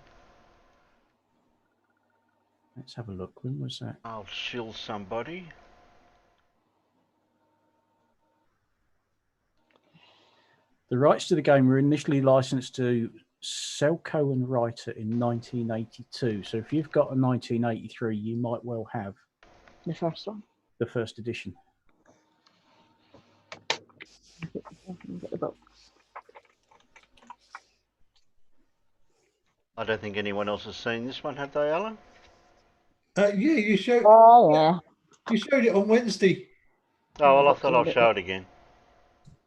let's have a look. When was that? I'll shill somebody. The rights to the game were initially licensed to Selco and Writer in 1982. So if you've got a 1983, you might well have the first one, the first edition. Get the box. I don't think anyone else has seen this one, have they, Alan? Yeah, you showed. Oh yeah. You showed it on Wednesday. Oh well, I thought I'll show it again.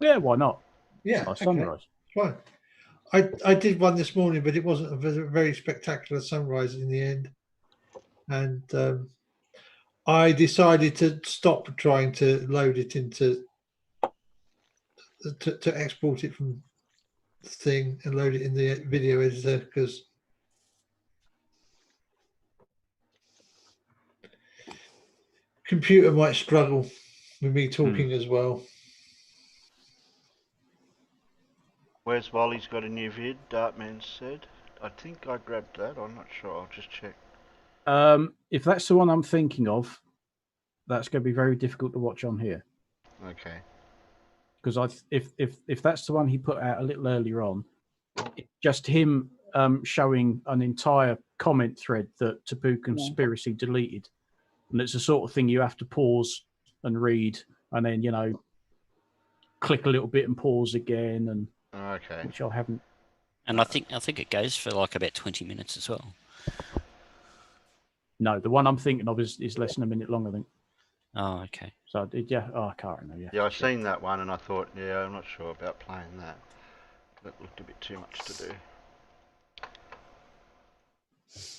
Yeah, why not? Yeah, it's sunrise. Fine. I did one this morning, but it wasn't a very spectacular sunrise in the end, and I decided to stop trying to load it into to export it from the thing and load it in the video editor because computer might struggle with me talking as well. Where's Wally's got a new vid? Dartman said. I think I grabbed that. I'm not sure. I'll just check. If that's the one I'm thinking of, that's going to be very difficult to watch on here. Okay. Because if that's the one he put out a little earlier on, just him showing an entire comment thread that Taboo Conspiracy deleted, and it's the sort of thing you have to pause and read, and then click a little bit and pause again, and okay, which I haven't. And I think it goes for like about 20 minutes as well. No, the one I'm thinking of is less than a minute long, I think. Oh, okay. So I can't remember. Yeah, I've seen that one, and I thought, I'm not sure about playing that. That looked a bit too much to do.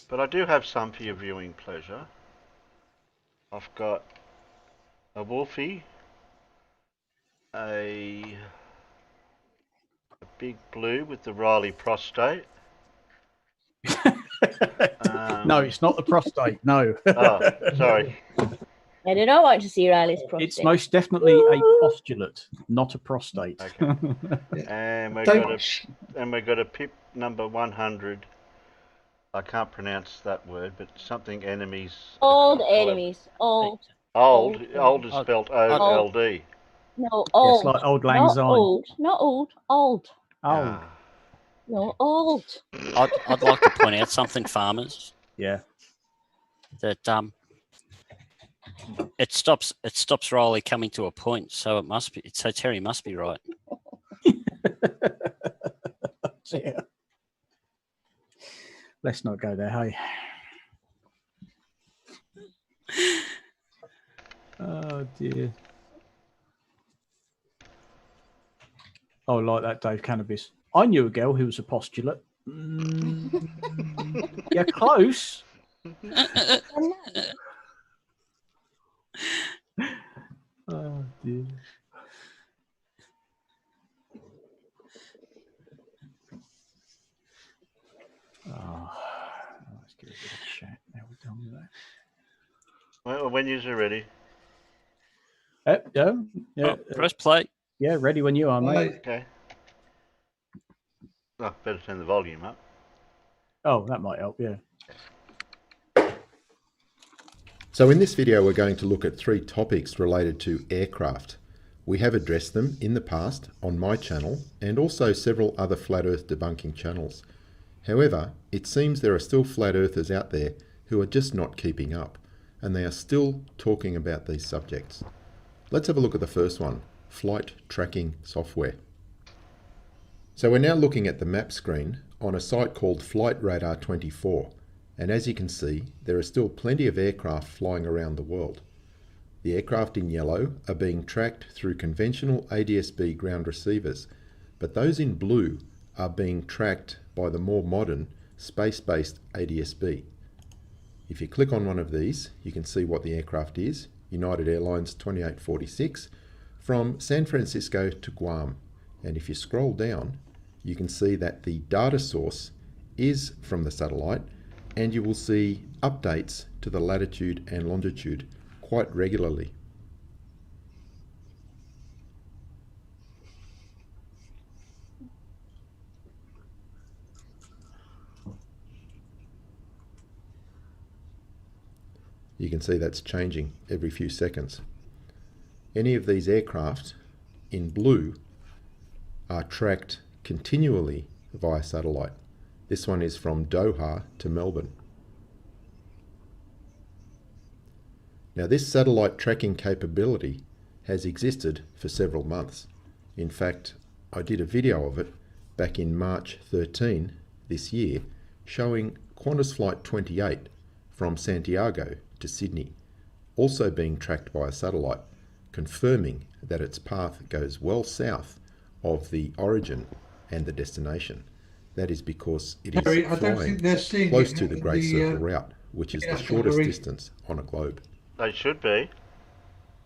But I do have some for your viewing pleasure. I've got a Wolfie, a big blue with the Riley prostate. No, it's not the prostate. No. Oh, sorry. I do not want to see Riley's prostate. It's most definitely a postulate, not a prostate. Okay. And we got a pip number 100. I can't pronounce that word, but something enemies. Old enemies. Old. Old is spelled O-L-D. No, old. Yes, like old lang syne. Not old. Not old. Old. Old. No, old. I'd like to point out something, farmers. Yeah. That it stops Riley coming to a point, so Terry must be right. Yeah. Let's not go there, hey. Oh dear. Oh, like that, Dave Cannabis. I knew a girl who was a postulate. Yeah, close. Oh dear. Oh, let's get a bit of chat. Now we're done with that. Well, when you're ready. Yeah. Press play. Yeah, ready when you are, mate. Okay. Oh, better turn the volume up. Oh, that might help, yeah. So in this video, we're going to look at 3 topics related to aircraft. We have addressed them in the past on my channel and also several other flat earth debunking channels. However, it seems there are still flat earthers out there who are just not keeping up, and they are still talking about these subjects. Let's have a look at the first one, flight tracking software. So we're now looking at the map screen on a site called Flight Radar 24, and as you can see, there are still plenty of aircraft flying around the world. The aircraft in yellow are being tracked through conventional ADS-B ground receivers, but those in blue are being tracked by the more modern space-based ADS-B. If you click on one of these, you can see what the aircraft is, United Airlines 2846, from San Francisco to Guam. And if you scroll down, you can see that the data source is from the satellite, and you will see updates to the latitude and longitude quite regularly. You can see that's changing every few seconds. Any of these aircraft in blue are tracked continually via satellite. This one is from Doha to Melbourne. Now this satellite tracking capability has existed for several months. In fact, I did a video of it back in March 13 this year showing Qantas Flight 28 from Santiago to Sydney, also being tracked by a satellite, confirming that its path goes well south of the origin and the destination. That is because it is flying close to the Great Circle Route, which is the shortest distance on a globe. They should be.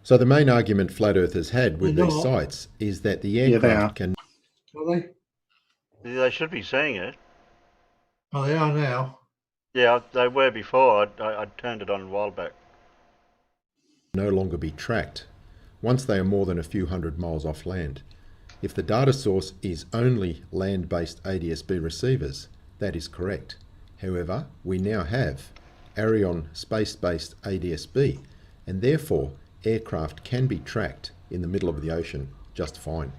So the main argument flat earthers had with these sites is that the aircraft can... Are they? They should be seeing it. Oh, they are now. Yeah, they were before. I turned it on a while back. no longer be tracked once they are more than a few hundred miles off land. If the data source is only land-based ADS-B receivers, that is correct. However, we now have Arion space-based ADS-B, and therefore aircraft can be tracked in the middle of the ocean just fine.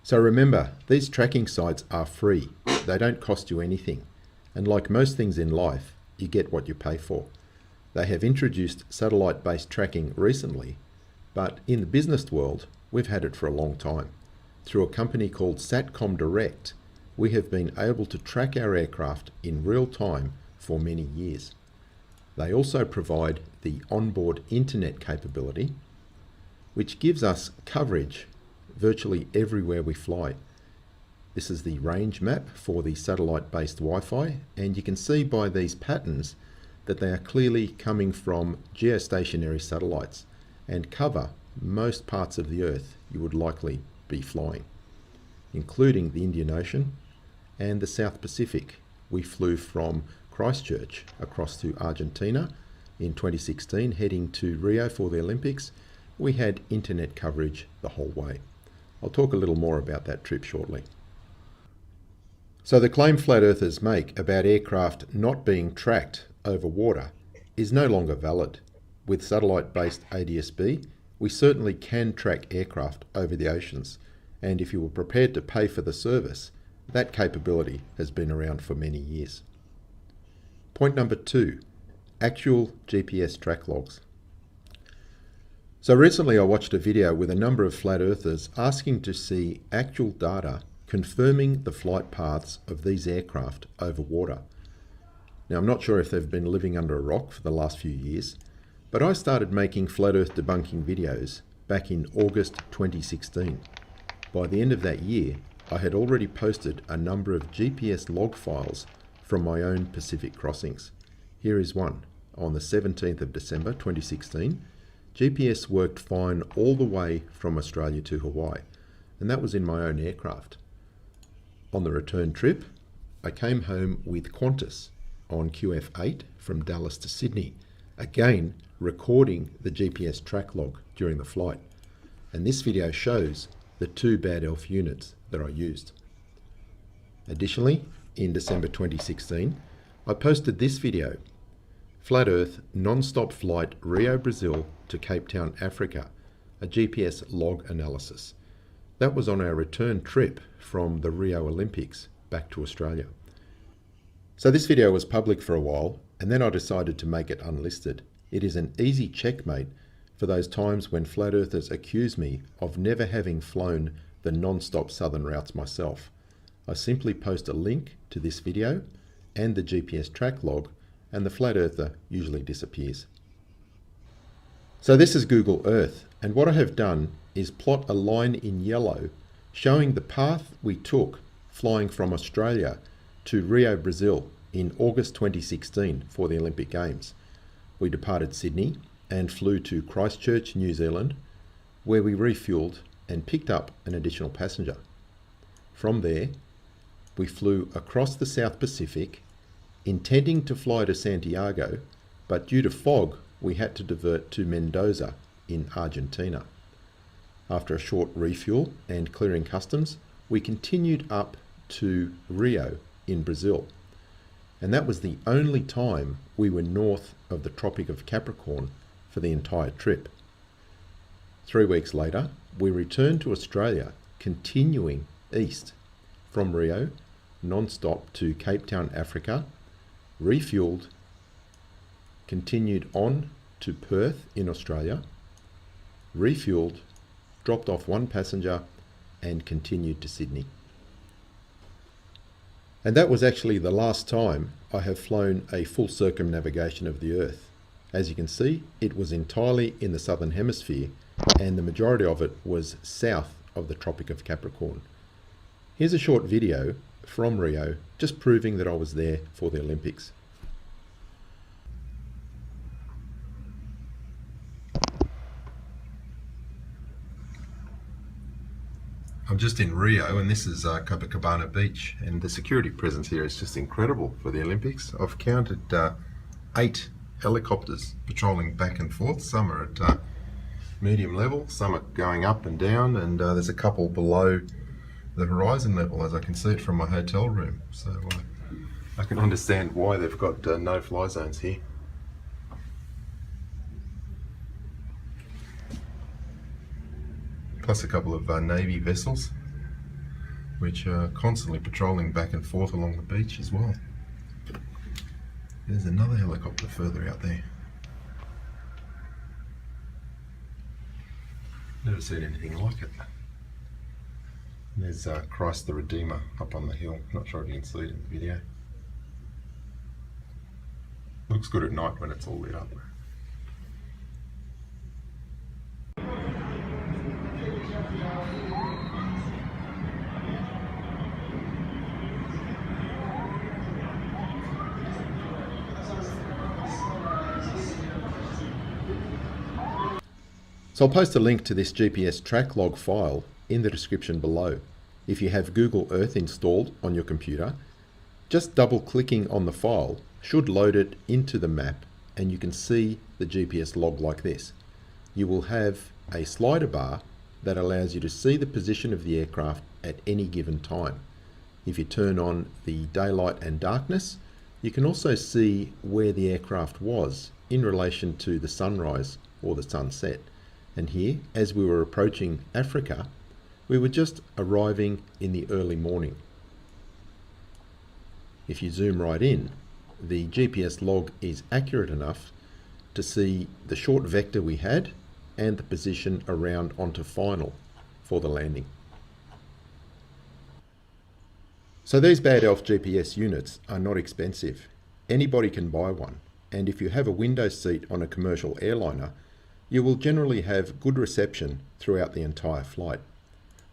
So remember, these tracking sites are free. They don't cost you anything. And like most things in life, you get what you pay for. They have introduced satellite-based tracking recently, but in the business world, we've had it for a long time. Through a company called Satcom Direct, we have been able to track our aircraft in real time for many years. They also provide the onboard internet capability, which gives us coverage virtually everywhere we fly. This is the range map for the satellite-based Wi-Fi, and you can see by these patterns that they are clearly coming from geostationary satellites and cover most parts of the Earth you would likely be flying, including the Indian Ocean and the South Pacific. We flew from Christchurch across to Argentina in 2016, heading to Rio for the Olympics. We had internet coverage the whole way. I'll talk a little more about that trip shortly. So the claim flat earthers make about aircraft not being tracked over water is no longer valid. With satellite-based ADS-B, we certainly can track aircraft over the oceans, and if you were prepared to pay for the service, that capability has been around for many years. Point number 2, actual GPS track logs. So recently I watched a video with a number of flat earthers asking to see actual data confirming the flight paths of these aircraft over water. Now, I'm not sure if they've been living under a rock for the last few years, but I started making flat earth debunking videos back in August 2016. By the end of that year, I had already posted a number of GPS log files from my own Pacific crossings. Here is one. On the 17th of December 2016, GPS worked fine all the way from Australia to Hawaii, and that was in my own aircraft. On the return trip, I came home with Qantas on QF8 from Dallas to Sydney, again recording the GPS track log during the flight. And this video shows the 2 Bad Elf units that I used. Additionally, in December 2016, I posted this video, Flat Earth non-stop flight Rio, Brazil to Cape Town, Africa, a GPS log analysis. That was on our return trip from the Rio Olympics back to Australia. So this video was public for a while, and then I decided to make it unlisted. It is an easy checkmate for those times when flat earthers accuse me of never having flown the non-stop southern routes myself. I simply post a link to this video and the GPS track log, and the flat earther usually disappears. So this is Google Earth, and what I have done is plot a line in yellow showing the path we took flying from Australia to Rio, Brazil in August 2016 for the Olympic Games. We departed Sydney and flew to Christchurch, New Zealand, where we refueled and picked up an additional passenger. From there, we flew across the South Pacific, intending to fly to Santiago, but due to fog, we had to divert to Mendoza in Argentina. After a short refuel and clearing customs, we continued up to Rio in Brazil. And that was the only time we were north of the Tropic of Capricorn for the entire trip. 3 weeks later, we returned to Australia, continuing east from Rio, non-stop to Cape Town, Africa, refueled, continued on to Perth in Australia, refueled, dropped off 1 passenger, and continued to Sydney. And that was actually the last time I have flown a full circumnavigation of the Earth. As you can see, it was entirely in the southern hemisphere, and the majority of it was south of the Tropic of Capricorn. Here's a short video from Rio, just proving that I was there for the Olympics. I'm just in Rio, and this is Copacabana Beach, and the security presence here is just incredible for the Olympics. I've counted 8 helicopters patrolling back and forth. Some are at medium level, some are going up and down, and there's a couple below the horizon level, as I can see it from my hotel room. So I can understand why they've got no fly zones here. Plus a couple of Navy vessels, which are constantly patrolling back and forth along the beach as well. There's another helicopter further out there. Never seen anything like it. There's Christ the Redeemer up on the hill. Not sure if you can see it in the video. Looks good at night when it's all lit up. So I'll post a link to this GPS track log file in the description below. If you have Google Earth installed on your computer, just double clicking on the file should load it into the map, and you can see the GPS log like this. You will have a slider bar that allows you to see the position of the aircraft at any given time. If you turn on the daylight and darkness, you can also see where the aircraft was in relation to the sunrise or the sunset. And here, as we were approaching Africa, we were just arriving in the early morning. If you zoom right in, the GPS log is accurate enough to see the short vector we had and the position around onto final for the landing. So these Bad Elf GPS units are not expensive. Anybody can buy one, and if you have a window seat on a commercial airliner, you will generally have good reception throughout the entire flight.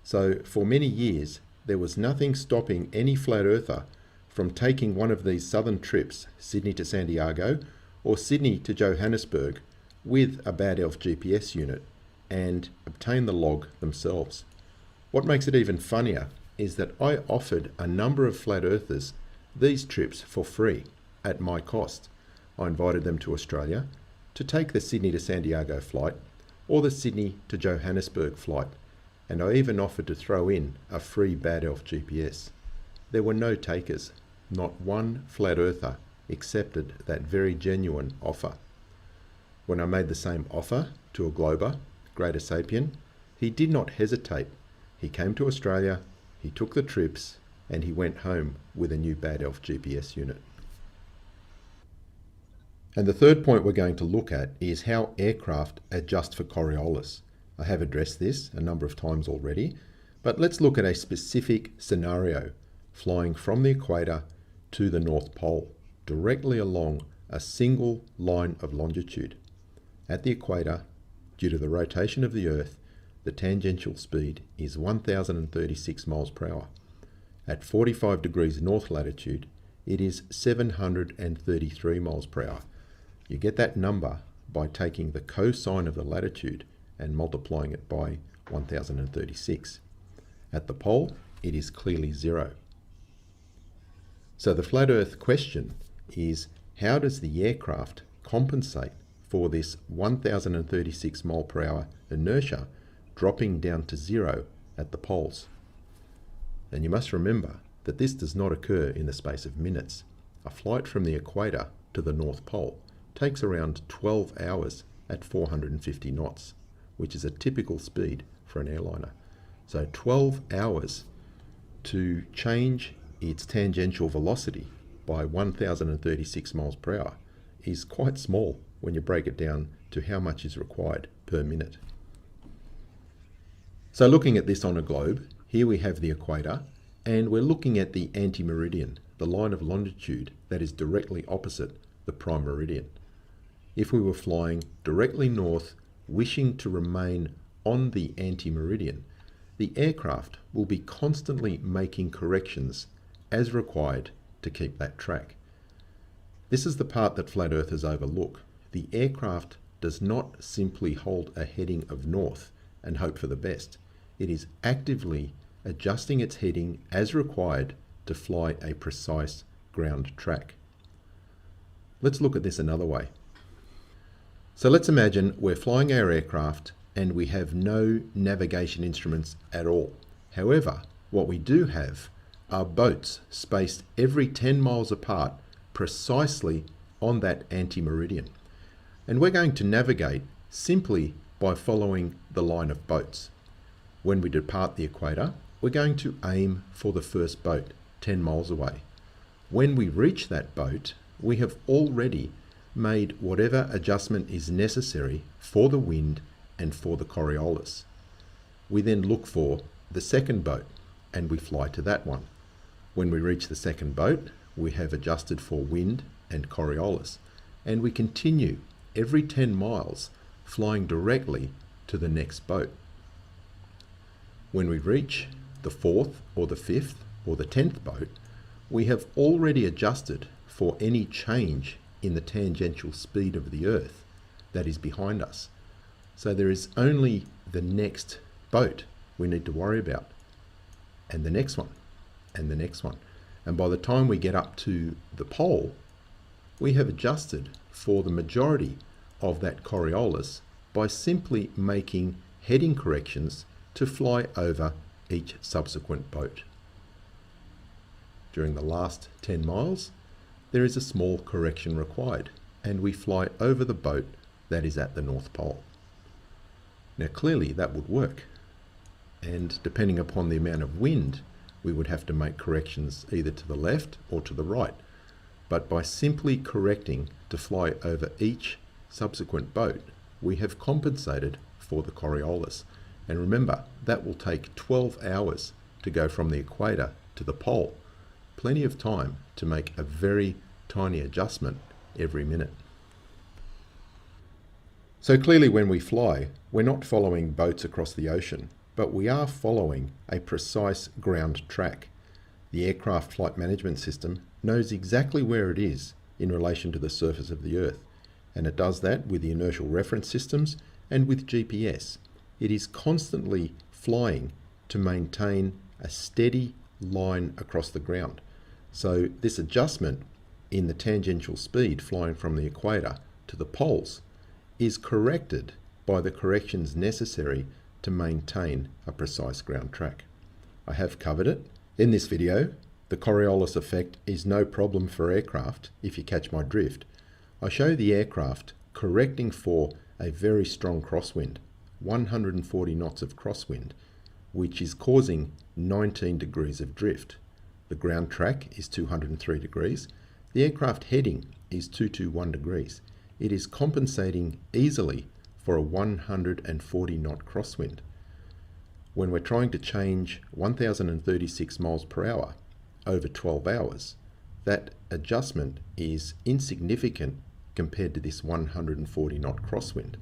So for many years, there was nothing stopping any flat earther from taking one of these southern trips, Sydney to Santiago or Sydney to Johannesburg, with a Bad Elf GPS unit and obtain the log themselves. What makes it even funnier is that I offered a number of flat earthers these trips for free at my cost. I invited them to Australia to take the Sydney to Santiago flight or the Sydney to Johannesburg flight, and I even offered to throw in a free Bad Elf GPS. There were no takers. Not one flat earther accepted that very genuine offer. When I made the same offer to a Glober, Greater Sapien, he did not hesitate. He came to Australia, he took the trips, and he went home with a new Bad Elf GPS unit. And the third point we're going to look at is how aircraft adjust for Coriolis. I have addressed this a number of times already, but let's look at a specific scenario flying from the equator to the North Pole, directly along a single line of longitude. At the equator, due to the rotation of the Earth, the tangential speed is 1036 miles per hour. At 45 degrees north latitude, it is 733 miles per hour. You get that number by taking the cosine of the latitude and multiplying it by 1036. At the pole, it is clearly zero. So the flat Earth question is, how does the aircraft compensate for this 1036 mile per hour inertia dropping down to zero at the poles? And you must remember that this does not occur in the space of minutes. A flight from the equator to the North Pole takes around 12 hours at 450 knots, which is a typical speed for an airliner. So 12 hours to change its tangential velocity by 1036 miles per hour is quite small when you break it down to how much is required per minute. So looking at this on a globe, here we have the equator, and we're looking at the anti-meridian, the line of longitude that is directly opposite the prime meridian. If we were flying directly north, wishing to remain on the anti-meridian, the aircraft will be constantly making corrections as required to keep that track. This is the part that flat earthers overlook. The aircraft does not simply hold a heading of north and hope for the best. It is actively adjusting its heading as required to fly a precise ground track. Let's look at this another way. So let's imagine we're flying our aircraft and we have no navigation instruments at all. However, what we do have are boats spaced every 10 miles apart precisely on that anti-meridian. And we're going to navigate simply by following the line of boats. When we depart the equator, we're going to aim for the first boat 10 miles away. When we reach that boat, we have already made whatever adjustment is necessary for the wind and for the Coriolis. We then look for the second boat and we fly to that one. When we reach the second boat, we have adjusted for wind and Coriolis, and we continue every 10 miles flying directly to the next boat. When we reach the fourth or the fifth or the 10th boat, we have already adjusted for any change in the tangential speed of the Earth that is behind us. So there is only the next boat we need to worry about, and the next one, and the next one. And by the time we get up to the pole, we have adjusted for the majority of that Coriolis by simply making heading corrections to fly over each subsequent boat. During the last 10 miles, there is a small correction required, and we fly over the boat that is at the North Pole. Now clearly that would work, and depending upon the amount of wind, we would have to make corrections either to the left or to the right. But by simply correcting to fly over each subsequent boat, we have compensated for the Coriolis. And remember, that will take 12 hours to go from the equator to the pole. Plenty of time to make a very tiny adjustment every minute. So clearly when we fly, we're not following boats across the ocean, but we are following a precise ground track. The aircraft flight management system knows exactly where it is in relation to the surface of the Earth, and it does that with the inertial reference systems and with GPS. It is constantly flying to maintain a steady line across the ground. So this adjustment in the tangential speed flying from the equator to the poles is corrected by the corrections necessary to maintain a precise ground track. I have covered it. In this video, the Coriolis effect is no problem for aircraft, if you catch my drift. I show the aircraft correcting for a very strong crosswind, 140 knots of crosswind, which is causing 19 degrees of drift. The ground track is 203 degrees. The aircraft heading is 221 degrees. It is compensating easily for a 140 knot crosswind. When we're trying to change 1036 miles per hour over 12 hours, that adjustment is insignificant compared to this 140 knot crosswind.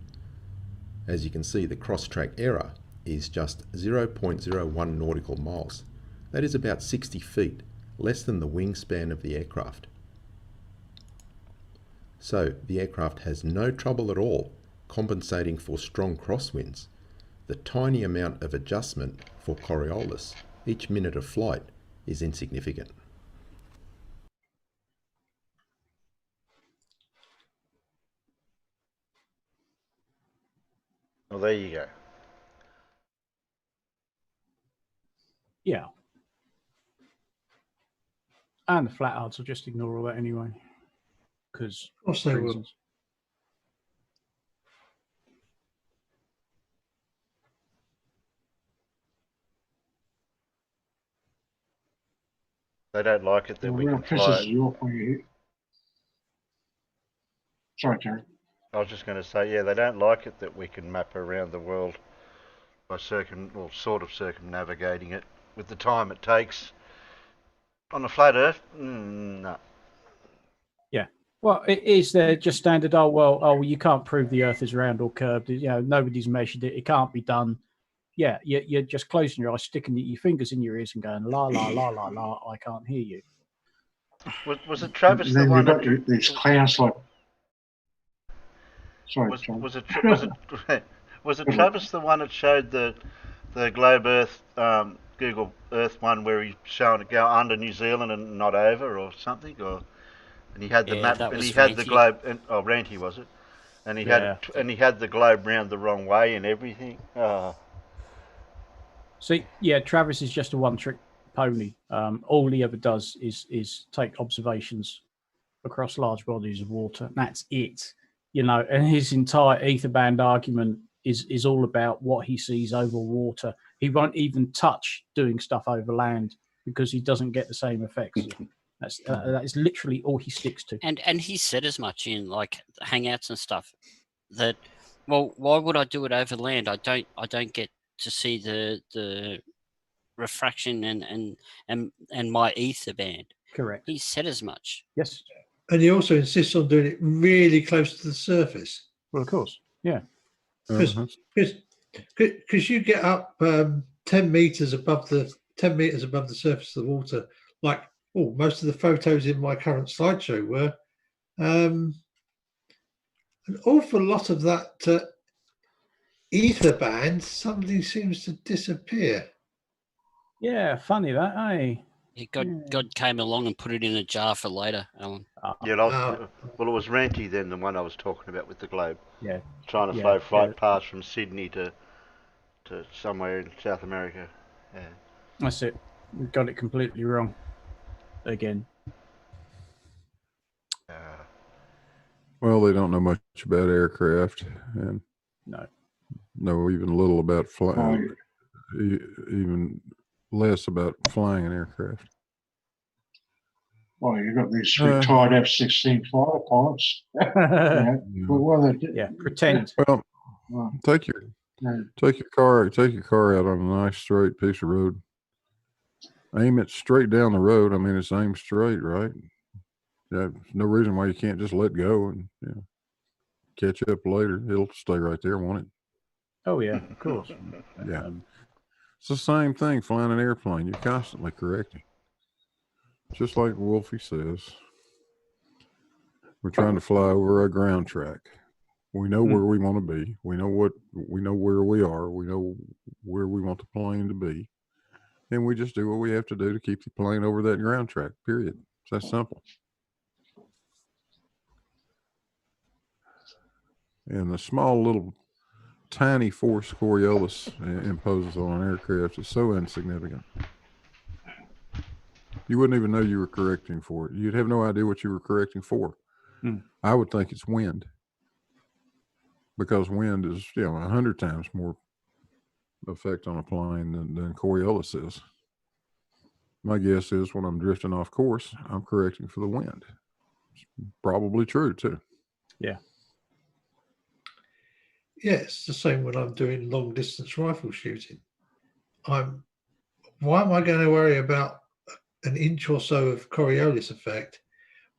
As you can see, the cross-track error is just 0.01 nautical miles. That is about 60 feet, less than the wingspan of the aircraft. So the aircraft has no trouble at all compensating for strong crosswinds. The tiny amount of adjustment for Coriolis each minute of flight is insignificant. Well, there you go. Yeah. And the flat odds will just ignore all that anyway. Because Of course they will. They don't like it that we can pisses fly. you off when you hit. Sorry, Terry. I was just going to say, yeah, they don't like it that we can map around the world by sort of circumnavigating it with the time it takes on a flat Earth. No. Yeah. Well, it is just standard. You can't prove the Earth is round or curved. You know, nobody's measured it. It can't be done. Yeah, you're just closing your eyes, sticking your fingers in your ears, and going la la la la la. I can't hear you. Was it Travis And the then one you've got that these clowns like. Sorry, was it Travis the one that showed the Globe Earth Google Earth one where he's showing it go under New Zealand and not over or something, and he had the map and he had the globe and Ranty was it, And he had the globe round the wrong way and everything. See, yeah, Travis is just a one-trick pony. All he ever does is take observations across large bodies of water. That's it, And his entire ether band argument is all about what he sees over water. He won't even touch doing stuff over land because he doesn't get the same effects. That is literally all he sticks to. And he said as much in like hangouts and stuff that, well, why would I do it over land? I don't get to see the refraction and my ether band. Correct. He said as much. Yes. And he also insists on doing it really close to the surface. Well, of course, yeah. Because you get up 10 meters above the surface of the water, like most of the photos in my current slideshow were. An awful lot of that ether band suddenly seems to disappear. Yeah, funny that, eh? God came along and put it in a jar for later, Alan. Well, it was Ranty then, the one I was talking about with the globe. Yeah. Trying to flow flight past from Sydney to somewhere in South America. Yeah. That's it. We got it completely wrong. Again. Well, they don't know much about aircraft, and know even little about flying, even less about flying an aircraft. Well, you've got these retired F-16 fighter pilots. Pretend. Well, take your car out on a nice straight piece of road. Aim it straight down the road. I mean, it's aimed straight, right? Yeah, no reason why you can't just let go and catch up later. It'll stay right there, won't it? Oh yeah, of course. Yeah, it's the same thing flying an airplane. You're constantly correcting. Just like Wolfie says, we're trying to fly over a ground track. We know where we want to be. We know where we are. We know where we want the plane to be. And we just do what we have to do to keep the plane over that ground track, period. It's that simple. And the small little tiny force Coriolis imposes on an aircraft is so insignificant. You wouldn't even know you were correcting for it. You'd have no idea what you were correcting for. I would think it's wind, because wind is 100 times more effect on a plane than Coriolis is. My guess is when I'm drifting off course, I'm correcting for the wind. It's probably true too. Yeah. Yeah, it's the same when I'm doing long distance rifle shooting. Why am I going to worry about an inch or so of Coriolis effect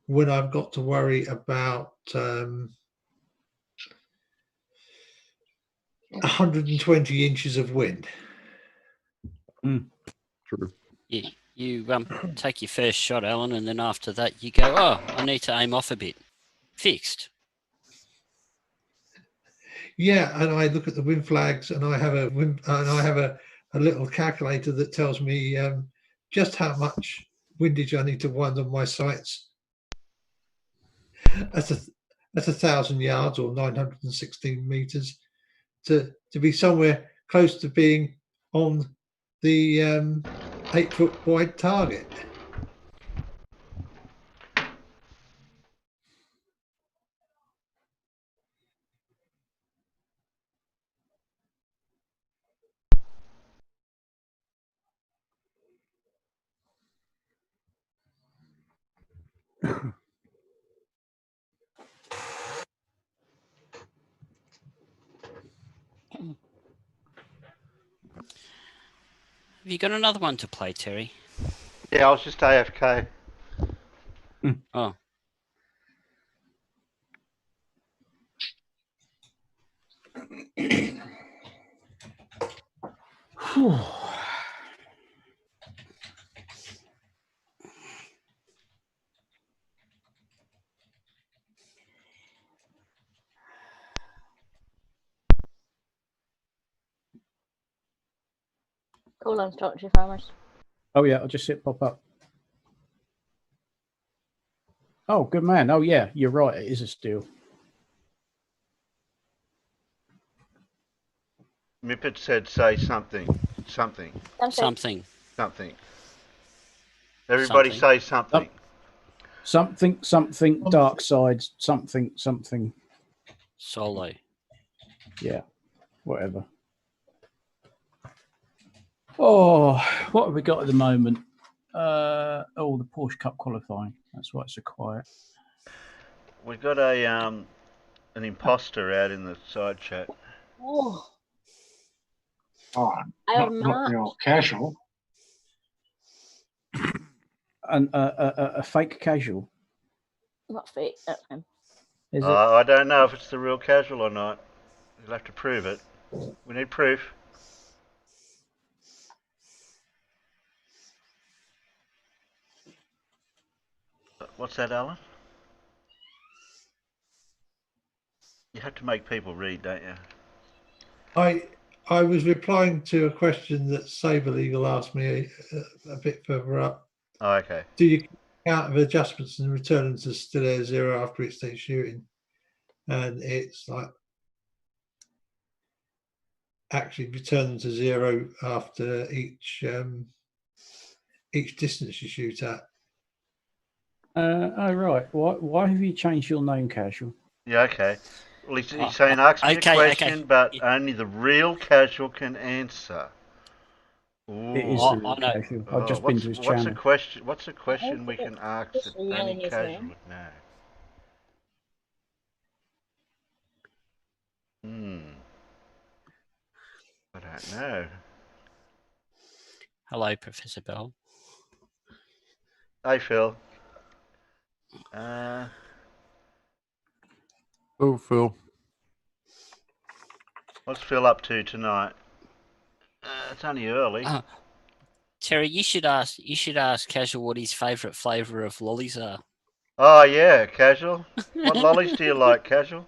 when I've got to worry about 120 inches of wind? True. You take your first shot, Alan, and then after that you go, I need to aim off a bit. Fixed. Yeah, and I look at the wind flags, and I have a little calculator that tells me just how much windage I need to wind on my sights. That's 1,000 yards or 916 meters to be somewhere close to being on the 8-foot wide target. Have you got another one to play, Terry? Yeah, I was just AFK. Oh. Colin's talking to you, farmers. Oh yeah, I'll just hit pop up. Oh, good man. Oh yeah, you're right. It is a steal. Mippet said say something. Something. Something. Something. Everybody say something. Something, dark side, something. Solo. Yeah, whatever. Oh, what have we got at the moment? The Porsche Cup qualifying. That's why it's so quiet. We've got an imposter out in the side chat. Oh. Oh, not real casual. And a fake casual. Not fake, that's him. Is it? I don't know if it's the real casual or not. You'll have to prove it. We need proof. What's that, Alan? You have to make people read, don't you? I was replying to a question that Saber Legal asked me a bit further up. Oh, okay. Do you count of adjustments and return them to still air zero after it starts shooting? And it's like actually return them to zero after each distance you shoot at. Oh right. Why have you changed your name, casual? Yeah, okay. Well, he's saying ask me a question, but only the real casual can answer. Ooh. It is the real casual. I've just been to his channel. What's a question we can ask that only casual would know? I don't know. Hello, Professor Bell. Hey, Phil. Oh, Phil. What's Phil up to tonight? It's only early. Terry, you should ask Casual what his favourite flavour of lollies are. Oh yeah, Casual. What lollies do you like, Casual?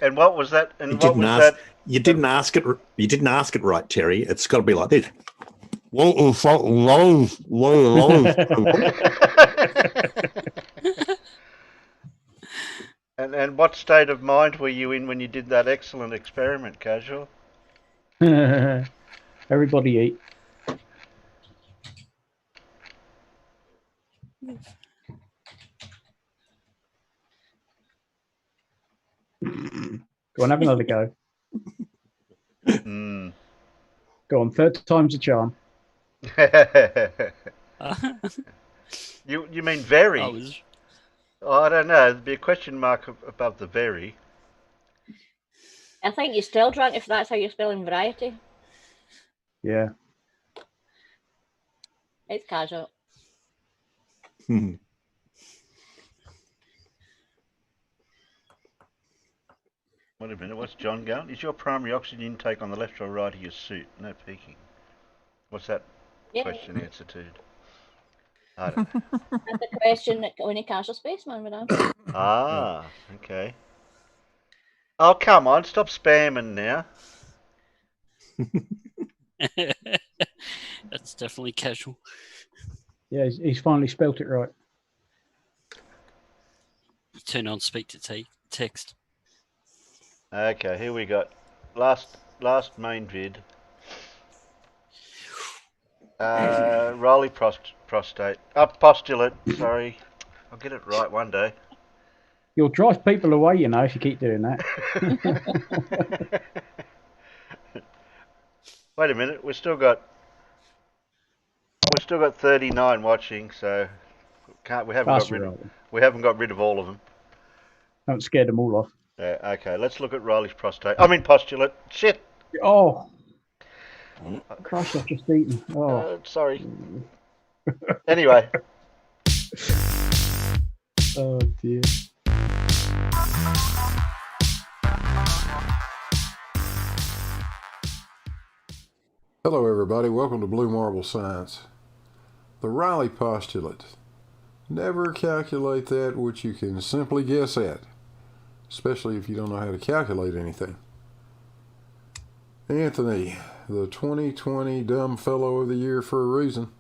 And what was that? And what was that? You didn't ask it. You didn't ask it right, Terry. It's got to be like this. And what state of mind were you in when you did that excellent experiment, Casual? Everybody eat. Go on, have another go. Go on, third time's a charm. You mean very? I don't know. There'd be a question mark above the very. I think you're still drunk if that's how you're spelling variety. Yeah. It's casual. Wait a minute, what's John going? Is your primary oxygen intake on the left or right of your suit? No peeking. What's that question answer to? I don't know. That's a question that only a casual spaceman would answer. Okay. Oh, come on, stop spamming now. That's definitely Casual. Yeah, he's finally spelt it right. Turn on speak to text. Okay, here we got last main vid. Rowley postulate. Sorry, I'll get it right one day. You'll drive people away, you know, if you keep doing that. Wait a minute, we've still got 39 watching, so we haven't got rid of all of them. Haven't scared them all off. Okay, let's look at Riley's postulate. Shit. Oh. Christ, I've just eaten. Oh. Sorry. Anyway. Oh dear. Hello, everybody. Welcome to Blue Marble Science. The Riley postulate. Never calculate that which you can simply guess at, especially if you don't know how to calculate anything. Anthony, the 2020 Dumb Fellow of the Year for a reason.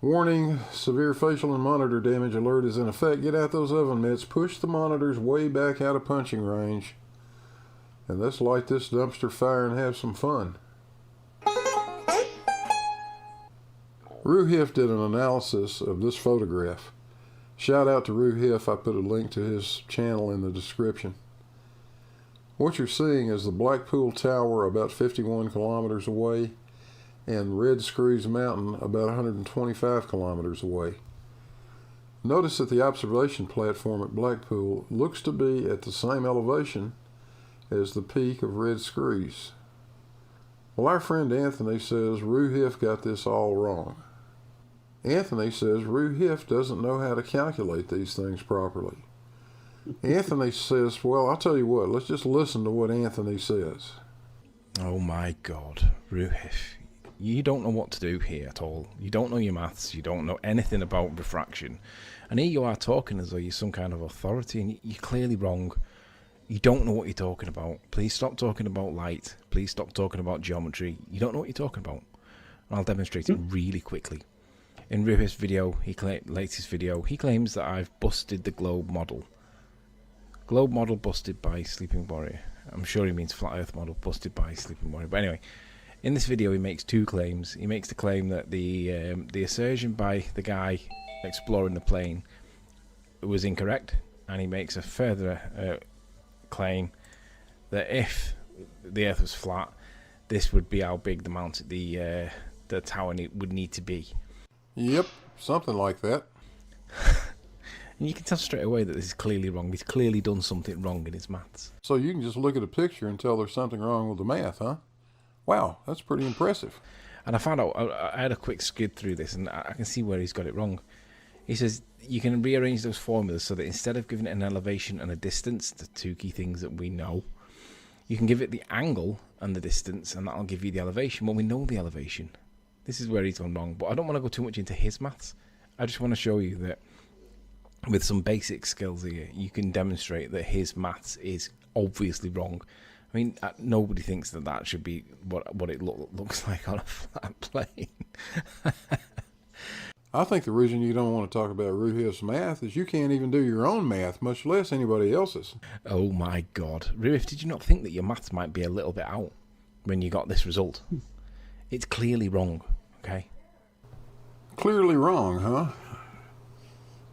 Warning, severe facial and monitor damage alert is in effect. Get out those oven mitts. Push the monitors way back out of punching range. And let's light this dumpster fire and have some fun. Ruhiff did an analysis of this photograph. Shout out to Ruhiff. I put a link to his channel in the description. What you're seeing is the Blackpool Tower about 51 kilometers away and Red Screws Mountain about 125 kilometers away. Notice that the observation platform at Blackpool looks to be at the same elevation as the peak of Red Screws. Well, our friend Anthony says Ruhiff got this all wrong. Anthony says Ruhiff doesn't know how to calculate these things properly. Anthony says, well, I'll tell you what, let's just listen to what Anthony says. Oh my God, Ruhiff, you don't know what to do here at all. You don't know your maths, you don't know anything about refraction. And here you are talking as though you're some kind of authority, and you're clearly wrong. You don't know what you're talking about. Please stop talking about light. Please stop talking about geometry. You don't know what you're talking about. And I'll demonstrate it really quickly. In Ruhiff's video, latest video, he claims that I've busted the globe model. Globe model busted by Sleeping Warrior. I'm sure he means flat earth model busted by Sleeping Warrior. But anyway, in this video he makes two claims. He makes the claim that the assertion by the guy exploring the plane was incorrect, and he makes a further claim that if the earth was flat, this would be how big the tower would need to be. Yep, something like that. And you can tell straight away that this is clearly wrong. He's clearly done something wrong in his maths. So you can just look at a picture and tell there's something wrong with the math, huh? Wow, that's pretty impressive. And I found out, I had a quick skid through this, and I can see where he's got it wrong. He says you can rearrange those formulas so that instead of giving it an elevation and a distance, the two key things that we know, you can give it the angle and the distance, and that'll give you the elevation. Well, we know the elevation. This is where he's gone wrong, but I don't want to go too much into his maths. I just want to show you that with some basic skills here, you can demonstrate that his maths is obviously wrong. I mean, nobody thinks that should be what it looks like on a flat plane. I think the reason you don't want to talk about Ruhiff's math is you can't even do your own math, much less anybody else's. Oh my God. Ruhiff, did you not think that your maths might be a little bit out when you got this result? It's clearly wrong, okay? Clearly wrong, huh?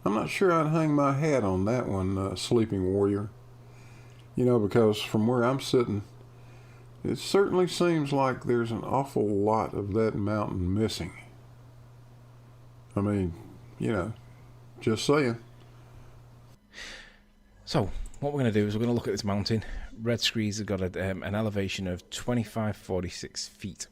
I'm not sure I'd hang my hat on that one, Sleeping Warrior. You know, because from where I'm sitting, it certainly seems like there's an awful lot of that mountain missing. I mean, you know, just saying. So, what we're going to do is we're going to look at this mountain. Red Screes have got an elevation of 2546 feet.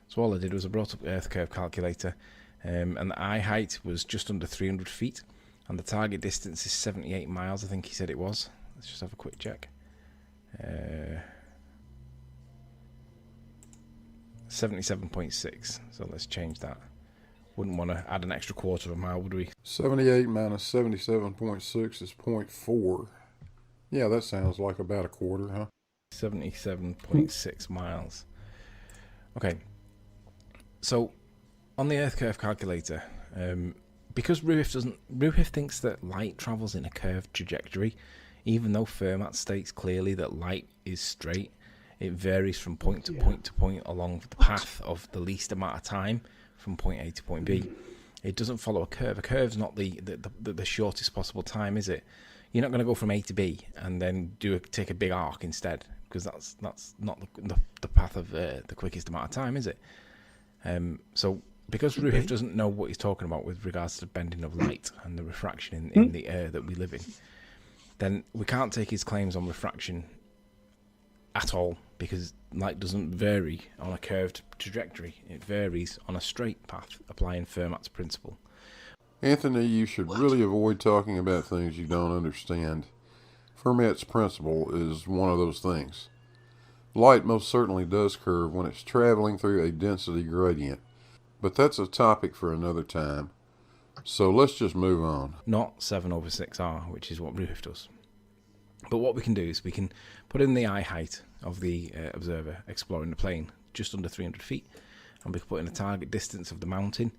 So all I did was I brought up the Earth Curve calculator, and the eye height was just under 300 feet. And the target distance is 78 miles, I think he said it was. Let's just have a quick check. 77.6. So let's change that. Wouldn't want to add an extra quarter of a mile, would we? 78 minus 77.6 is 0.4. Yeah, that sounds like about a quarter, huh? 77.6 miles. Okay. So, on the Earth Curve calculator, because Ruhiff thinks that light travels in a curved trajectory, even though Fermat states clearly that light is straight, it varies from point to point to point along the path of the least amount of time from point A to point B. It doesn't follow a curve. A curve's not the shortest possible time, is it? You're not going to go from A to B and then take a big arc instead, because that's not the path of the quickest amount of time, is it? So because Ruhiff doesn't know what he's talking about with regards to the bending of light and the refraction in the air that we live in, then we can't take his claims on refraction at all, because light doesn't vary on a curved trajectory. It varies on a straight path, applying Fermat's principle. Anthony, you should really avoid talking about things you don't understand. Fermat's principle is one of those things. Light most certainly does curve when it's traveling through a density gradient, but that's a topic for another time. So let's just move on. Not 7/6R, which is what Ruhiff does. But what we can do is we can put in the eye height of the observer exploring the plane, just under 300 feet, and we can put in a target distance of the mountain,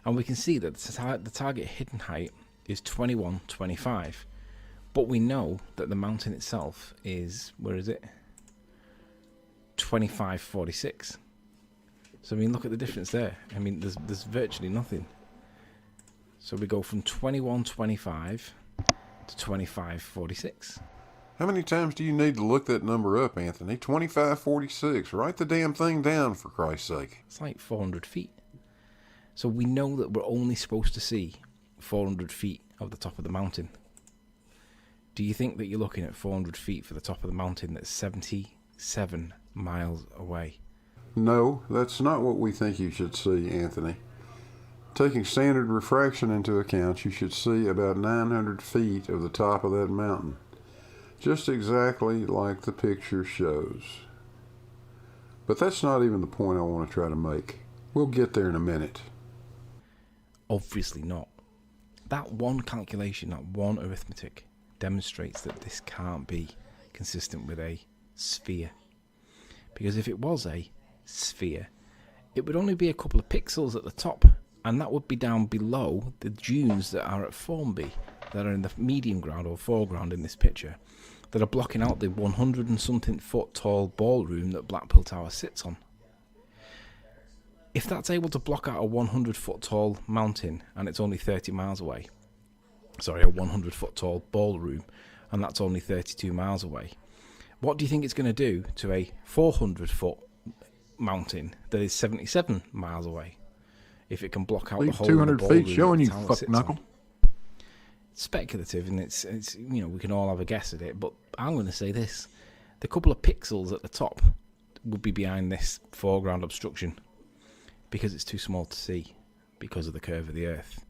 And we can see that the target hidden height is 2125. But we know that the mountain itself is, where is it? 2546. So I mean, look at the difference there. I mean, there's virtually nothing. So we go from 2125 to 2546. How many times do you need to look that number up, Anthony? 2546. Write the damn thing down, for Christ's sake. It's like 400 feet. So we know that we're only supposed to see 400 feet of the top of the mountain. Do you think that you're looking at 400 feet for the top of the mountain that's 77 miles away? No, that's not what we think you should see, Anthony. Taking standard refraction into account, you should see about 900 feet of the top of that mountain. Just exactly like the picture shows. But that's not even the point I want to try to make. We'll get there in a minute. Obviously not. That one calculation, that one arithmetic, demonstrates that this can't be consistent with a sphere. Because if it was a sphere, it would only be a couple of pixels at the top, and that would be down below the dunes that are at Formby, that are in the medium ground or foreground in this picture, that are blocking out the 100 and something foot tall ballroom that Blackpool Tower sits on. If that's able to block out a 100 foot tall mountain and it's only 30 miles away, sorry, a 100 foot tall ballroom and that's only 32 miles away, what do you think it's going to do to a 400 foot mountain that is 77 miles away? If it can block out the whole 200 feet showing you, fuck knuckle. It's speculative, and it's you know, we can all have a guess at it, but I'm going to say this: the couple of pixels at the top would be behind this foreground obstruction because it's too small to see because of the curve of the Earth.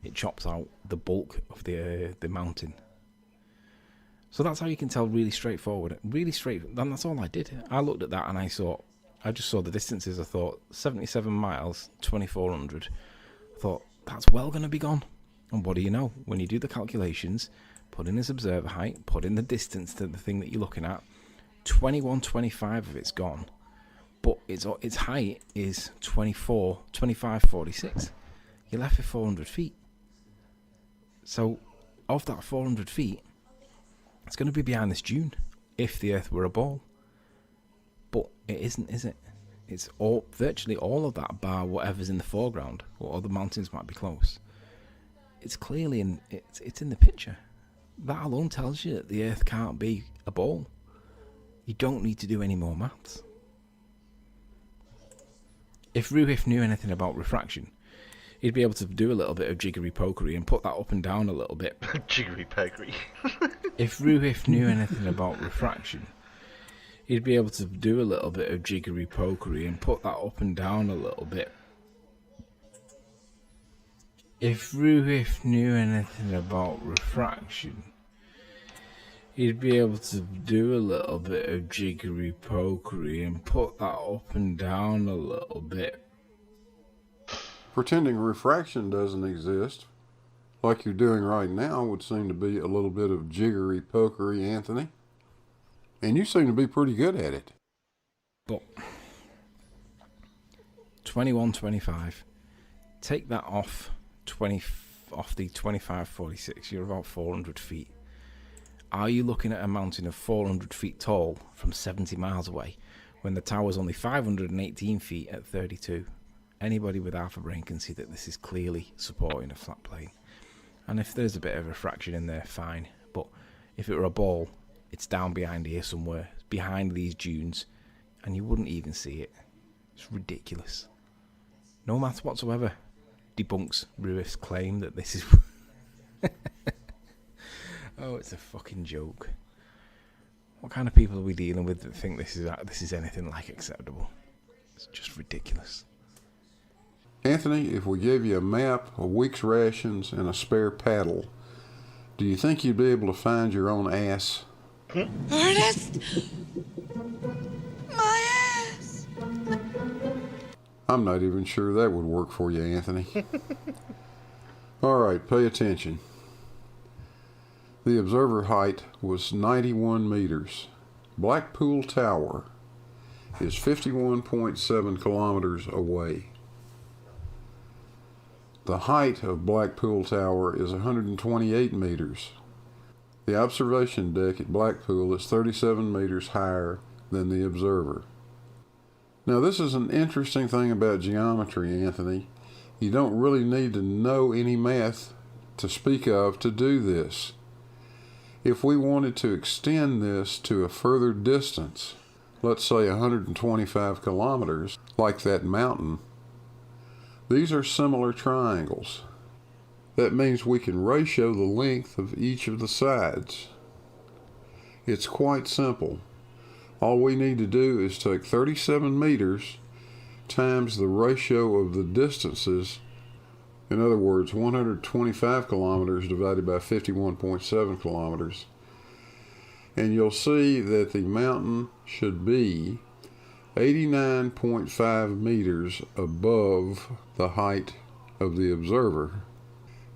It chops out the bulk of the mountain. So that's how you can tell really straightforward. Really straight. And that's all I did. I looked at that and I just saw the distances. I thought 77 miles, 2400. I thought that's well going to be gone. And what do you know? When you do the calculations, put in this observer height, put in the distance to the thing that you're looking at, 2125 of it's gone. But its height is 2546. You're left with 400 feet. So, of that 400 feet, it's going to be behind this dune, if the Earth were a ball. But it isn't, is it? It's virtually all of that bar whatever's in the foreground, or other mountains might be close. It's clearly it's in the picture. That alone tells you that the Earth can't be a ball. You don't need to do any more maths. If Ruhif knew anything about refraction, he'd be able to do a little bit of jiggery-pokery and put that up and down a little bit. Jiggery-pokery. If Ruhif knew anything about refraction, he'd be able to do a little bit of jiggery-pokery and put that up and down a little bit. If Ruhif knew anything about refraction, he'd be able to do a little bit of jiggery-pokery and put that up and down a little bit. Pretending refraction doesn't exist, like you're doing right now, would seem to be a little bit of jiggery-pokery, Anthony. And you seem to be pretty good at it. But 2125, take that off the 2546, you're about 400 feet. Are you looking at a mountain of 400 feet tall from 70 miles away when the tower's only 518 feet at 32? Anybody with half a brain can see that this is clearly supporting a flat plane. And if there's a bit of refraction in there, fine. But if it were a ball, it's down behind here somewhere, behind these dunes, and you wouldn't even see it. It's ridiculous. No maths whatsoever debunks Ruhif's claim that this is... Oh, it's a fucking joke. What kind of people are we dealing with that think this is anything like acceptable? It's just ridiculous. Anthony, if we gave you a map, a week's rations, and a spare paddle, do you think you'd be able to find your own ass? Ernest! My ass! I'm not even sure that would work for you, Anthony. All right, pay attention. The observer height was 91 meters. Blackpool Tower is 51.7 kilometers away. The height of Blackpool Tower is 128 meters. The observation deck at Blackpool is 37 meters higher than the observer. Now, this is an interesting thing about geometry, Anthony. You don't really need to know any math to speak of to do this. If we wanted to extend this to a further distance, let's say 125 kilometers, like that mountain, these are similar triangles. That means we can ratio the length of each of the sides. It's quite simple. All we need to do is take 37 meters times the ratio of the distances. In other words, 125 kilometers divided by 51.7 kilometers. And you'll see that the mountain should be 89.5 meters above the height of the observer.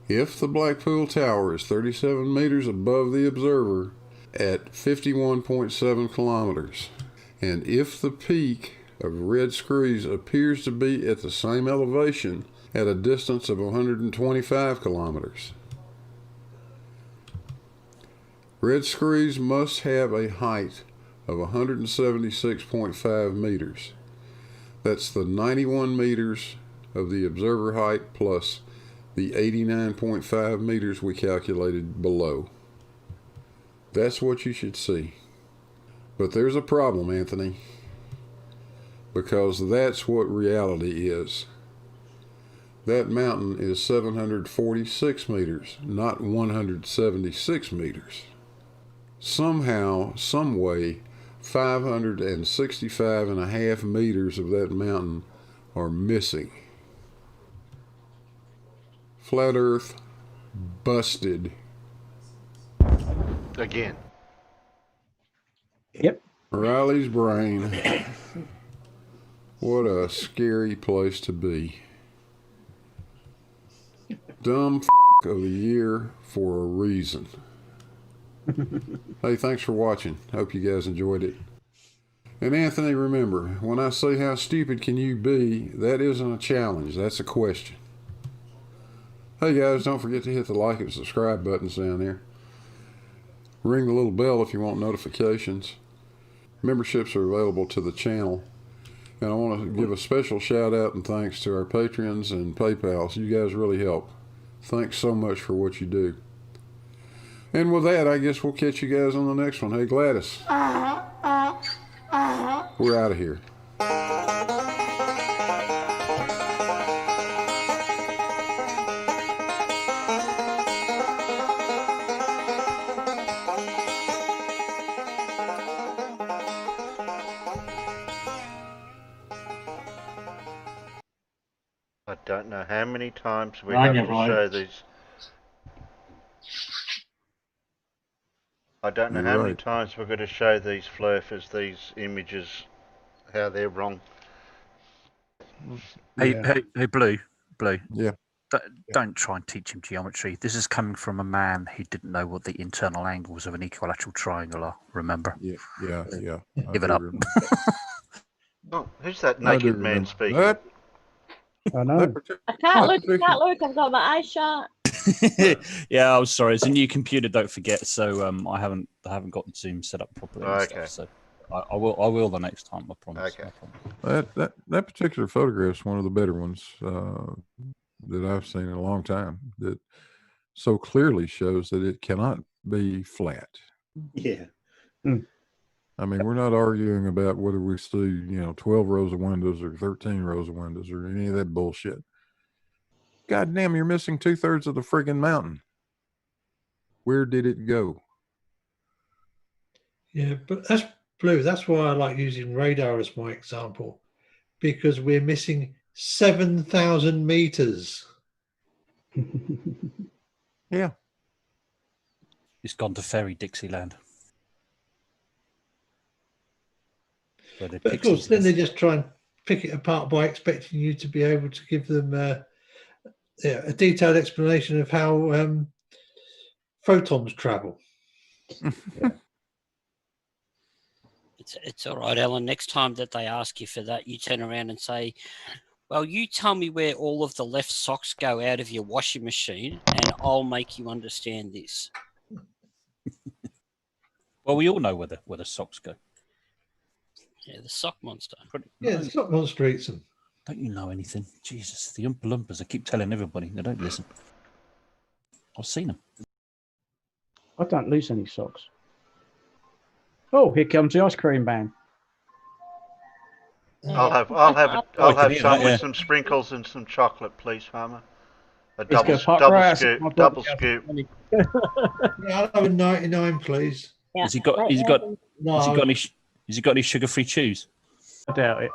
If the Blackpool Tower is 37 meters above the observer at 51.7 kilometers, and if the peak of Red Screes appears to be at the same elevation at a distance of 125 kilometers, Red Screes must have a height of 176.5 meters. That's the 91 meters of the observer height plus the 89.5 meters we calculated below. That's what you should see. But there's a problem, Anthony, because that's what reality is. That mountain is 746 meters, not 176 meters. Somehow, some way, 565.5 meters of that mountain are missing. Flat Earth busted. Again. Yep. Riley's brain. What a scary place to be. Dumb of the year for a reason. Hey, thanks for watching. Hope you guys enjoyed it. And Anthony, remember, when I say how stupid can you be, that isn't a challenge, that's a question. Hey guys, don't forget to hit the like and subscribe buttons down there. Ring the little bell if you want notifications. Memberships are available to the channel. And I want to give a special shout out and thanks to our Patreons and PayPals. You guys really help. Thanks so much for what you do. And with that, I guess we'll catch you guys on the next one. Hey, Gladys. We're out of here. I don't know how many times we Right, have to right. show these. I don't know You're how many right. times we're going to show these flurfers, these images, how they're wrong. Hey, Yeah. hey, Blue. Yeah. Don't try and teach him geometry. This is coming from a man who didn't know what the internal angles of an equilateral triangle are. Remember? Yeah. Give it up. Oh, who's that I do naked man remember. speaking? That, I know. I can't look. I've got my eyes shut. Yeah, I'm sorry. It's a new computer. Don't forget. So I haven't got Zoom set up properly. And Okay. stuff, so I will the next time. I promise. Okay. I promise. that particular photograph is one of the better ones that I've seen in a long time. That so clearly shows that it cannot be flat. Yeah. I mean, we're not arguing about whether we see, 12 rows of windows or 13 rows of windows or any of that bullshit. God damn, you're missing 2/3 of the friggin' mountain. Where did it go? Yeah, but that's Blue. That's why I like using radar as my example, because we're missing 7,000 meters. Yeah. It's gone to fairy Dixieland. But of course, then they just try and pick it apart by expecting you to be able to give them a detailed explanation of how photons travel. It's all right, Alan. Next time that they ask you for that, you turn around and say, Well, you tell me where all of the left socks go out of your washing machine, and I'll make you understand this. Well, we all know where the socks go. Yeah, the sock monster. Yeah, the sock monster eats them. Don't you know anything? Jesus, the Oompa Loompas. I keep telling everybody. They don't listen. I've seen them. I don't lose any socks. Oh, here comes the ice cream man. I'll have some with some sprinkles and some chocolate, please, Farmer. A double scoop. Yeah, I'll have a 99, please. Yeah. Has he got any sugar-free chews? I doubt it.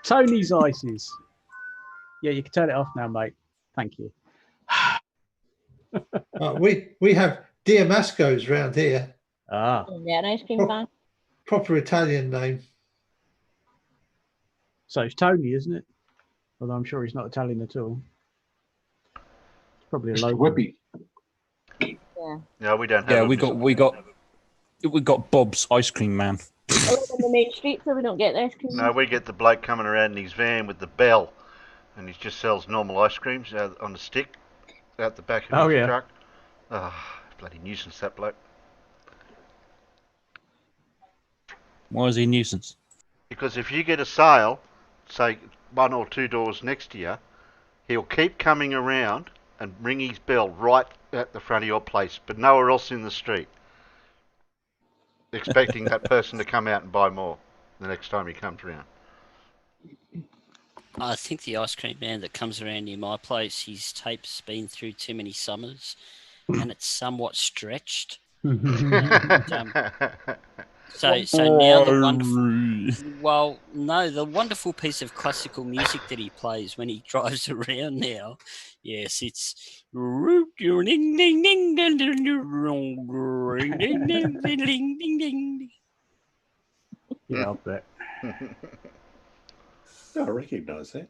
Tony's ices. Yeah, you can turn it off now, mate. Thank you. We have Diamasco's round here. Ah. Yeah, an ice cream van. Proper Italian name. So it's Tony, isn't it? Although I'm sure he's not Italian at all. It's probably a local. Whippy. Yeah. No, we don't have. Yeah, we got Bob's ice cream man. I live on the main street, so we don't get the ice cream. No, we get the bloke coming around in his van with the bell, and he just sells normal ice creams on a stick out the back of his truck. Oh, bloody nuisance, that bloke. Why is he a nuisance? Because if you get a sale, say 1 or 2 doors next to you, he'll keep coming around and ring his bell right at the front of your place, but nowhere else in the street, expecting that person to come out and buy more the next time he comes around. I think the ice cream man that comes around near my place, his tape's been through too many summers, and it's somewhat stretched. So now the wonderful piece of classical music that he plays when he drives around now, yes, it's yeah, I'll bet. I recognise that.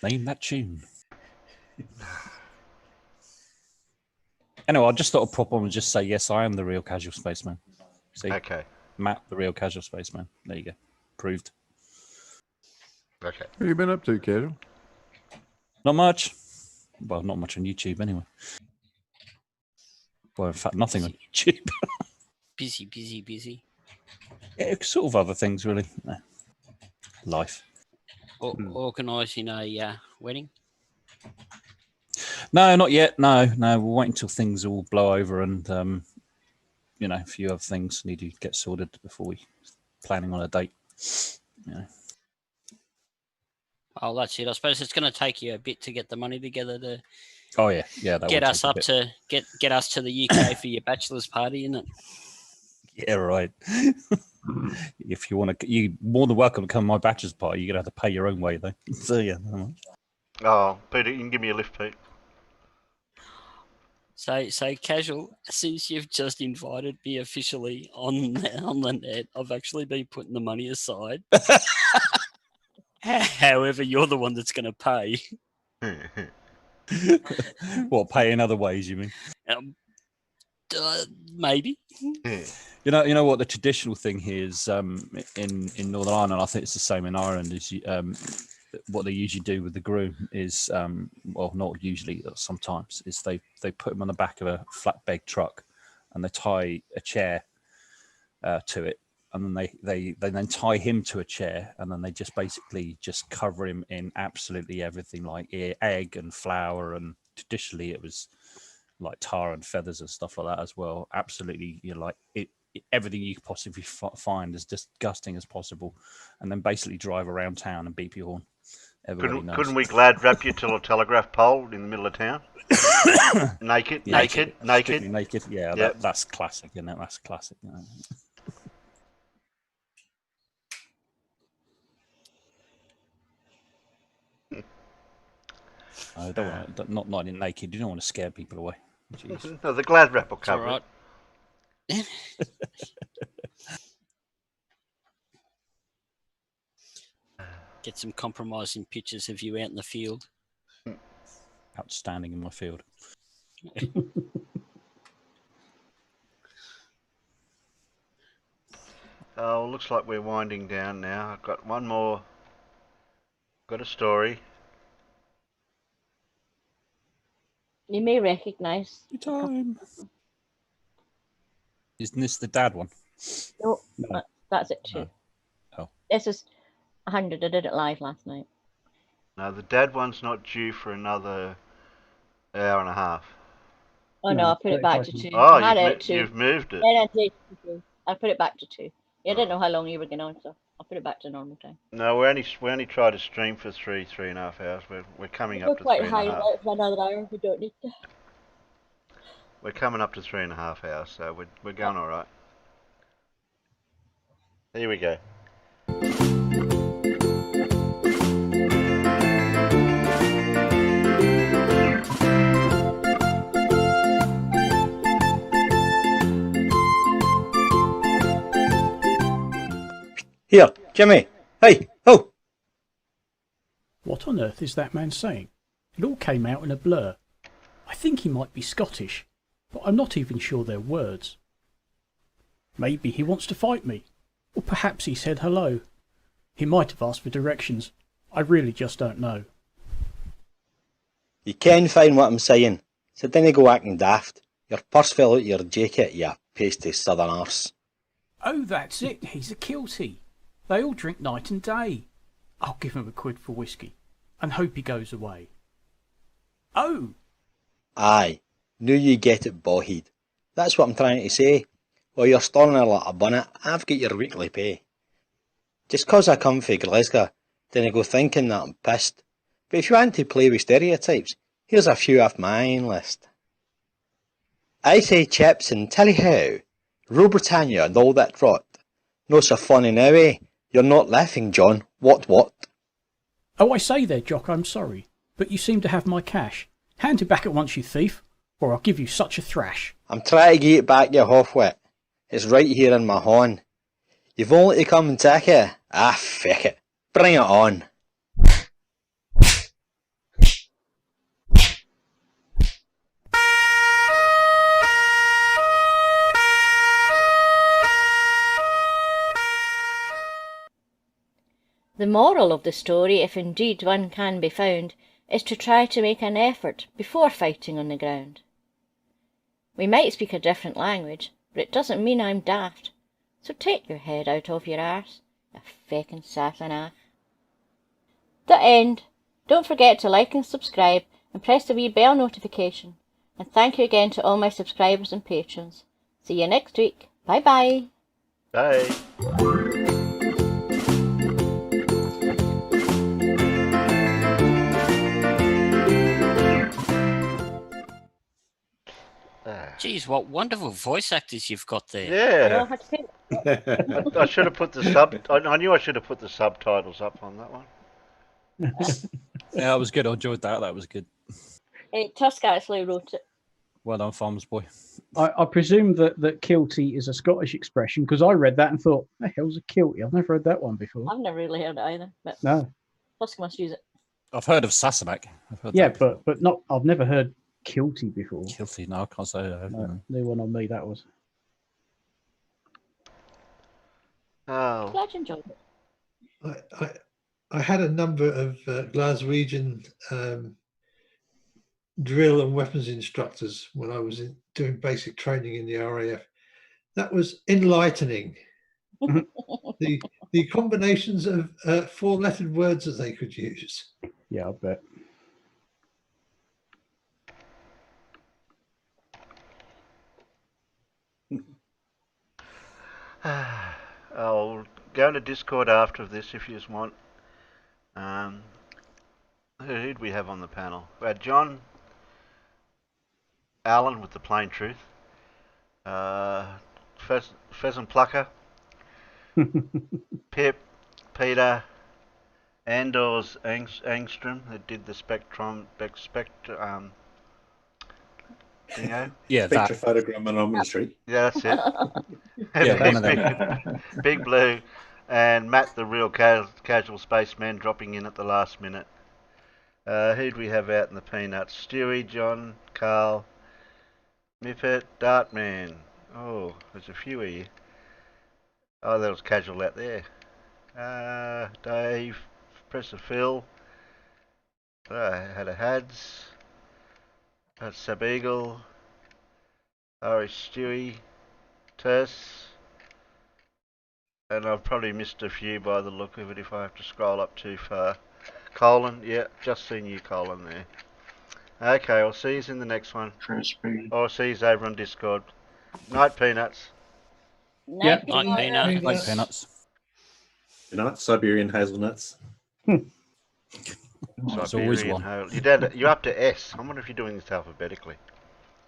Name that tune. Anyway, I just thought I'd prop on and just say, yes, I am the real casual spaceman. See? Okay. Matt, the real casual spaceman. There you go. Proved. Okay. What have you been up to, Casual? Not much. Well, not much on YouTube anyway. Well, in fact, nothing on YouTube. Busy. Yeah, sort of other things, really. No. Life. Organising a wedding? No, not yet. No. We'll wait until things all blow over and, a few other things need to get sorted before we planning on a date. Yeah. Oh, that's it. I suppose it's going to take you a bit to get the money together to. Oh yeah. That get us up to get us to the UK for your bachelor's party, isn't it? Yeah, right. If you want to, you're more than welcome to come to my bachelor's party. You're gonna have to pay your own way though. So yeah. Oh, Peter, you can give me a lift, Pete. So Casual, since you've just invited me officially on the net, I've actually been putting the money aside. However, you're the one that's going to pay. What, pay in other ways, you mean? Maybe. You know what the traditional thing here is in Northern Ireland. I think it's the same in Ireland. Is what they usually do with the groom is not usually, sometimes is they put him on the back of a flatbed truck and they tie a chair to it, and then they then tie him to a chair, and then they just basically just cover him in absolutely everything, like egg and flour, and traditionally it was like tar and feathers and stuff like that as well. Absolutely, everything you could possibly find as disgusting as possible, and then basically drive around town and beep your horn. Couldn't we glad wrap you to a telegraph pole in the middle of town? naked. Strictly naked. Yeah, yep. That's classic, isn't it? That's classic. I don't want not naked. You don't want to scare people away. Jeez. No, the glad wrap will cover it. Get some compromising pictures of you out in the field. Outstanding in my field. Oh, looks like we're winding down now. I've got one more. Got a story. You may recognise. Time. Isn't this the dad one? No, that's it too. Oh. This is 100. I did it live last night. No, the dad one's not due for another hour and a half. Oh no, I put it back to 2. Oh, I had it at 2. you've moved it. Then I did 2. I put it back to 2. Yeah, I didn't know how long you were going on, so I put it back to normal time. No, we only tried to stream for 3.5 hours. We're coming We're up to quite 3.5. high out for another hour. We don't need to. We're coming up to 3.5 hours, so we're going all right. Here we go. Here, Jimmy. Hey, oh! What on earth is that man saying? It all came out in a blur. I think he might be Scottish, but I'm not even sure they're words. Maybe he wants to fight me, or perhaps he said hello. He might have asked for directions. I really just don't know. You can find what I'm saying, so dinna go acting daft. Your purse fell out your jacket, you pasty southern arse. Oh, that's it. He's a kiltie. They all drink night and day. I'll give him £1 for whiskey and hope he goes away. Oh! Aye, knew you get it, bohead. That's what I'm trying to say. While you're stalling a lot of bonnet, I've got your weekly pay. Just 'cause I come frae Glasgow, dinna go thinking that I'm pissed. But if you want to play with stereotypes, here's a few off my own list. I say chips and tally how, Rule Britannia and all that rot. No so funny now, eh? You're not laughing, John. What? Oh, I say there, Jock, I'm sorry, but you seem to have my cash. Hand it back at once, you thief, or I'll give you such a thrash. I'm trying to get it back, you halfwit. It's right here in my horn. You've only to come and take it. Ah, feck it. Bring it on. The moral of the story, if indeed one can be found, is to try to make an effort before fighting on the ground. We might speak a different language, but it doesn't mean I'm daft. So take your head out of your arse, you feckin' sassing ass. The end. Don't forget to like and subscribe and press the wee bell notification. And thank you again to all my subscribers and patrons. See you next week. Bye bye. Bye. Geez, what wonderful voice actors you've got there. Yeah. I should have put the I knew I should have put the subtitles up on that one. Yeah, that was good. I enjoyed that. That was good. Tusk actually wrote it. Well done, Farms Boy. I presume that kiltie is a Scottish expression because I read that and thought, the hell's a kiltie? I've never heard that one before. I've never really heard it either. But No. Tusk must use it. I've heard of Sassenach. Yeah, but not. I've never heard kiltie before. Kiltie, no, I can't say that. No, new one on me, that was. Oh. Glad you enjoyed it. I had a number of Glaswegian drill and weapons instructors when I was doing basic training in the RAF. That was enlightening. the combinations of 4-lettered words that they could use. Yeah, I bet. I'll go into Discord after this if you just want. Who'd we have on the panel? We had John, Alan with the plain truth, Pheasant Plucker, Pip, Peter, Anders Angstrom that did the Spectrum, thingo. Yeah, Spectrophotogrametry. Yeah, that's it. Yeah, one of them. Big Blue and Matt, the real casual spaceman, dropping in at the last minute. Who'd we have out in the peanuts? Stewie, John, Carl, Mippet, Dartman. Oh, there's a few of you. Oh, there was casual out there. Dave, Professor Phil. Had a Hads. Sub Eagle. Ari Stewie. Tess. And I've probably missed a few by the look of it if I have to scroll up too far. Colin, yeah, just seen you, Colin, there. Okay, I'll see you in the next one. I'll see you over on Discord. Night, Peanuts. Night, Night, Peanuts. Night, Peanuts. Peanuts, Siberian hazelnuts. There's always Siberian one. You're up to S. I wonder if you're doing this alphabetically.